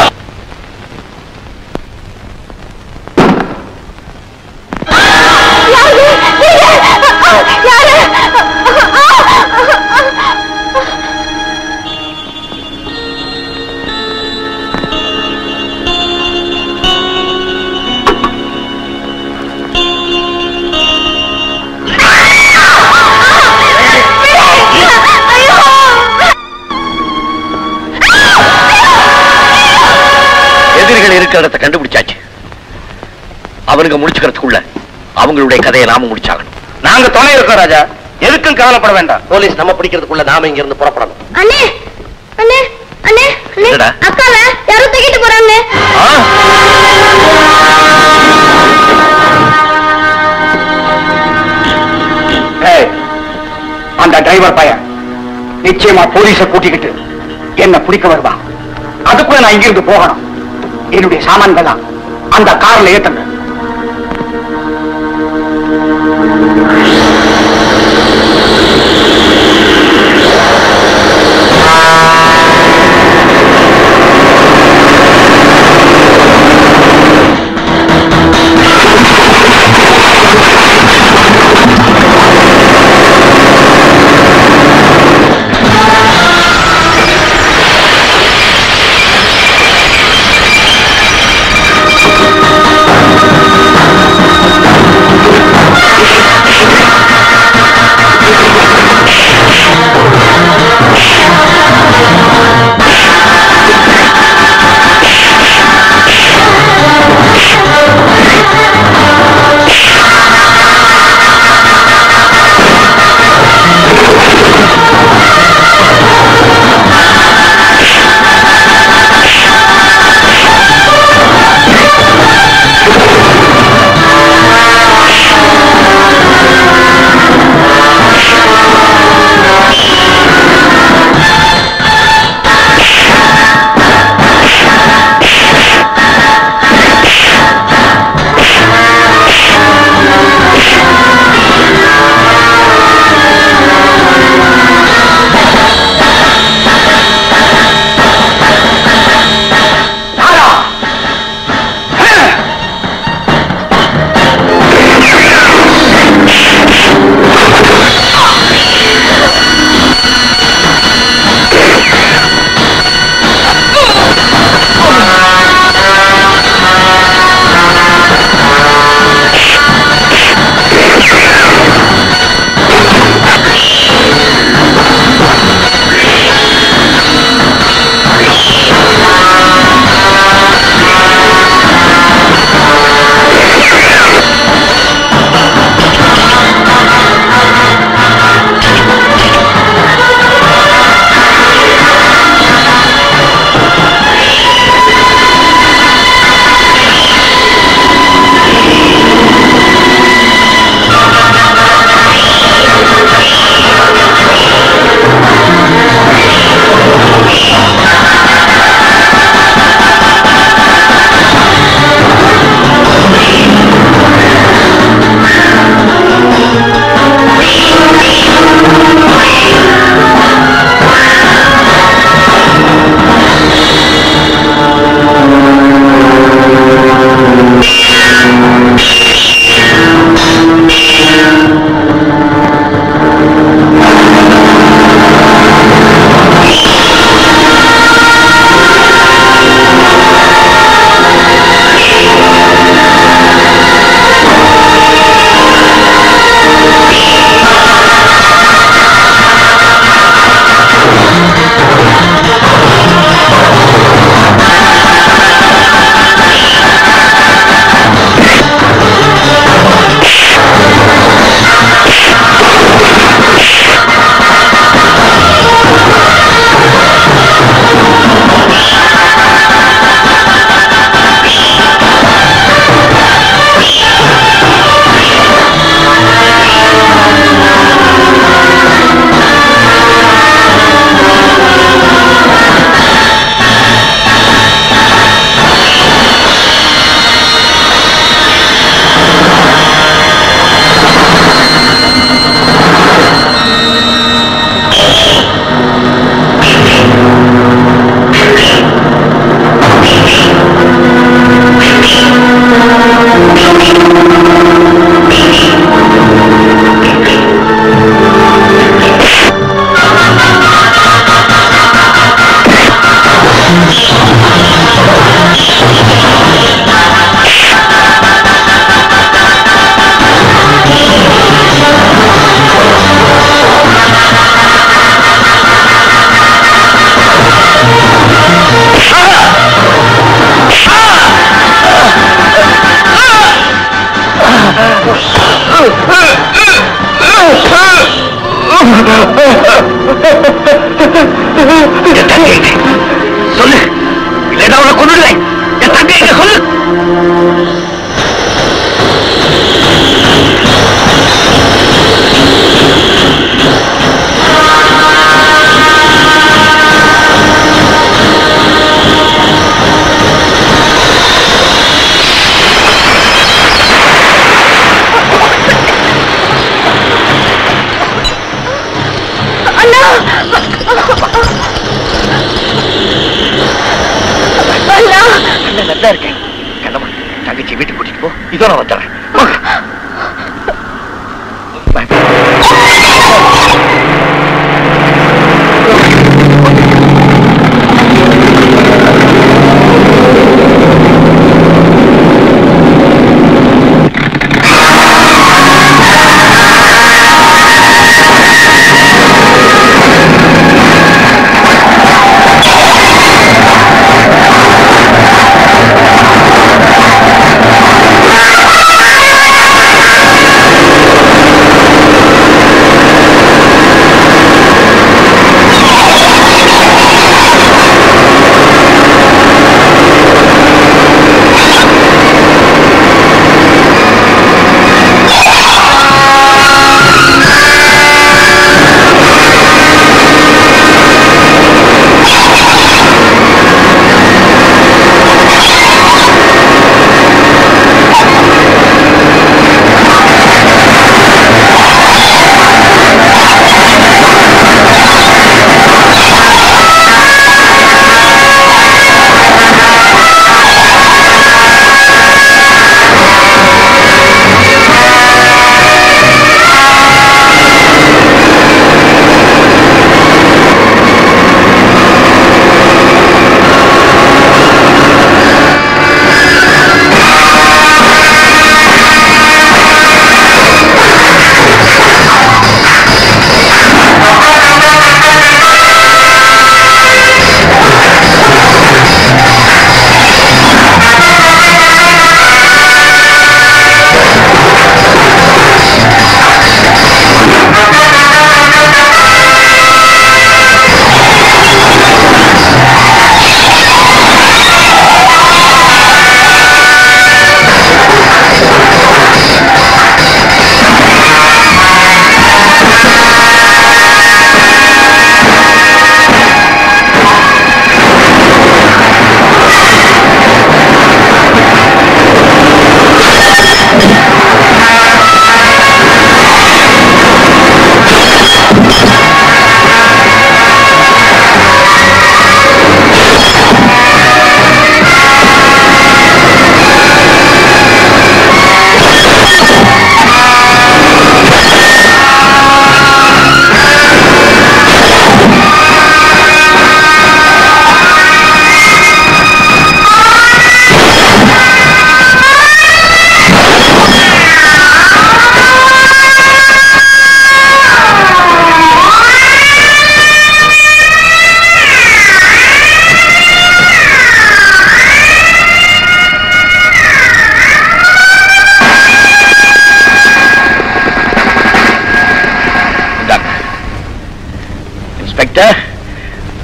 S2: இருக்கிற இடத்தை கண்டுபிடிச்சாச்சு. அவனுங்க முடிச்சுக்கிறதுக்குள்ள அவங்களுடைய கதையை நாம முடிச்சாகணும்.
S10: நாங்க துணை இருக்கோம் ராஜா, எதுக்கும் கவலைப்பட வேண்டாம். போலீஸ் நம்ம பிடிக்கிறதுக்குள்ள நாம இங்க இருந்து புறப்படணும்.
S3: அண்ணே அண்ணே அண்ணே
S2: என்னடா?
S3: அக்கால யாரோ தூக்கிட்டு போறாங்க.
S10: அந்த டிரைவர் பையன் நிச்சயமா போலீஸ கூட்டிக்கிட்டு என்ன பிடிக்க வருவான். அதுக்குள்ள நான் இங்கிருந்து போகணும். என்னுடைய சாமான்கள் தான் அந்த கார்ல ஏத்துங்க.
S2: சொல்லு, இல்லைன்னா அவனை கொன்னுடுவேன். என் தங்கை எங்க சொல்லு. நல்லா இருக்கேன். கண்ணம்மா, தங்கச்சி வீட்டுக்கு கூட்டிட்டு போ. இதோ நான் வந்துடுறேன்.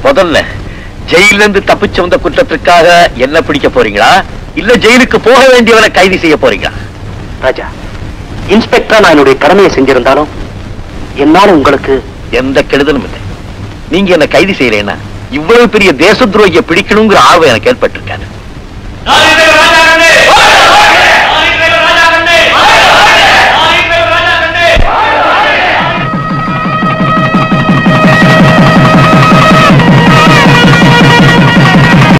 S2: முதல்ல ஜெயில இருந்து தப்பிச்சு வந்த குற்றத்திற்காக என்ன பிடிக்க போறீங்களா, இல்ல ஜெயிலுக்கு போக வேண்டியவனை கைது செய்ய போறீங்களா?
S10: ராஜா, இன்ஸ்பெக்டரா நான் என்னுடைய கடமையை செஞ்சிருந்தாலும் என்னால உங்களுக்கு
S2: எந்த கெடுதலும் இல்லை. நீங்க என்ன கைது செய்யறேன்னா இவ்வளவு பெரிய தேச துரோகியை பிடிக்கணுங்கிற ஆர்வம் எனக்கு ஏற்பட்டிருக்காது.